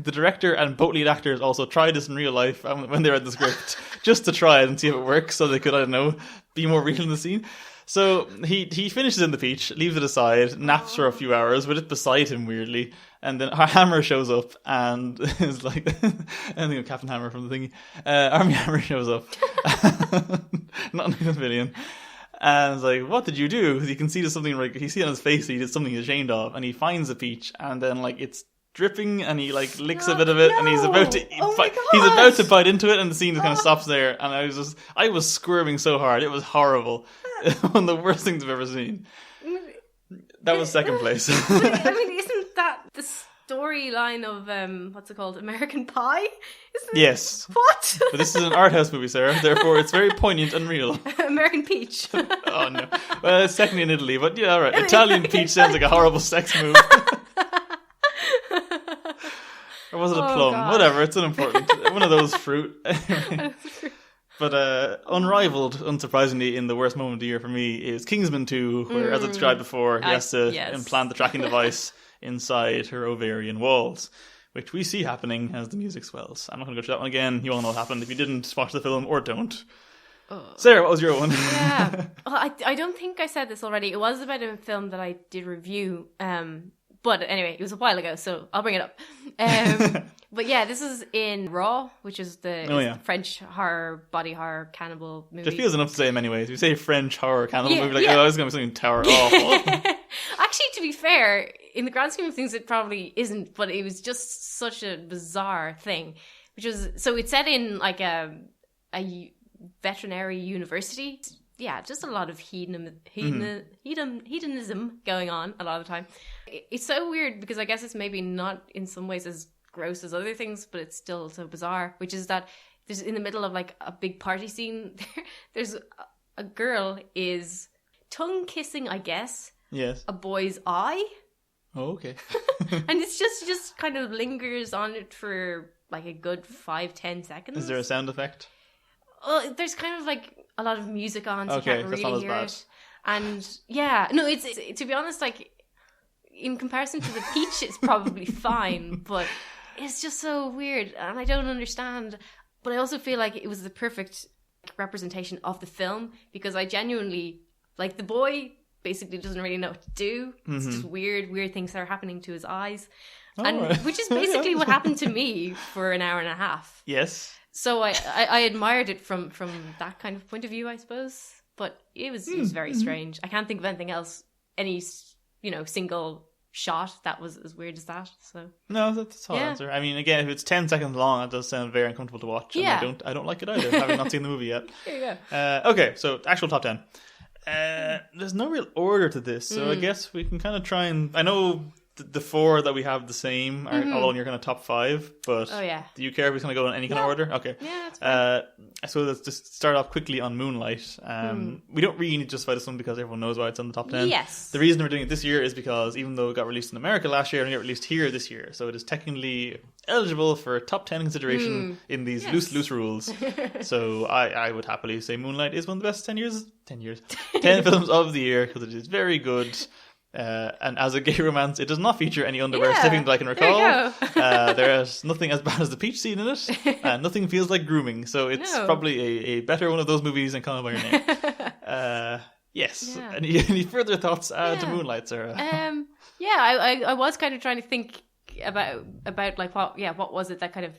the director and both lead actors also tried this in real life when they read the script, just to try it and see if it works, so they could, I don't know, be more real in the scene. So he finishes in the peach, leaves it aside, naps for a few hours with it beside him, weirdly, and then our Hammer shows up and is like, I think of Captain Hammer from the thingy. Army Hammer shows up, not Nathan Fillion. And it's like, what did you do? Because you can see there's something, like, you see it on his face that he did something he's ashamed of, and he finds a peach, and then, like, it's dripping, and he, like, licks a bit of it, and he's about to bite into it, and the scene just kind of stops there, and I was squirming so hard. It was horrible. One of the worst things I've ever seen. That was second place. I mean, isn't that the storyline of what's it called, American Pie? Isn't yes. What? But this is an art house movie, Sarah. Therefore, it's very poignant and real. American Peach. Oh no. Well, it's technically in Italy, but yeah, all right. Italian peach sounds like a horrible sex move. Or was it a plum? God. Whatever. It's unimportant. One of those fruit. But unrivaled, unsurprisingly, in the worst moment of the year for me is Kingsman 2, where, as I described before, he has to implant the tracking device inside her ovarian walls, which we see happening as the music swells. I'm not going to go through that one again. You all know what happened if you didn't watch the film or don't. Sarah, what was your one? Yeah. Well, I don't think I said this already. It was about a film that I did review. But anyway, it was a while ago, so I'll bring it up. But yeah, this is in Raw, which is the French horror, body horror, cannibal movie. It feels enough to say in many ways. If you say French horror, cannibal movie, like, oh, it's going to be something tower awful. Actually, to be fair, in the grand scheme of things, it probably isn't, but it was just such a bizarre thing. So it's set in, like, a veterinary university. Yeah, just a lot of hedonism going on a lot of the time. It's so weird because I guess it's maybe not in some ways as gross as other things, but it's still so bizarre, which is that there's, in the middle of, like, a big party scene, there's a girl is tongue kissing, I guess, yes, a boy's eye. Oh, okay. And it's just kind of lingers on it for like a good 5-10 seconds. Is there a sound effect? There's kind of like a lot of music on, so okay, you can't that's really not as hear bad. it. And yeah, no, it's to be honest, like in comparison to the Peach, it's probably fine, but it's just so weird, and I don't understand. But I also feel like it was the perfect representation of the film, because I genuinely, like, the boy basically doesn't really know what to do. It's just weird things that are happening to his eyes, which is basically what happened to me for an hour and a half. Yes. So I admired it from that kind of point of view, I suppose. But it was very strange. I can't think of anything else, any single shot that was as weird as that. So no, that's all answer. I mean, again, if it's 10 seconds long, it does sound very uncomfortable to watch. And Yeah. I don't like it either, having not seen the movie yet. there you go. Okay, so actual top 10. There's no real order to this, so I guess we can kind of try and... I know the four that we have the same are all in your kind of top 5, but do you care if we kind of go in any kind of order? Okay. Yeah, that's fine. I suppose let's just start off quickly on Moonlight. We don't really need to justify this one because everyone knows why it's on the top 10. Yes. The reason we're doing it this year is because even though it got released in America last year, it got released here this year, so it is technically eligible for top 10 consideration in these loose rules. So I would happily say Moonlight is one of the best 10 films of the year, because it is very good. And as a gay romance, it does not feature any underwear sniffing that I can recall. There is nothing as bad as the peach scene in it, and nothing feels like grooming. So it's probably a better one of those movies than Call Me By Your Name. Yes. Yeah. Any further thoughts to Moonlight, Sarah? I was kind of trying to think about like what was it that kind of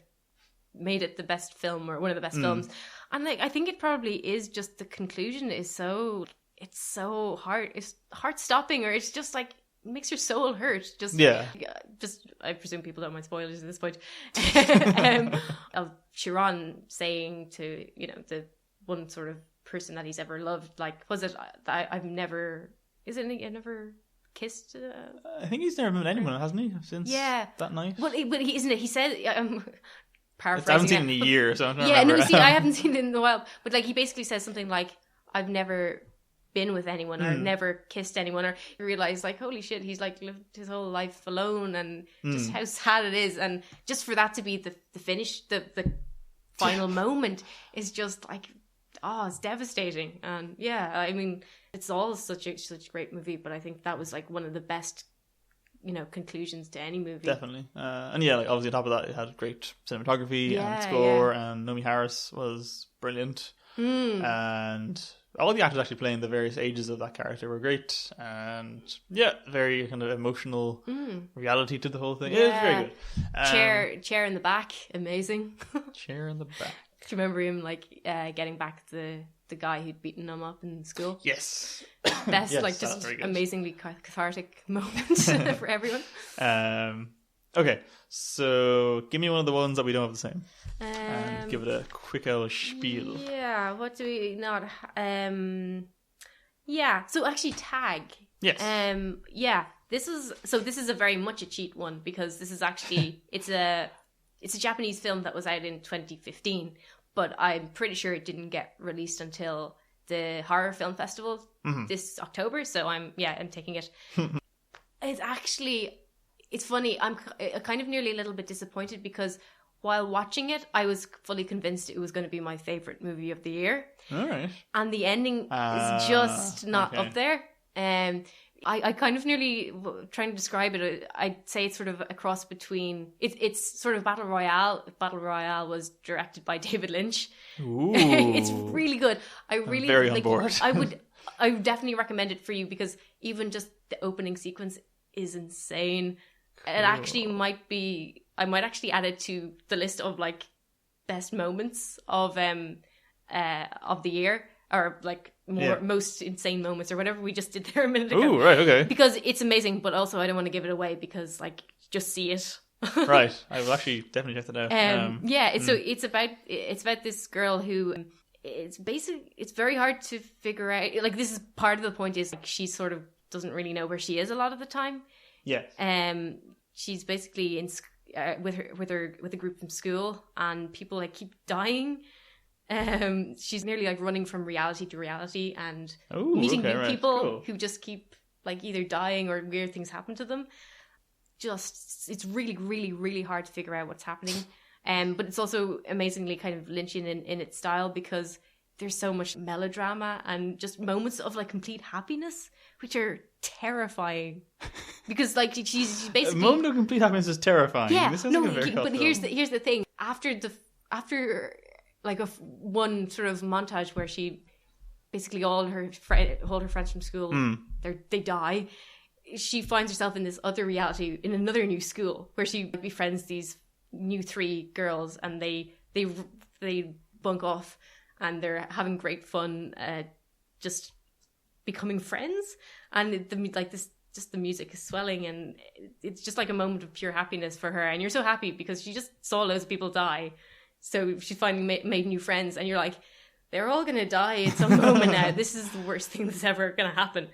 made it the best film, or one of the best films, and like I think it probably is just the conclusion is so. It's so hard. It's heart stopping, or it's just like makes your soul hurt. Just I presume people don't mind spoilers at this point. Of Chiron saying to the one sort of person that he's ever loved, like, was it that I've never? Isn't he never kissed? I think he's never met anyone, hasn't he? Since that night. Well, but he isn't it? He said. Paraphrasing. I haven't seen it in a year, so I'm not I haven't seen it in a while. But like he basically says something like, "I've never been with anyone, or never kissed anyone," or you realize like, holy shit, he's like lived his whole life alone, and just how sad it is, and just for that to be the finish, the final moment is just like, it's devastating. And I mean, it's all such a great movie, but I think that was like one of the best conclusions to any movie. Definitely. And like obviously on top of that, it had great cinematography and score, and Naomi Harris was brilliant, and all the actors actually playing the various ages of that character were great, and very kind of emotional reality to the whole thing. It was very good. Chair in the back, amazing. Chair in the back. Do you remember him like getting back the guy who'd beaten him up in school? Yes. Best, like just amazingly cathartic moment for everyone. Okay, so give me one of the ones that we don't have the same. And give it a quick old spiel. Yeah, what do we not... so actually Tag. Yes. This is a very much a cheat one, because this is actually... it's a Japanese film that was out in 2015, but I'm pretty sure it didn't get released until the Horror Film Festival this October, so I'm taking it. It's funny, I'm kind of nearly a little bit disappointed, because while watching it, I was fully convinced it was going to be my favourite movie of the year. All right. And the ending is just not up there. I kind of nearly, trying to describe it, I'd say it's sort of a cross between, it's sort of Battle Royale. Battle Royale was directed by David Lynch. Ooh. It's really good. I'm very on board. I would definitely recommend it for you, because even just the opening sequence is insane. Cool. It actually I might actually add it to the list of like best moments of the year, or like most insane moments, or whatever we just did there a minute ago. Ooh, right, okay. Because it's amazing, but also I don't want to give it away, because like just see it. Right, I will actually definitely check that out. So it's about this girl who it's very hard to figure out. Like, this is part of the point, is like she sort of doesn't really know where she is a lot of the time. Yeah. She's basically in with a group from school, and people like keep dying. She's nearly like running from reality to reality, and meeting new people who just keep like either dying or weird things happen to them. it's really, really, really hard to figure out what's happening. But it's also amazingly kind of Lynchian in its style, because there's so much melodrama and just moments of like complete happiness, which are terrifying. Because like she's basically, a moment of complete happiness is terrifying. Yeah, this sounds like a very but here's the thing. After like one sort of montage where she basically all her friends from school they die, she finds herself in this other reality, in another new school, where she befriends these new 3 girls, and they bunk off, and they're having great fun, just becoming friends, and the music is swelling, and it's just like a moment of pure happiness for her, and you're so happy because she just saw loads of people die, so she's finally made new friends, and you're like, they're all gonna die at some moment now. This is the worst thing that's ever gonna happen.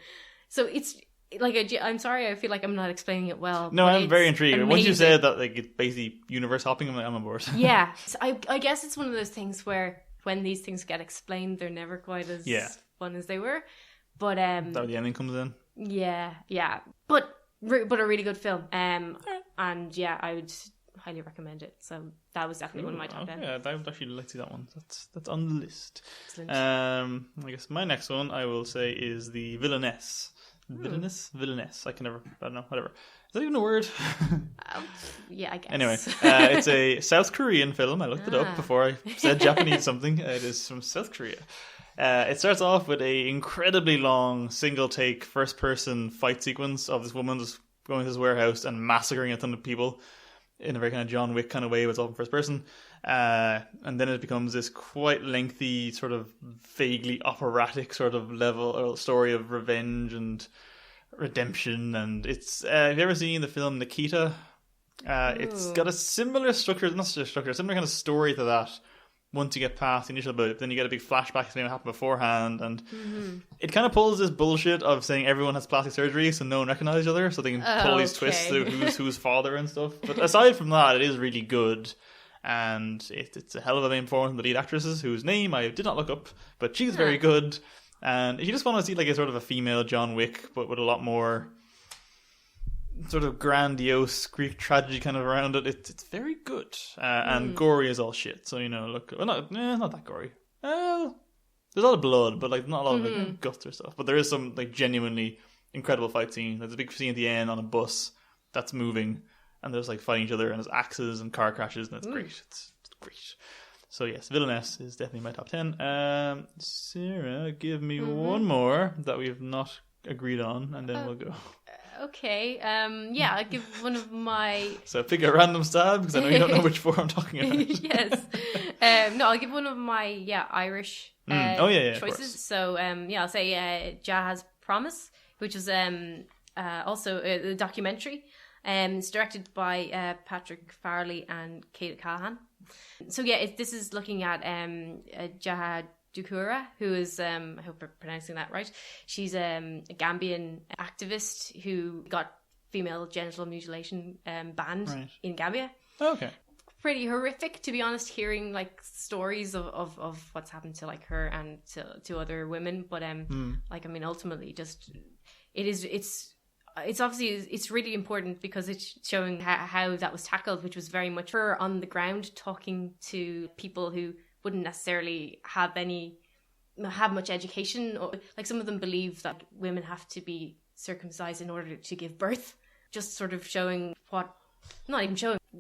So it's like, I'm sorry, I feel like I'm not explaining it well. No, I'm very intrigued. Amazing. Once you said that, like, it's basically universe hopping, I'm on board. Yeah, so I guess it's one of those things where when these things get explained, they're never quite as fun as they were. But that the ending comes in. Yeah, but a really good film. And yeah, I would highly recommend it. So that was definitely one of my top 10. Yeah, I would actually like to see that one. That's on the list. Excellent. I guess my next one I will say is the Villainess. Villainess. I don't know. Whatever. Is that even a word? Yeah, I guess. Anyway, it's a South Korean film. I looked it up before I said Japanese something. It is from South Korea. It starts off with a incredibly long single take first person fight sequence of this woman just going to this warehouse and massacring a ton of people in a very kind of John Wick kind of way, but it's all in first person. And then it becomes this quite lengthy, sort of vaguely operatic sort of level or story of revenge and redemption. And it's have you ever seen the film Nikita? It's got a similar structure, not such a structure, a similar kind of story to that. Once you get past the initial bit, then you get a big flashback to what happened beforehand, and it kind of pulls this bullshit of saying everyone has plastic surgery so no one recognizes each other, so they can pull these twists to who's father and stuff. But aside from that, it is really good, and it's a hell of a main performance from the lead actresses, whose name I did not look up, but she's very good. And if you just want to see like a sort of a female John Wick, but with a lot more sort of grandiose Greek tragedy kind of around it, it's very good, and gory as all shit. So look, well, not that gory. Well, there's a lot of blood, but like not a lot of like, guts or stuff. But there is some like genuinely incredible fight scene. There's a big scene at the end on a bus that's moving, and there's like fighting each other, and there's axes and car crashes, and it's great. It's great. So yes, Villainess is definitely my top 10. Sarah, give me one more that we've not agreed on, and then we'll go. Okay, I'll give one of my... So pick a random stab, because I know you don't know which four I'm talking about. Yes. No, I'll give one of my, Irish choices. So, I'll say Jahaz Promise, which is also a documentary. It's directed by Patrick Farrelly and Kate Callahan. So, this is looking at Jahad Dukura, who is, I hope I'm pronouncing that right. She's a Gambian activist who got female genital mutilation banned in Gambia. Okay. Pretty horrific, to be honest, hearing like stories of what's happened to like her and to other women. But ultimately, just it's obviously it's really important because it's showing how that was tackled, which was very much her on the ground talking to people who wouldn't necessarily have much education, or like some of them believe that women have to be circumcised in order to give birth. Just sort of showing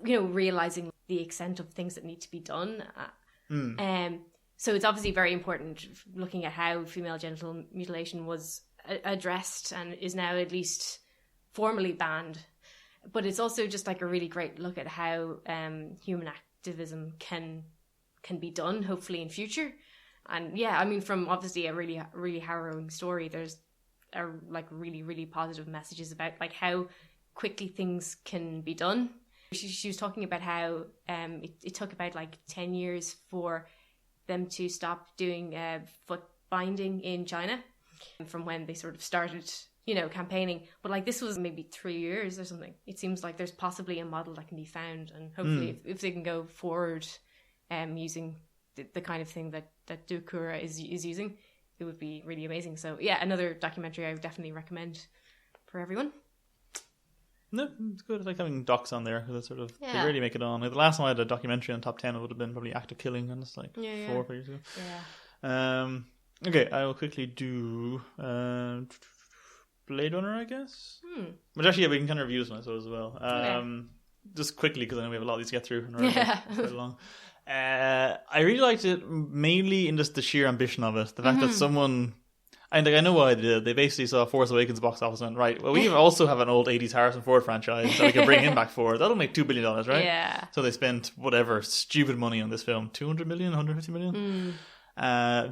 realizing the extent of things that need to be done. So it's obviously very important looking at how female genital mutilation was addressed and is now at least formally banned. But it's also just like a really great look at how human activism can be done, hopefully in future. And from obviously a really, really harrowing story, there's like really, really positive messages about like how quickly things can be done. She was talking about how it took about like 10 years for them to stop doing foot binding in China from when they sort of started campaigning. But like this was maybe 3 years or something. It seems like there's possibly a model that can be found, and hopefully if they can go forward using the kind of thing that Dukura is using, it would be really amazing. So another documentary I would definitely recommend for everyone. No, it's good. I like having docs on there because it's sort of they rarely make it on. Like the last time I had a documentary on top 10, it would have been probably Act of Killing, and it's like 4 or 5 years ago. Yeah. Okay, I will quickly do Blade Runner, I guess. Which actually, we can kind of review this one, I suppose, as well. Just quickly because I know we have a lot of these to get through, and we're quite long. I really liked it mainly in just the sheer ambition of it. The fact that someone. And I know why they did. They basically saw Force Awakens box office and went, right, well, we also have an old 80s Harrison Ford franchise, so we can bring him back forward. That'll make $2 billion, right? Yeah. So they spent whatever stupid money on this film. 200 million, 150 million?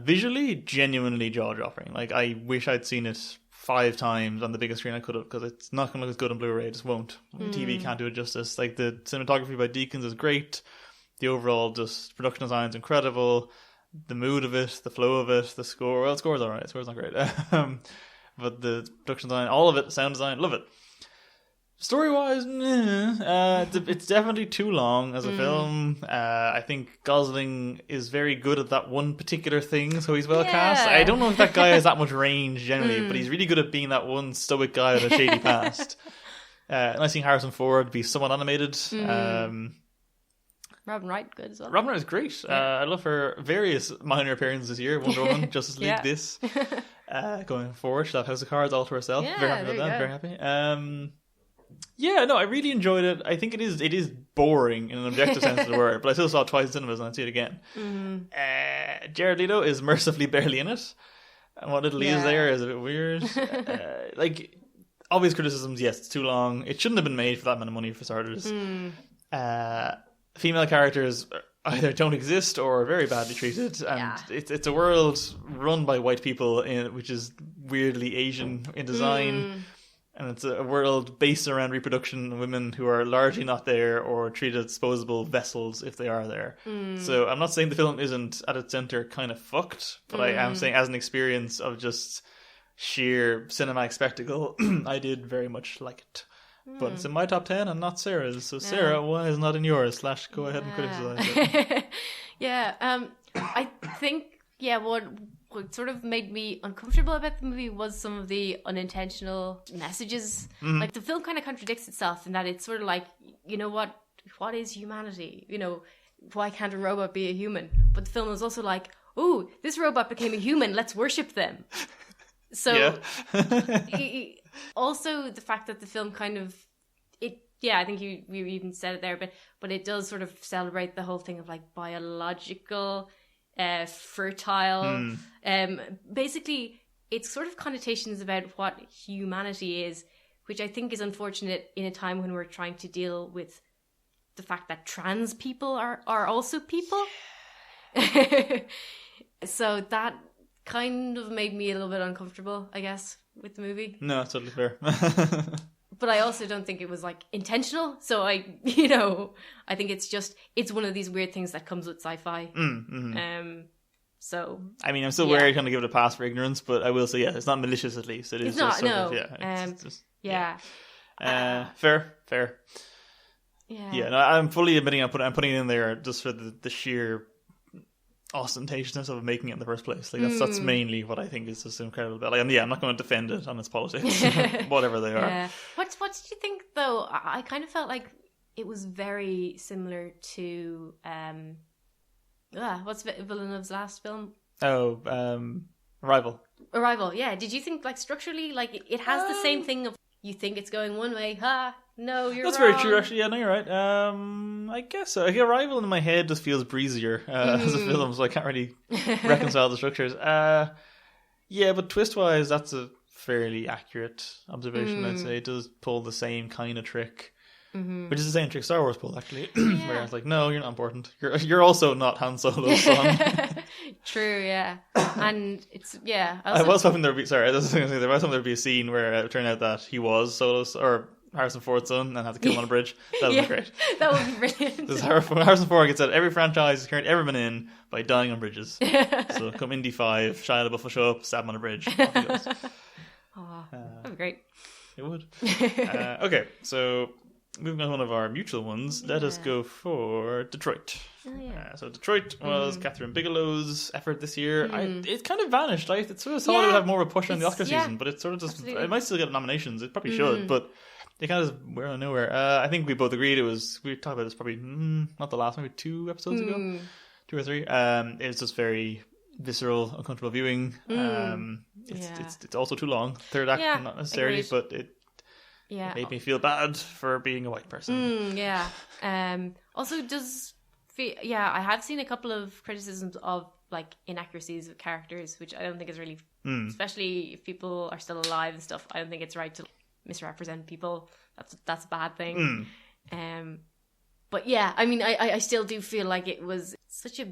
Visually, genuinely jaw-dropping. Like, I wish I'd seen it 5 times on the biggest screen I could have, because it's not going to look as good on Blu-ray. It just won't. TV can't do it justice. Like, the cinematography by Deakins is great. The overall just production design is incredible. The mood of it, the flow of it, the score. Well, the score's alright. The score's not great. But the production design, all of it, sound design, love it. Story-wise, it's definitely too long as a film. I think Gosling is very good at that one particular thing, so he's well cast. I don't know if that guy has that much range generally, but he's really good at being that one stoic guy with a shady past. And I think Harrison Ford be somewhat animated. Robin Wright, good as well. Robin Wright is great. I love her various minor appearances this year. Wonder Woman, Justice League, this. Going forward, she'll have House of Cards all to herself. Very happy with that. Very happy. I really enjoyed it. I think it is boring in an objective sense of the word, but I still saw it twice in cinemas and I'd see it again. Jared Leto is mercifully barely in it. And what little he is there is a bit weird. Obvious criticisms, yes, it's too long. It shouldn't have been made for that amount of money, for starters. Female characters either don't exist or are very badly treated, and it's a world run by white people, which is weirdly Asian in design, and it's a world based around reproduction and women who are largely not there or treated as disposable vessels if they are there. So I'm not saying the film isn't at its center kind of fucked, but I am saying as an experience of just sheer cinematic spectacle, I did very much like it. But it's in my top 10 and not Sarah's. So Sarah, why is it not in yours? / go ahead and criticize it. I think, what sort of made me uncomfortable about the movie was some of the unintentional messages. Like, the film kind of contradicts itself in that it's sort of like, you know what is humanity? You know, why can't a robot be a human? But the film is also like, ooh, this robot became a human, let's worship them. So, also the fact that the film kind of, I think you even said it there, but it does sort of celebrate the whole thing of like biological, fertile, basically it's sort of connotations about what humanity is, which I think is unfortunate in a time when we're trying to deal with the fact that trans people are also people. So that kind of made me a little bit uncomfortable, I guess, with the movie. No, it's totally fair. But I also don't think it was like intentional. So I think it's one of these weird things that comes with sci-fi. So I mean, I'm still wary trying to give it a pass for ignorance, but I will say, it's not malicious at least. It is just not, fair. Yeah, no, I'm fully admitting I'm putting it in there just for the sheer ostentatiousness of making it in the first place. Like that's mainly what I think is just incredible about. Like, I'm not going to defend it on its politics, whatever they are. What did you think though? I kind of felt like it was very similar to what's Villeneuve's last film? Arrival. Yeah. Did you think like structurally, like it has the same thing of you think it's going one way? No, you're That's wrong. very true, actually. Yeah, no, you're right. I guess so. Arrival in my head just feels breezier as a film, so I can't really reconcile the structures. But twist-wise, that's a fairly accurate observation, I'd say. It does pull the same kind of trick, which is the same trick Star Wars pulled, actually. Where it's like, no, you're not important. You're also not Han Solo's son. True, yeah. And it's, I was hoping there would be, there was hoping there would be a scene where it turned out that he was Solo's, or Harrison Ford's son, and had to kill him on a bridge. That would be great. That would be brilliant. Harrison Ford gets out every franchise he's currently ever been in by dying on bridges. So come Indy 5, Shia LaBeouf will show up, stab him on a bridge. Off he goes. That would be great. It would. Okay, so moving on to one of our mutual ones, let us go for Detroit. So Detroit was Catherine Bigelow's effort this year. It kind of vanished. It sort of thought it would have more of a push on the Oscar season, but it sort of just... It might still get nominations. It probably should, but They kind of were out of nowhere. I think we both agreed we talked about this probably not the last, maybe 2 episodes ago, 2 or 3. It was just very visceral, uncomfortable viewing. It's also too long. Third act, not necessarily, agreed. But it made me feel bad for being a white person. Also, I have seen a couple of criticisms of like inaccuracies of characters, which I don't think is really, especially if people are still alive and stuff. I don't think it's right to misrepresent people. That's a bad thing. But yeah, I mean, I still do feel like it was such a,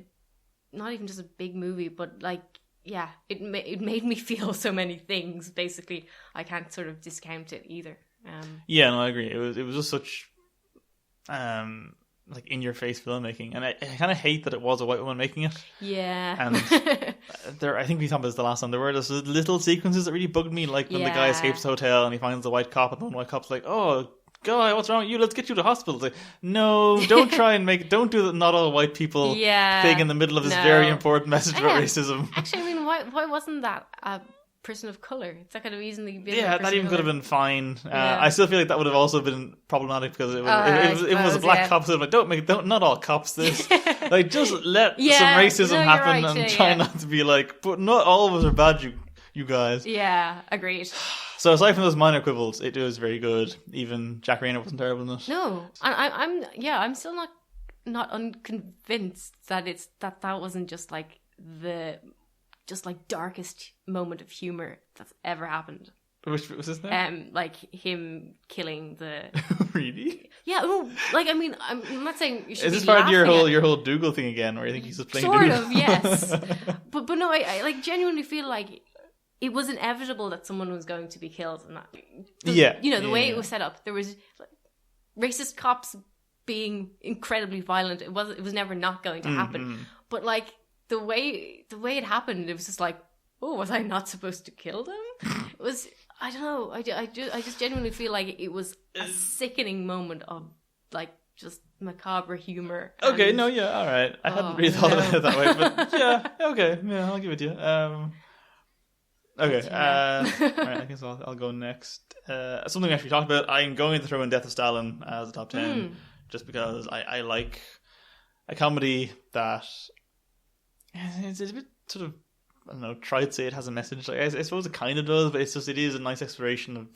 not even just a big movie, but like, yeah, it made me feel so many things. Basically, I can't sort of discount it either. I agree. It was just such like in your face filmmaking, and I kind of hate that it was a white woman making it. Yeah, and I think we talked about this the last time. There were just little sequences that really bugged me, like when the guy escapes the hotel and he finds the white cop, and the white cop's like, "Oh, guy, what's wrong with you? Let's get you to hospital." It's like, no, don't try and don't do the not all white people thing in the middle of this very important message about racism. Actually, I mean, why wasn't that a person of color? That could have easily been. Yeah, that even could have been fine. I still feel like that would have also been problematic because it was a black cop. So like, don't not all cops this. Like, just let some racism happen and try not to be like, but not all of us are bad, you guys. Yeah, agreed. So aside from those minor quibbles, it was very good. Even Jack Reynor wasn't terrible in it. No, I'm still not unconvinced that that wasn't just like the darkest moment of humor that's ever happened. Which was his name? Like him killing the. Really? Yeah. Oh, like I mean, I'm not saying you should. Is this part of your whole Dougal thing again, where you think he's just playing Dougal? Sort of, yes. but no, I like genuinely feel like it was inevitable that someone was going to be killed, and that. The way it was set up, there was like, racist cops being incredibly violent. It was never not going to happen, but like. The way it happened, it was just like, oh, was I not supposed to kill them? It was, I don't know. I just genuinely feel like it was a sickening moment of like just macabre humor. Okay, all right. I hadn't really thought about it that way, but okay, I'll give it to you. Okay, all right. I guess I'll go next. Something we actually talked about. I'm going to throw in Death of Stalin as a top 10, just because I like a comedy that. It's a bit sort of, I don't know, try to say it has a message. Like, I suppose it kind of does, but it is a nice exploration of,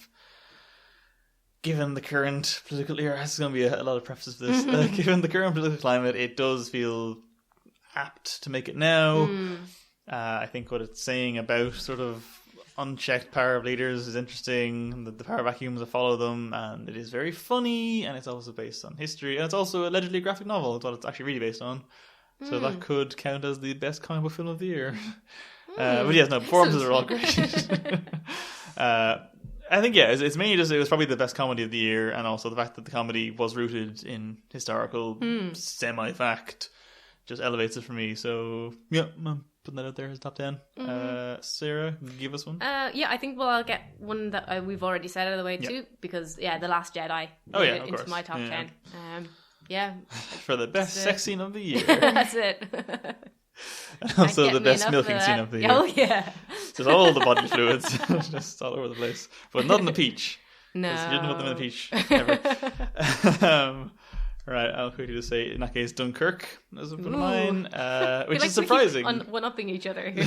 given the current political era, there's going to be a lot of prefaces for this, given the current political climate, it does feel apt to make it now. I think what it's saying about sort of unchecked power of leaders is interesting, the power vacuums that follow them, and it is very funny, and it's also based on history, and it's also allegedly a graphic novel. It's what it's actually really based on. So that could count as the best comic book film of the year. But yes, no, performances are all great. I think, it's mainly just, it was probably the best comedy of the year, and also the fact that the comedy was rooted in historical semi-fact just elevates it for me. So, I'm putting that out there as top 10. Sarah, give us one. I think, I'll get one that we've already said out of the way too, because, The Last Jedi into my top 10. For the best sex scene of the year. That's it. And also the best milking scene of the year. Oh, yeah. Just all the body fluids. Just all over the place. But not in the peach. No. You didn't put them in the peach. Ever. Right, I'll quickly just say, in that case, Dunkirk is one of mine, which is surprising. We keep one-upping each other here.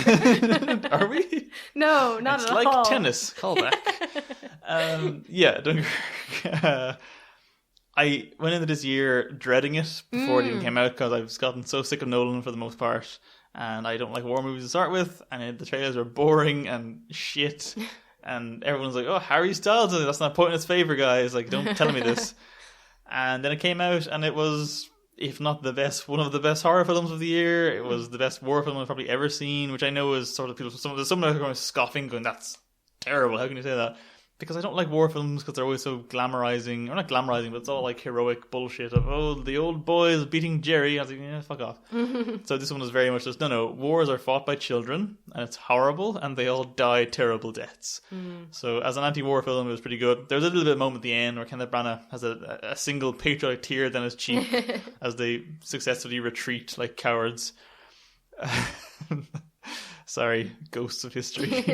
Are we? No, not it's at all. all. It's like tennis. Callback. Dunkirk. I went into this year dreading it before it even came out because I've gotten so sick of Nolan for the most part, and I don't like war movies to start with, and the trailers are boring and shit, and everyone's like, oh, Harry Styles, that's not pointing its favour, guys, like, don't tell me this. And then it came out, and it was, if not the best, one of the best horror films of the year. It was the best war film I've probably ever seen, which I know is sort of people, some are going scoffing, going, that's terrible, how can you say that? Because I don't like war films because they're always so glamorizing, or not glamorizing, but it's all like heroic bullshit of, oh, the old boys beating Jerry. I was like, fuck off. So this one was very much just, no, wars are fought by children, and it's horrible, and they all die terrible deaths. So as an anti-war film, it was pretty good. There was a little bit of a moment at the end where Kenneth Branagh has a single patriotic tear down his cheek as they successfully retreat like cowards. Sorry, ghosts of history.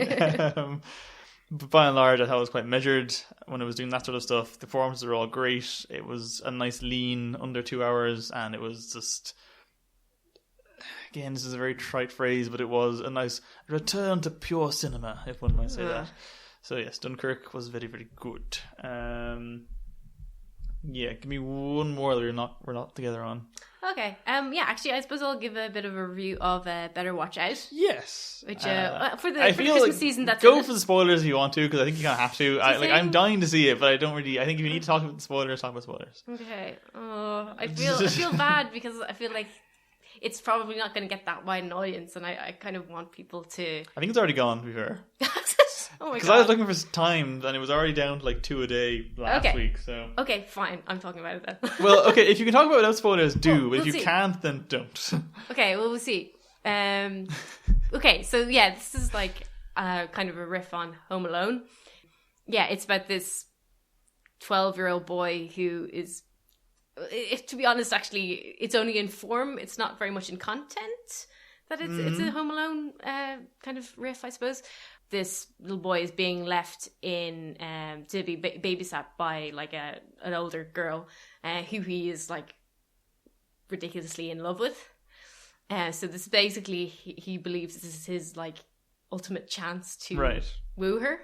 But by and large, I thought it was quite measured when it was doing that sort of stuff. The performances were all great. It was a nice lean, under 2 hours, and it was just... Again, this is a very trite phrase, but it was a nice return to pure cinema, if one might say that. So yes, Dunkirk was very, very good. Give me one more that we're not together on. Okay. Actually, I suppose I'll give a bit of a review of Better Watch Out. Yes. Which for the Christmas season, that's go for the spoilers if you want to, because I think you kind of have to. I'm dying to see it, but I don't really. I think if you need to talk about the spoilers, talk about spoilers. Okay. Oh, I feel bad because I feel like it's probably not going to get that wide an audience, and I kind of want people to... I think it's already gone, to be fair. Oh my god. Because I was looking for time, and it was already down to like 2 a day last week, so... Okay, fine. I'm talking about it then. Well, okay, if you can talk about it without spoilers, do. But if you can't, then don't. Okay, well, we'll see. Okay, so yeah, this is like kind of a riff on Home Alone. Yeah, it's about this 12-year-old boy who is... to be honest, actually, it's only in form. It's not very much in content. That it's a Home Alone kind of riff, I suppose. This little boy is being left in to be babysat by like an older girl who he is like ridiculously in love with. So this basically he believes this is his like ultimate chance to woo her.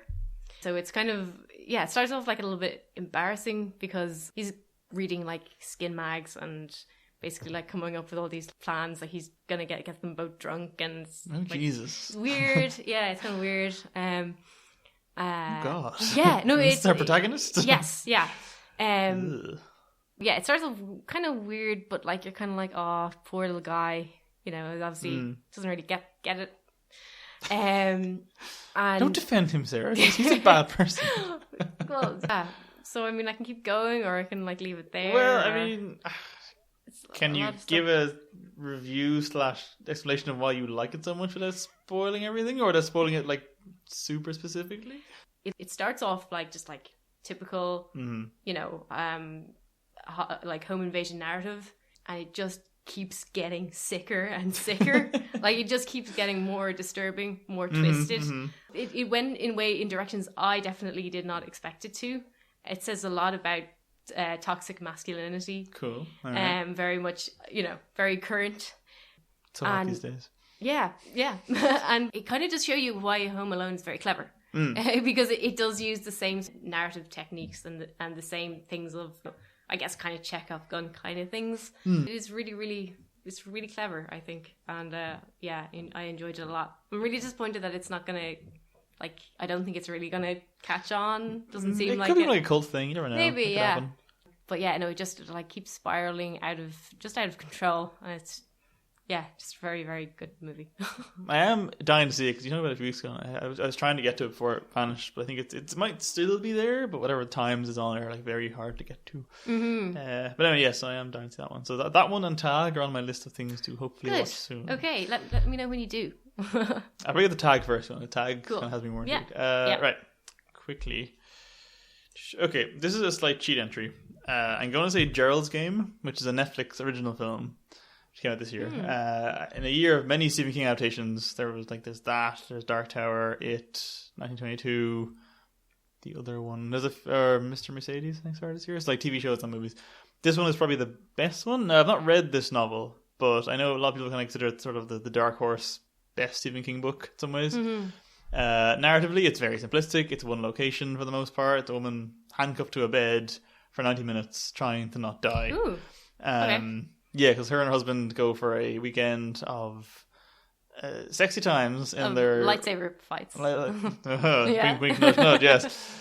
So it's kind of it starts off like a little bit embarrassing because he's reading like skin mags and basically like coming up with all these plans that he's gonna get them both drunk and Jesus, it's weird. Yeah, it's kind of weird. God. Yeah, no, it's our protagonist. Yes, yeah. Yeah, it starts off kind of weird, but like you're kind of like, oh, poor little guy. You know, obviously doesn't really get it. And don't defend him, Sarah. He's a bad person. Well, yeah. So I mean, I can keep going, or I can like leave it there. Well, I mean, can you give a review / explanation of why you like it so much without spoiling everything, or without spoiling it like super specifically? It starts off like just like typical, you know, like home invasion narrative, and it just keeps getting sicker and sicker. Like it just keeps getting more disturbing, more twisted. It went in directions I definitely did not expect it to. It says a lot about toxic masculinity. Cool. All right. Very much, you know, very current. It's all these days. Yeah. And it kind of does show you why Home Alone is very clever. Because it does use the same narrative techniques and the same things of, I guess, kind of Chekhov gun kind of things. It is really clever, I think. And I enjoyed it a lot. I'm really disappointed that it's not going to... Like, I don't think it's really going to catch on. Doesn't seem like it. It could be like a cult thing. You never know. Maybe, yeah. Happen. But yeah, no, it just like keeps spiraling out of control. And it's, just a very, very good movie. I am dying to see it because you know about it a few weeks ago. I was trying to get to it before it vanished, but I think it might still be there, but whatever times is on there, like very hard to get to. But anyway, yes, I am dying to see that one. So that one and Tag are on my list of things to hopefully watch soon. Okay, let me know when you do. I'll bring the Tag first. The Tag kind of has me more intrigued. Right, quickly. Okay, this is a slight cheat entry. I'm going to say Gerald's Game, which is a Netflix original film. Came out this year. In a year of many Stephen King adaptations, there was like there's Dark Tower, It, 1922, the other one, there's Mr. Mercedes, I think started this year. It's like TV shows and movies. This one is probably the best one. Now, I've not read this novel, but I know a lot of people kind of consider it sort of the Dark Horse best Stephen King book in some ways. Narratively, it's very simplistic. It's one location for the most part. It's a woman handcuffed to a bed for 90 minutes trying to not die. Ooh. Okay. Yeah, because her and her husband go for a weekend of sexy times in their... lightsaber fights. Wink, wink, nudge, nudge, yes.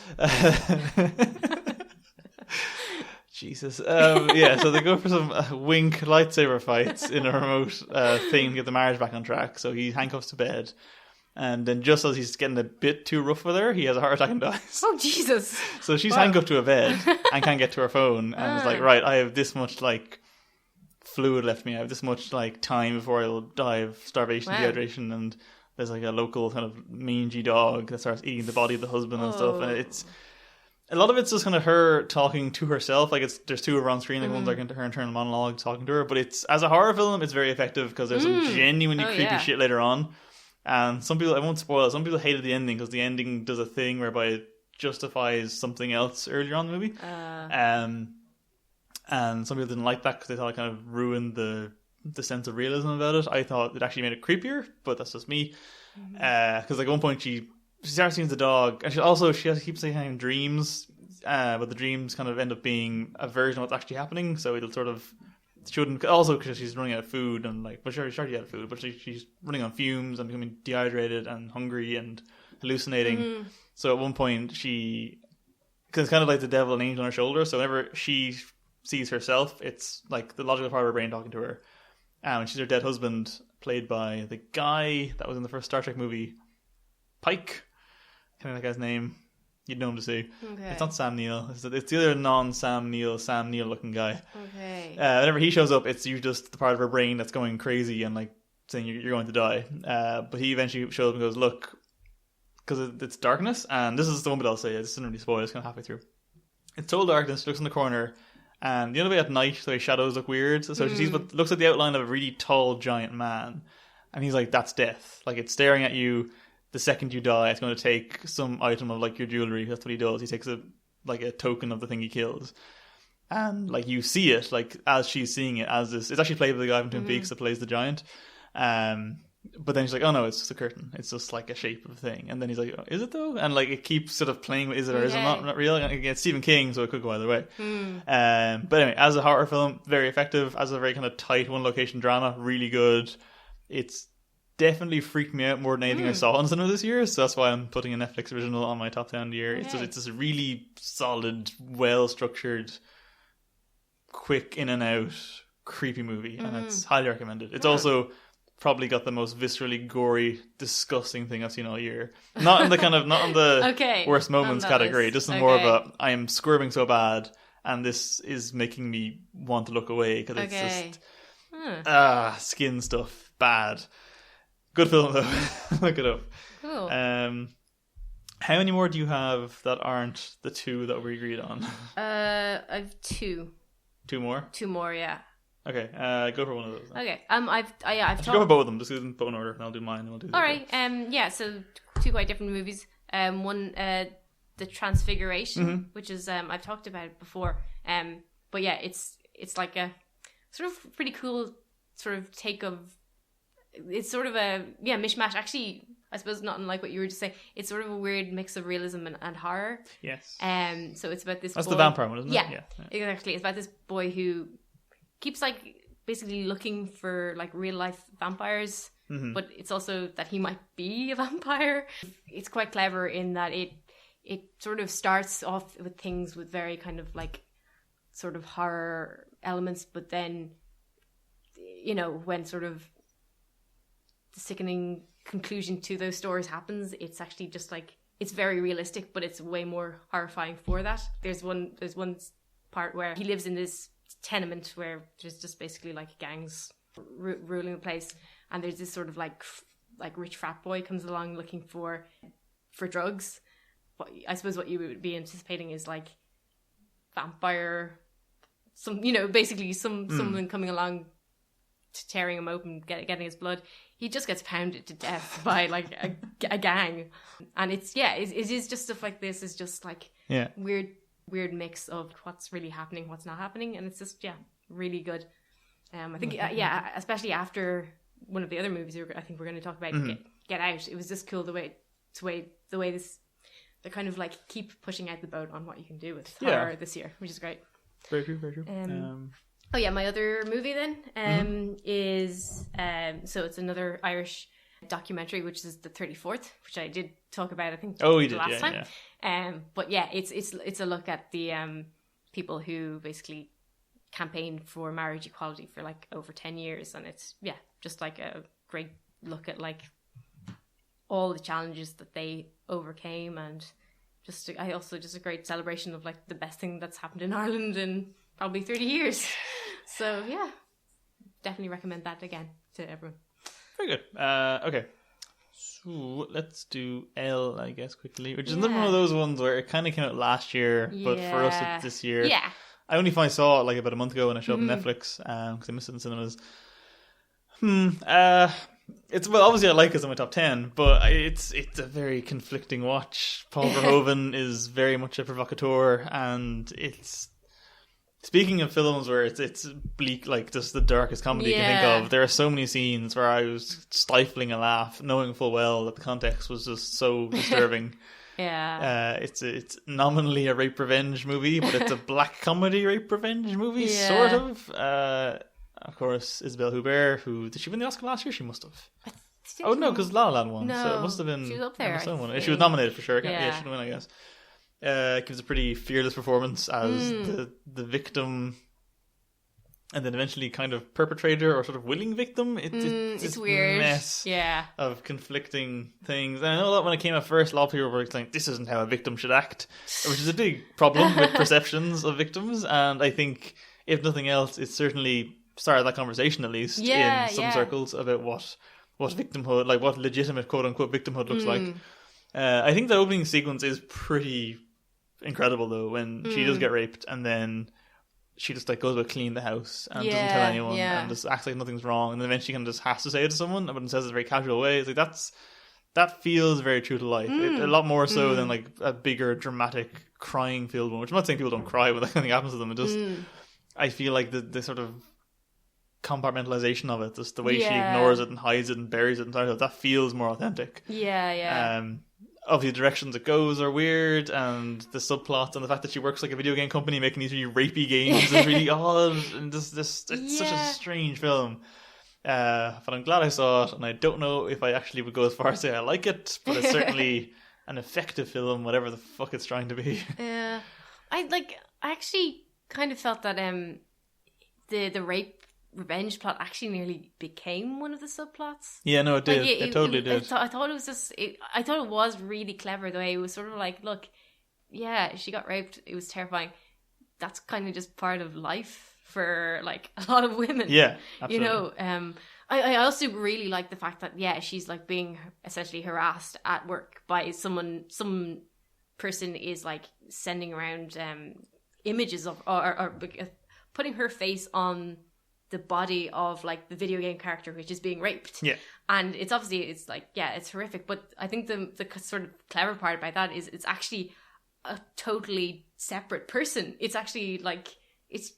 Jesus. So they go for some wink lightsaber fights in a remote thing to get the marriage back on track. So he handcuffs to bed. And then just as he's getting a bit too rough with her, he has a heart attack and dies. Oh, Jesus. So she's handcuffed to a bed and can't get to her phone. And it's like, right, I have this much, like... fluid left me. I have this much like time before I'll die of starvation, dehydration, and there's like a local kind of mangy dog that starts eating the body of the husband and stuff. And it's a lot of it's just kind of her talking to herself. Like there's two of her on screen, like one's like her internal monologue talking to her. But it's as a horror film, it's very effective because there's some genuinely creepy shit later on. And some people, I won't spoil it, some people hated the ending because the ending does a thing whereby it justifies something else earlier on in the movie. And some people didn't like that because they thought it kind of ruined the sense of realism about it. I thought it actually made it creepier, but that's just me. Because like at one point she starts seeing the dog, and she keeps saying dreams, but the dreams kind of end up being a version of what's actually happening. So it'll sort of shouldn't, also because she's running out of food and like, but she's already out of food, but she's running on fumes and becoming dehydrated and hungry and hallucinating. So at one point because it's kind of like the devil and angel on her shoulder. So whenever she sees herself, it's like the logical part of her brain talking to her. And she's her dead husband, played by the guy that was in the first Star Trek movie, Pike. Kind of that guy's name. You'd know him to see. Okay. It's not Sam Neill. It's the other non-Sam Neill looking guy. Okay. Whenever he shows up, it's you just the part of her brain that's going crazy and like saying you're going to die. But he eventually shows up and goes, look, because it's darkness, and this is the one bit I'll say. This isn't really spoiled. It's kind of halfway through. It's total darkness. She looks in the corner, and the other way at night, the way shadows look weird. So she sees what looks like the outline of a really tall, giant man, and he's like, "That's death. Like it's staring at you." The second you die, it's going to take some item of like your jewelry. That's what he does. He takes a token of the thing he kills, and like you see it like as she's seeing it as this. It's actually played by the guy from Twin Peaks that plays the giant. But then she's like, oh no, it's just a curtain. It's just like a shape of a thing. And then he's like, oh, is it though? And like it keeps sort of playing with, is it or is it not real? And it's Stephen King, so it could go either way. But anyway, as a horror film, very effective. As a very kind of tight one location drama, really good. It's definitely freaked me out more than anything I saw in cinema this year. So that's why I'm putting a Netflix original on my top 10 of the year. Okay. It's just a really solid, well structured, quick in and out, creepy movie, and it's highly recommended. It's also probably got the most viscerally gory, disgusting thing I've seen all year. Not in the worst moments category, just in more of a I am squirming so bad, and this is making me want to look away because it's just skin stuff, bad. Good film though. Look it up. Cool. How many more do you have that aren't the two that we agreed on? I've two. Two more? Two more, yeah. Okay, go for one of those. Then. Okay, I've go for both of them. Just do them in order, and I'll do mine. And we'll do. All right. Yeah. So two quite different movies. One, The Transfiguration, which is I've talked about it before. But yeah, it's like a sort of pretty cool sort of take of. It's sort of a mishmash. Actually, I suppose not unlike what you were just saying. It's sort of a weird mix of realism and horror. Yes. So it's about this. That's boy. The vampire one, isn't it? Yeah, exactly. It's about this boy who keeps like basically looking for like real life vampires, but it's also that he might be a vampire. It's quite clever in that it sort of starts off with things with very kind of like sort of horror elements, but then when sort of the sickening conclusion to those stories happens, it's actually just like it's very realistic, but it's way more horrifying for that. There's one part where he lives in this tenement where there's just basically like gangs ruling the place, and there's this sort of like rich frat boy comes along looking for drugs. But I suppose what you would be anticipating is like vampire, basically someone coming along tearing him open, getting his blood. He just gets pounded to death by like a gang, and it is just stuff like this. Is just like weird mix of what's really happening, what's not happening, and it's just really good. I think especially after one of the other movies I think we're going to talk about, Get Out. It was just cool the way this they kind of like keep pushing out the boat on what you can do with horror this year, which is great. Very true. Oh yeah, my other movie then is so it's another Irish documentary, which is The 34th, which I did talk about I think last time. But yeah, it's a look at the people who basically campaigned for marriage equality for like over 10 years, and it's just like a great look at like all the challenges that they overcame, and just a great celebration of like the best thing that's happened in Ireland in probably 30 years. So yeah, definitely recommend that again to everyone. Very good. Okay, so let's do Elle, I guess, quickly, which is another one of those ones where it kind of came out last year, but for us it's this year. Yeah. I only finally saw it like about a month ago when I showed up on Netflix because I missed it in cinemas. Well, obviously I like it as in my top 10, but it's a very conflicting watch. Paul Verhoeven is very much a provocateur, and it's... Speaking of films where it's bleak, like just the darkest comedy you can think of, there are so many scenes where I was stifling a laugh, knowing full well that the context was just so disturbing. It's nominally a rape revenge movie, but it's a black comedy rape revenge movie, sort of. Of course, Isabelle Huppert, did she win the Oscar last year? She must have. Oh no, because La La Land won, so it must have been. She was up there. She was nominated for sure. Yeah, she didn't win, I guess. Gives a pretty fearless performance as the victim, and then eventually kind of perpetrator or sort of willing victim. It's weird. Mess of conflicting things. And I know that when it came out first, a lot of people were like, "This isn't how a victim should act," which is a big problem with perceptions of victims. And I think, if nothing else, it certainly started that conversation, at least in some circles, about what victimhood, like what legitimate quote unquote victimhood looks like. I think the opening sequence is pretty incredible though, when she does get raped and then she just like goes about clean the house and doesn't tell anyone and just acts like nothing's wrong, and then eventually kind of just has to say it to someone, but it says it in a very casual way. It's like that feels very true to life. A lot more so than like a bigger dramatic crying filled one, which I'm not saying people don't cry when that kind of thing happens to them. It just I feel like the sort of compartmentalization of it, just the way she ignores it and hides it and buries it and that feels more authentic. Obviously the directions it goes are weird, and the subplots and the fact that she works like a video game company making these really rapey games is really odd, and it's such a strange film. But I'm glad I saw it, and I don't know if I actually would go as far as say I like it, but it's certainly an effective film, whatever the fuck it's trying to be. I actually kind of felt that the rape revenge plot actually nearly became one of the subplots. Yeah, no, it did. It totally did. I thought it was just... I thought it was really clever the way it was sort of like, look, she got raped. It was terrifying. That's kind of just part of life for like a lot of women. Yeah, absolutely. You know, I also really like the fact that, she's like being essentially harassed at work by some person is like sending around images of or putting her face on the body of like the video game character which is being raped. And it's obviously it's horrific, but I think the sort of clever part about that is it's actually a totally separate person. It's actually like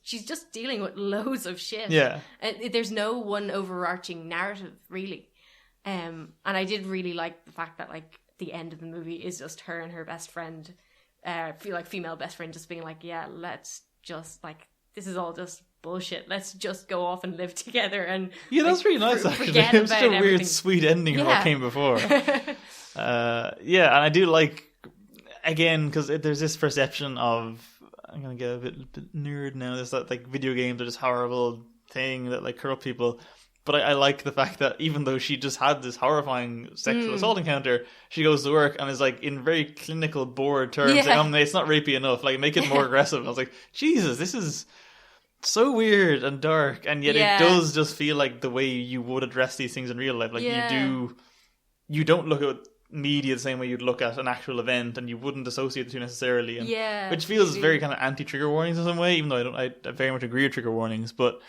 she's just dealing with loads of shit. And there's no one overarching narrative really. And I did really like the fact that like the end of the movie is just her and her best friend, female best friend, just being like, let's just like, this is all just bullshit. Let's just go off and live together. And that's really nice actually. It was just a weird sweet ending of what came before. And I do like, again, because there's this perception of, I'm gonna get a bit nerd now, there's that like video games are this horrible thing that like corrupt people. But I like the fact that even though she just had this horrifying sexual assault encounter, she goes to work and is like in very clinical, bored terms, like, it's not rapey enough, like make it more aggressive. And I was like, Jesus, this is so weird and dark, and yet it does just feel like the way you would address these things in real life. Like you don't look at media the same way you'd look at an actual event, and you wouldn't associate the two necessarily. And, which feels very kind of anti-trigger warnings in some way, even though I very much agree with trigger warnings, but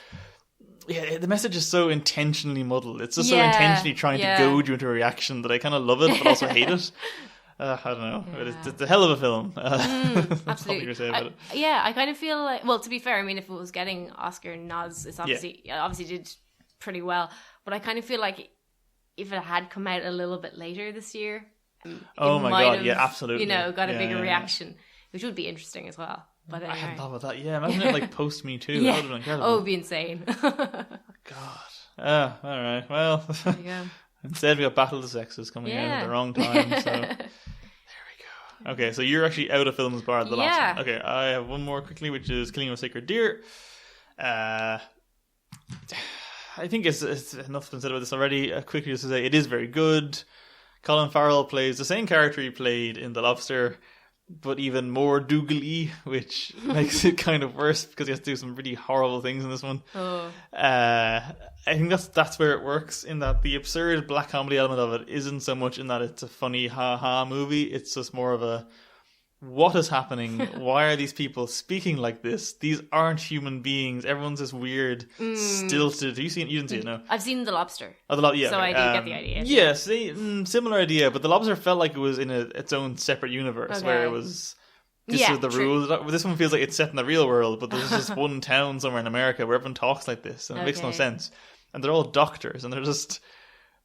the message is so intentionally muddled. It's just so intentionally trying to goad you into a reaction that I kind of love it, but also hate it. I don't know. It's a hell of a film. That's all you're saying about it. I kind of feel like, well, to be fair, I mean, if it was getting Oscar nods, it's obviously did pretty well. But I kind of feel like if it had come out a little bit later this year, absolutely. Got a bigger reaction, which would be interesting as well. But anyway. I hadn't thought about that. Imagine it like post Me Too. That would have been incredible. Oh, it would be insane. God. All right. Well, instead we got Battle of the Sexes coming out at the wrong time. So there we go. Okay, so you're actually out of films bar the last one. Okay, I have one more quickly, which is Killing of a Sacred Deer. I think it's enough been said about this already. Quickly just to say, it is very good. Colin Farrell plays the same character he played in The Lobster, but even more doogly, which makes it kind of worse because he has to do some really horrible things in this one. I think that's where it works, in that the absurd black comedy element of it isn't so much in that it's a funny ha-ha movie. It's just more of a what is happening? Why are these people speaking like this? These aren't human beings. Everyone's this weird, stilted. Have you seen? You didn't see it, no? I've seen The Lobster. Oh, yeah. So okay. I do get the idea. Yes, similar idea, but The Lobster felt like it was in its own separate universe where it was. These are the rules. This one feels like it's set in the real world, but there's just one town somewhere in America where everyone talks like this, and it makes no sense. And they're all doctors, and they're just.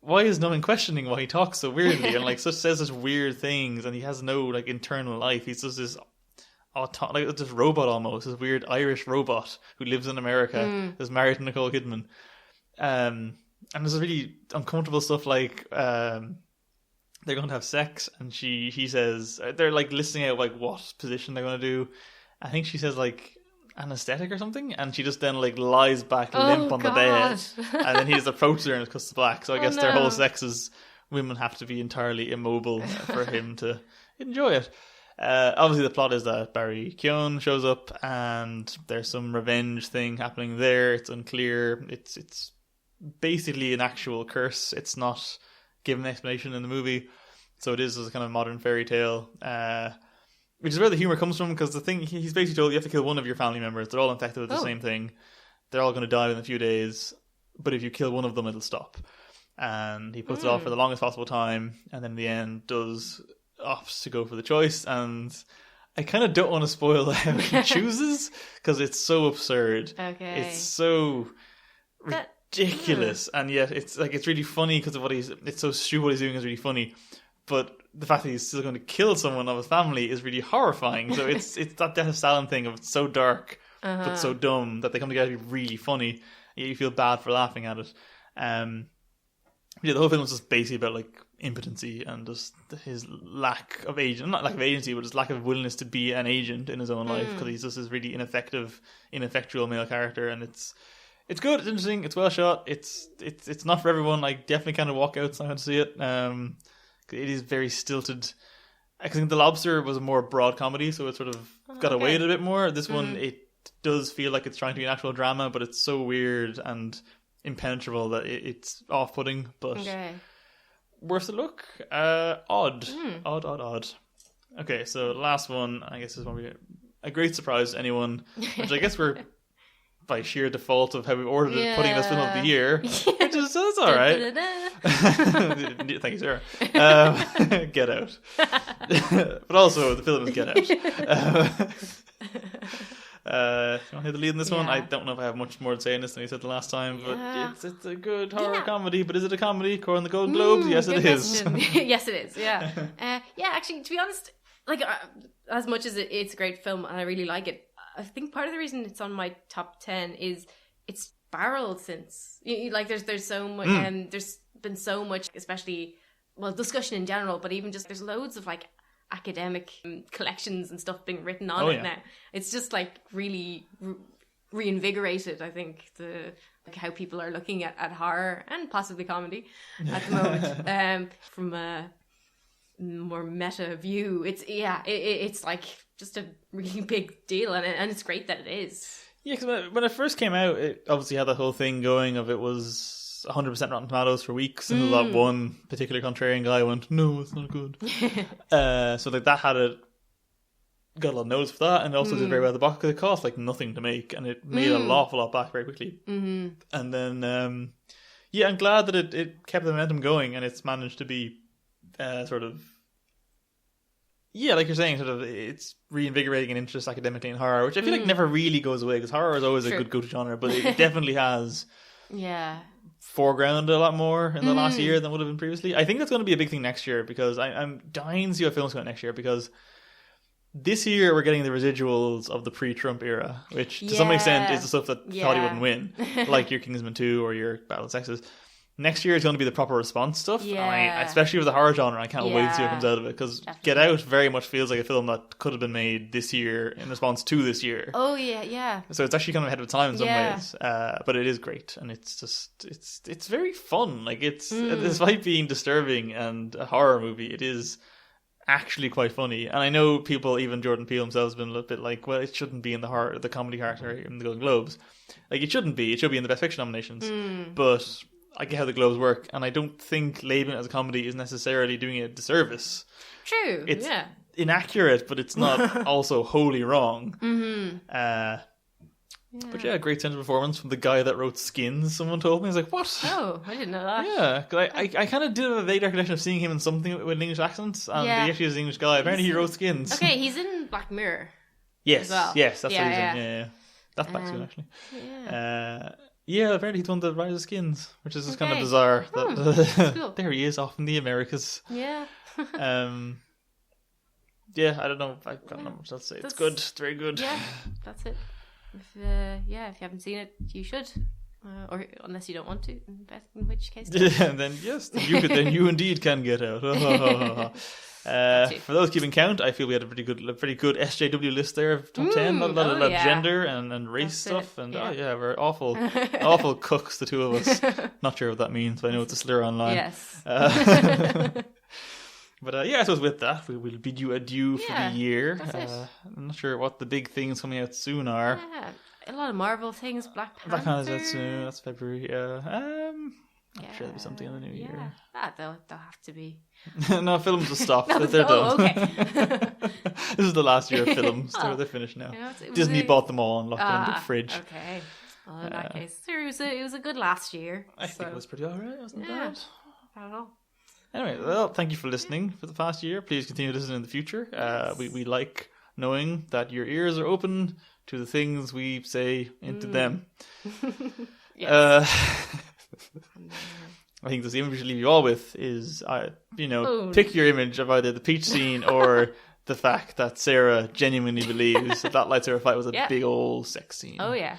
Why is no one questioning why he talks so weirdly and says such weird things, and he has no internal life? He's just this this robot almost, this weird Irish robot who lives in America, is married to Nicole Kidman, and there's really uncomfortable stuff like they're going to have sex, and he says they're listing out what position they're going to do. I think she says anesthetic or something, and she just then lies back limp on the bed, and then he just approaches her and cuts to black. So I guess their whole sex is women have to be entirely immobile for him to enjoy it. Obviously the plot is that Barry Keoghan shows up and there's some revenge thing happening there. It's unclear. It's basically an actual curse. It's not given an explanation in the movie, so it is a kind of modern fairy tale, which is where the humor comes from, because the thing, he's basically told you have to kill one of your family members. They're all infected with the same thing. They're all going to die in a few days, but if you kill one of them, it'll stop. And he puts it off for the longest possible time, and then in the end opts to go for the choice. And I kind of don't want to spoil how he chooses, because it's so absurd. Okay. It's so ridiculous, and yet it's really funny because of it's so stupid what he's doing is really funny. But the fact that he's still going to kill someone of his family is really horrifying. So it's that Death of Stalin thing of it's so dark but so dumb that they come together to be really funny. Yet you feel bad for laughing at it. The whole film was just basically about impotency and just his lack of agent, not lack of agency, but his lack of willingness to be an agent in his own life, because he's just this really ineffectual male character, and it's good, it's interesting, it's well shot. It's not for everyone. I definitely kind of walk out so I can see it. It is very stilted. I think The Lobster was a more broad comedy, so it sort of got away with it a bit more. This one, it does feel like it's trying to be an actual drama, but it's so weird and impenetrable that it's off-putting, but worth a look. Odd. Okay, so last one, I guess, is probably a great surprise to anyone, which I guess we're by sheer default of how we ordered it, putting this film of the year, which is that's all right. Thank you, Sarah. Get Out, but also the film is Get Out. You want to hear the lead in this one? I don't know if I have much more to say in this than you said the last time, but it's a good horror comedy. But is it a comedy? According to the Golden Globes, yes, it is. Yes, it is. Yeah, actually, to be honest, as much as it's a great film and I really like it, I think part of the reason it's on my top 10 is it's spiraled since. There's so much, there's been so much, especially, discussion in general, but even just there's loads of academic collections and stuff being written on it now. It's just really reinvigorated, I think, how people are looking at horror and possibly comedy at the moment. From a more meta view, it's just a really big deal, and it's great that it is. Yeah, because when it first came out, it obviously had that whole thing going of it was 100% Rotten Tomatoes for weeks, and that one particular contrarian guy went, "No, it's not good." So that had got a lot of notice for that, and it also did very well at the box because it cost nothing to make, and it made an awful lot back very quickly. And then, I'm glad that it kept the momentum going, and it's managed to be like you're saying, it's reinvigorating an interest academically in horror, which I feel never really goes away, because horror is always a good go-to genre, but it definitely has foregrounded a lot more in the last year than would have been previously. I think that's going to be a big thing next year, because I'm dying to see what films come out next year, because this year we're getting the residuals of the pre-Trump era, which to some extent is the stuff that thought he wouldn't win, like your Kingsman 2 or your Battle of the Sexes. Next year is going to be the proper response stuff, especially with the horror genre. I can't wait to see what comes out of it, because Get Out very much feels like a film that could have been made this year in response to this year. Oh yeah. So it's actually kind of ahead of time in some ways, but it is great, and it's very fun. Despite being disturbing and a horror movie, it is actually quite funny. And I know people, even Jordan Peele himself, has been a little bit like, well, it shouldn't be in the comedy character in the Golden Globes. It shouldn't be. It should be in the Best Picture nominations, but I get how the Globes work, and I don't think labeling it as a comedy is necessarily doing it a disservice. True, inaccurate, but it's not also wholly wrong. Mm-hmm. But yeah, great sense of performance from the guy that wrote Skins. Someone told me, I was like, what? Oh, I didn't know that. Yeah, cause I kind of did have a vague recollection of seeing him in something with an English accent, and he actually is an English guy. Apparently, he wrote Skins. Okay, he's in Black Mirror. Yes, as well. yes, that's what he's in. Yeah. That's back soon, actually. Yeah, apparently he's one of the writers of Skins, which is just kind of bizarre. That there he is, off in the Americas. Yeah. Yeah, I don't know. I've got not much else to say. It's good. It's very good. Yeah, that's it. If you haven't seen it, you should. Or unless you don't want to, in which case. Then yes, then you indeed can get out. For those keeping count, I feel we had a pretty good SJW list there of top 10. A lot of gender and race stuff, and we're awful cooks, the two of us. Not sure what that means, but I know it's a slur online. Yes. But I suppose with that, we will bid you adieu for the year. That's it. I'm not sure what the big things coming out soon are. Yeah, a lot of Marvel things. Black Panther. Black Panther's out soon. That's February. I'm sure there'll be something in the new year. They'll have to be. No, films will stop. They're done. Okay. This is the last year of films. They're finished now. Disney bought them all and locked them in the fridge. Okay. Well, in that case, it was a good last year. I think it was pretty alright. It wasn't bad. I don't know. Anyway, well, thank you for listening for the past year. Please continue to listen in the future. We like knowing that your ears are open to the things we say into them. I think the image we should leave you all with is, pick your image of either the peach scene or the fact that Sarah genuinely believes that lightsaber fight was a big old sex scene. Oh, yeah.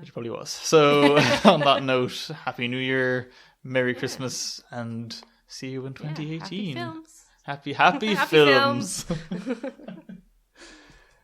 Which probably was. So, on that note, Happy New Year, Merry Christmas, and see you in 2018. Happy films. Happy films.